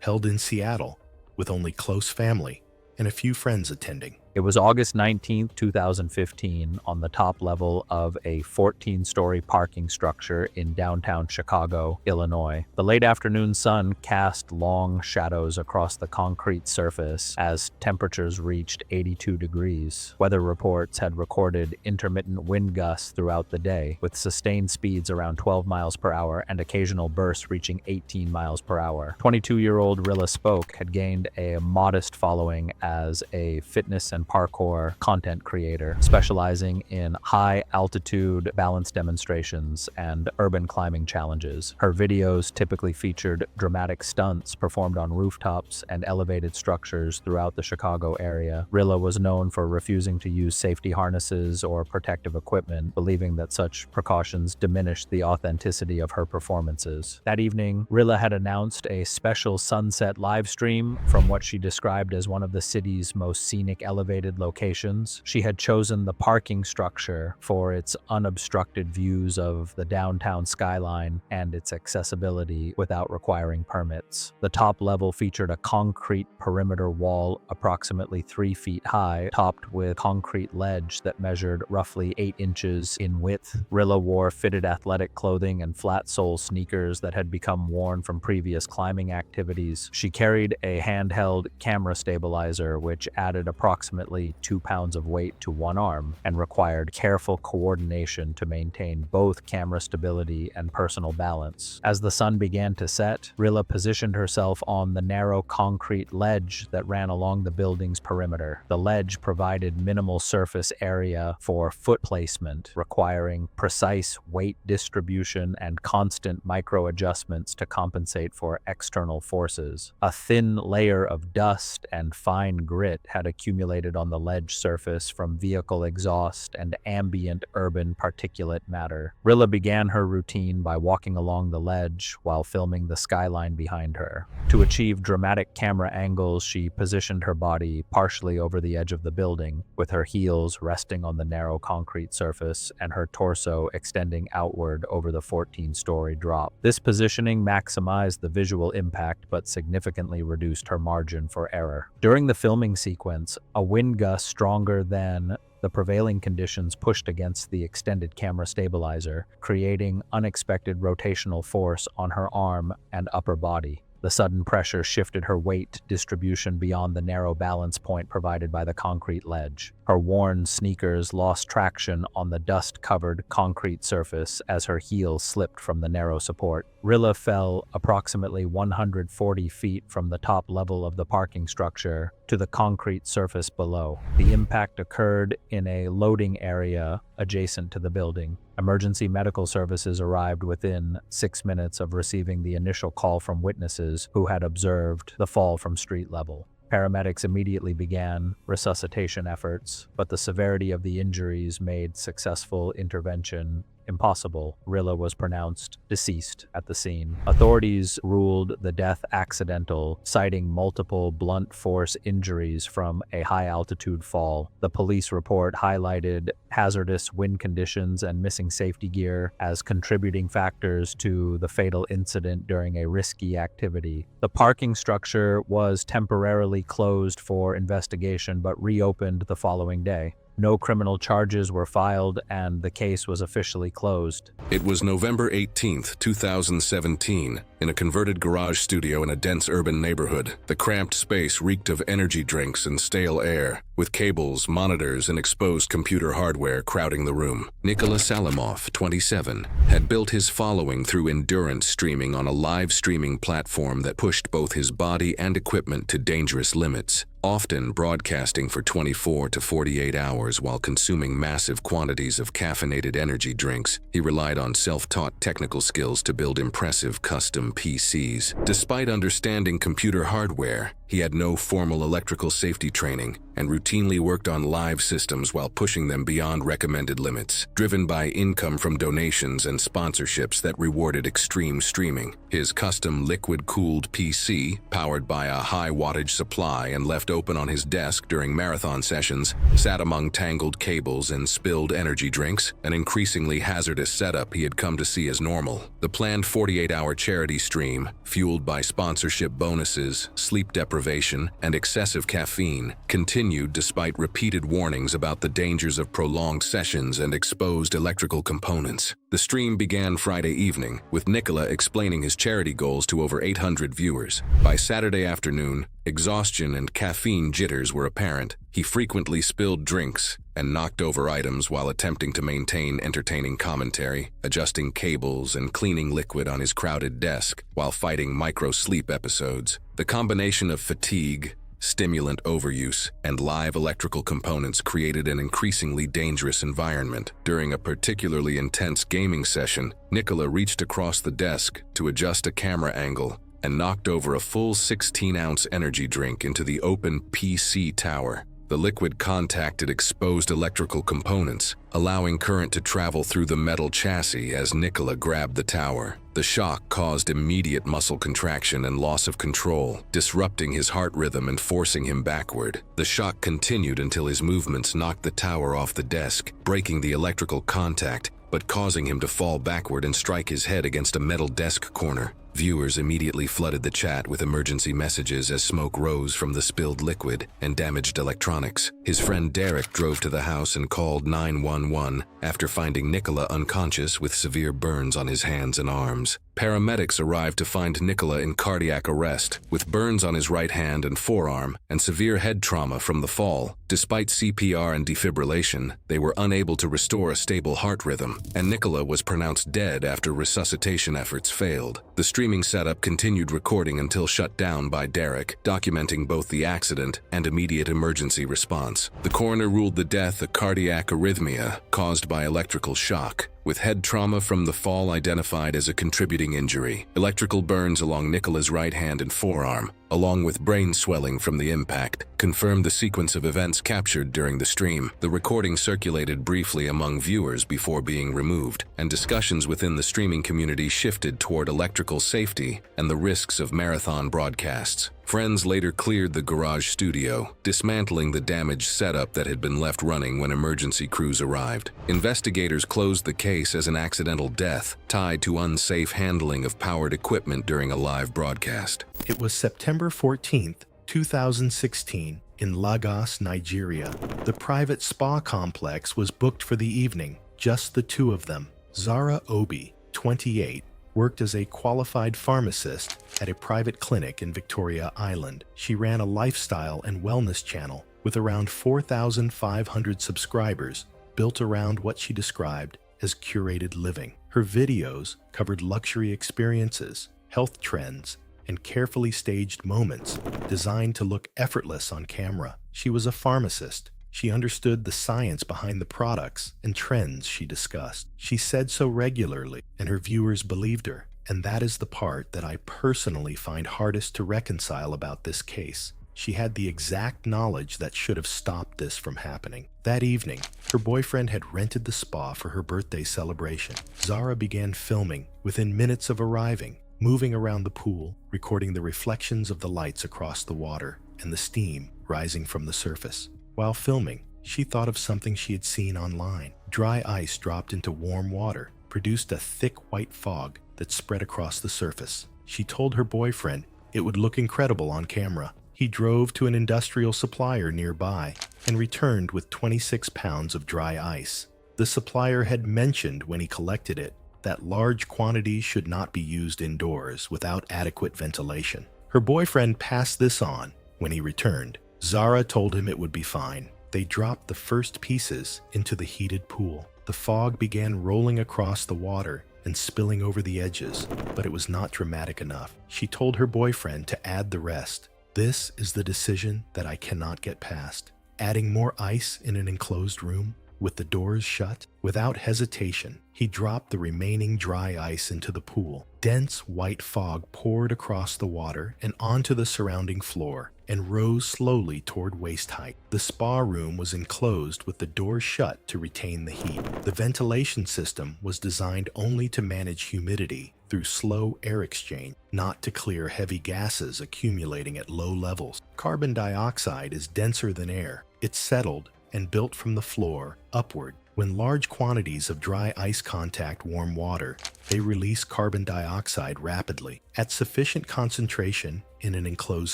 held in Seattle with only close family and a few friends attending. It was August 19, 2015, on the top level of a 14-story parking structure in downtown Chicago, Illinois. The late afternoon sun cast long shadows across the concrete surface as temperatures reached 82 degrees. Weather reports had recorded intermittent wind gusts throughout the day, with sustained speeds around 12 miles per hour and occasional bursts reaching 18 miles per hour. 22-year-old Rilla Spoke had gained a modest following as a fitness and parkour content creator, specializing in high-altitude balance demonstrations and urban climbing challenges. Her videos typically featured dramatic stunts performed on rooftops and elevated structures throughout the Chicago area. Rilla was known for refusing to use safety harnesses or protective equipment, believing that such precautions diminished the authenticity of her performances. That evening, Rilla had announced a special sunset live stream from what she described as one of the city's most scenic elevated locations. She had chosen the parking structure for its unobstructed views of the downtown skyline and its accessibility without requiring permits. The top level featured a concrete perimeter wall approximately 3 feet high, topped with concrete ledge that measured roughly 8 inches in width. Rilla wore fitted athletic clothing and flat-sole sneakers that had become worn from previous climbing activities. She carried a handheld camera stabilizer, which added approximately approximately 2 pounds of weight to one arm and required careful coordination to maintain both camera stability and personal balance. As the sun began to set, Rilla positioned herself on the narrow concrete ledge that ran along the building's perimeter. The ledge provided minimal surface area for foot placement, requiring precise weight distribution and constant micro-adjustments to compensate for external forces. A thin layer of dust and fine grit had accumulated on the ledge surface from vehicle exhaust and ambient urban particulate matter. Rilla began her routine by walking along the ledge while filming the skyline behind her. To achieve dramatic camera angles, she positioned her body partially over the edge of the building, with her heels resting on the narrow concrete surface and her torso extending outward over the 14-story drop. This positioning maximized the visual impact but significantly reduced her margin for error. During the filming sequence, a wind gust stronger than the prevailing conditions pushed against the extended camera stabilizer, creating unexpected rotational force on her arm and upper body. The sudden pressure shifted her weight distribution beyond the narrow balance point provided by the concrete ledge. Her worn sneakers lost traction on the dust-covered concrete surface as her heels slipped from the narrow support. Rilla fell approximately 140 feet from the top level of the parking structure to the concrete surface below. The impact occurred in a loading area adjacent to the building. Emergency medical services arrived within 6 minutes of receiving the initial call from witnesses who had observed the fall from street level. Paramedics immediately began resuscitation efforts, but the severity of the injuries made successful intervention impossible. Rilla was pronounced deceased at the scene. Authorities ruled the death accidental, citing multiple blunt force injuries from a high-altitude fall. The police report highlighted hazardous wind conditions and missing safety gear as contributing factors to the fatal incident during a risky activity. The parking structure was temporarily closed for investigation but reopened the following day. No criminal charges were filed, and the case was officially closed. It was November 18, 2017, in a converted garage studio in a dense urban neighborhood. The cramped space reeked of energy drinks and stale air, with cables, monitors, and exposed computer hardware crowding the room. Nikola Salimov, 27, had built his following through endurance streaming on a live streaming platform that pushed both his body and equipment to dangerous limits, often broadcasting for 24 to 48 hours while consuming massive quantities of caffeinated energy drinks. He relied on self-taught technical skills to build impressive custom PCs. Despite understanding computer hardware, he had no formal electrical safety training and routinely worked on live systems while pushing them beyond recommended limits, driven by income from donations and sponsorships that rewarded extreme streaming. His custom liquid-cooled PC, powered by a high-wattage supply and left open on his desk during marathon sessions, sat among tangled cables and spilled energy drinks, an increasingly hazardous setup he had come to see as normal. The planned 48-hour charity stream, fueled by sponsorship bonuses, sleep deprivation, and excessive caffeine, continued despite repeated warnings about the dangers of prolonged sessions and exposed electrical components. The stream began Friday evening, with Nikola explaining his charity goals to over 800 viewers. By Saturday afternoon, exhaustion and caffeine jitters were apparent. He frequently spilled drinks and knocked over items while attempting to maintain entertaining commentary, adjusting cables and cleaning liquid on his crowded desk while fighting micro-sleep episodes. The combination of fatigue, stimulant overuse, and live electrical components created an increasingly dangerous environment. During a particularly intense gaming session, Nikola reached across the desk to adjust a camera angle and knocked over a full 16-ounce energy drink into the open PC tower. The liquid contacted exposed electrical components, allowing current to travel through the metal chassis as Nikola grabbed the tower. The shock caused immediate muscle contraction and loss of control, disrupting his heart rhythm and forcing him backward. The shock continued until his movements knocked the tower off the desk, breaking the electrical contact, but causing him to fall backward and strike his head against a metal desk corner. Viewers immediately flooded the chat with emergency messages as smoke rose from the spilled liquid and damaged electronics. His friend Derek drove to the house and called 911 after finding Nicola unconscious with severe burns on his hands and arms. Paramedics arrived to find Nicola in cardiac arrest, with burns on his right hand and forearm and severe head trauma from the fall. Despite CPR and defibrillation, they were unable to restore a stable heart rhythm, and Nicola was pronounced dead after resuscitation efforts failed. The streaming setup continued recording until shut down by Derek, documenting both the accident and immediate emergency response. The coroner ruled the death a cardiac arrhythmia caused by electrical shock, with head trauma from the fall identified as a contributing injury. Electrical burns along Nicola's right hand and forearm, along with brain swelling from the impact, confirmed the sequence of events captured during the stream. The recording circulated briefly among viewers before being removed, and discussions within the streaming community shifted toward electrical safety and the risks of marathon broadcasts. Friends later cleared the garage studio, dismantling the damaged setup that had been left running when emergency crews arrived. Investigators closed the case as an accidental death tied to unsafe handling of powered equipment during a live broadcast. It was September 14th, 2016, in Lagos, Nigeria. The private spa complex was booked for the evening, just the two of them. Zara Obi, 28, worked as a qualified pharmacist at a private clinic in Victoria Island. She ran a lifestyle and wellness channel with around 4,500 subscribers, built around what she described as curated living. Her videos covered luxury experiences, health trends, and carefully staged moments designed to look effortless on camera. She was a pharmacist. She understood the science behind the products and trends she discussed. She said so regularly, and her viewers believed her. And that is the part that I personally find hardest to reconcile about this case. She had the exact knowledge that should have stopped this from happening. That evening, her boyfriend had rented the spa for her birthday celebration. Zara began filming within minutes of arriving, moving around the pool, recording the reflections of the lights across the water and the steam rising from the surface. While filming, she thought of something she had seen online. Dry ice dropped into warm water produced a thick white fog that spread across the surface. She told her boyfriend it would look incredible on camera. He drove to an industrial supplier nearby and returned with 26 pounds of dry ice. The supplier had mentioned when he collected it that large quantities should not be used indoors without adequate ventilation. Her boyfriend passed this on when he returned. Zara told him it would be fine. They dropped the first pieces into the heated pool. The fog began rolling across the water and spilling over the edges, but it was not dramatic enough. She told her boyfriend to add the rest. This is the decision that I cannot get past. Adding more ice in an enclosed room with the doors shut. Without hesitation, he dropped the remaining dry ice into the pool. Dense white fog poured across the water and onto the surrounding floor and rose slowly toward waist height. The spa room was enclosed with the doors shut to retain the heat. The ventilation system was designed only to manage humidity through slow air exchange, not to clear heavy gases accumulating at low levels. Carbon dioxide is denser than air. It's settled and built from the floor upward. When large quantities of dry ice contact warm water, they release carbon dioxide rapidly. At sufficient concentration in an enclosed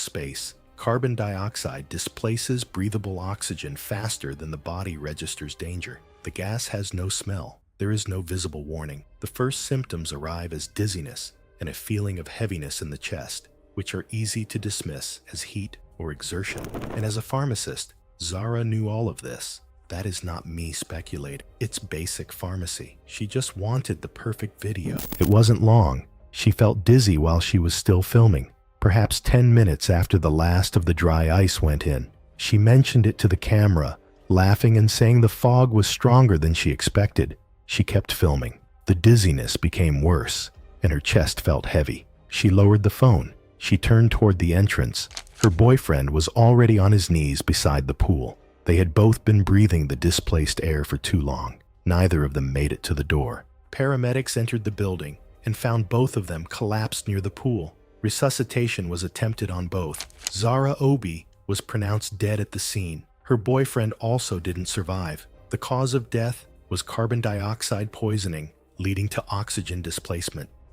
space, carbon dioxide displaces breathable oxygen faster than the body registers danger. The gas has no smell. There is no visible warning. The first symptoms arrive as dizziness and a feeling of heaviness in the chest, which are easy to dismiss as heat or exertion. And as a pharmacist, Zara knew all of this. That is not me speculating. It's basic pharmacy. She just wanted the perfect video. It wasn't long. She felt dizzy while she was still filming, perhaps 10 minutes after the last of the dry ice went in. She mentioned it to the camera, laughing and saying the fog was stronger than she expected. She kept filming. The dizziness became worse, and her chest felt heavy. She lowered the phone. She turned toward the entrance. Her boyfriend was already on his knees beside the pool. They had both been breathing the displaced air for too long. Neither of them made it to the door. Paramedics entered the building and found both of them collapsed near the pool. Resuscitation was attempted on both. Zara Obi was pronounced dead at the scene. Her boyfriend also didn't survive. The cause of death was carbon dioxide poisoning, leading to oxygen displacement.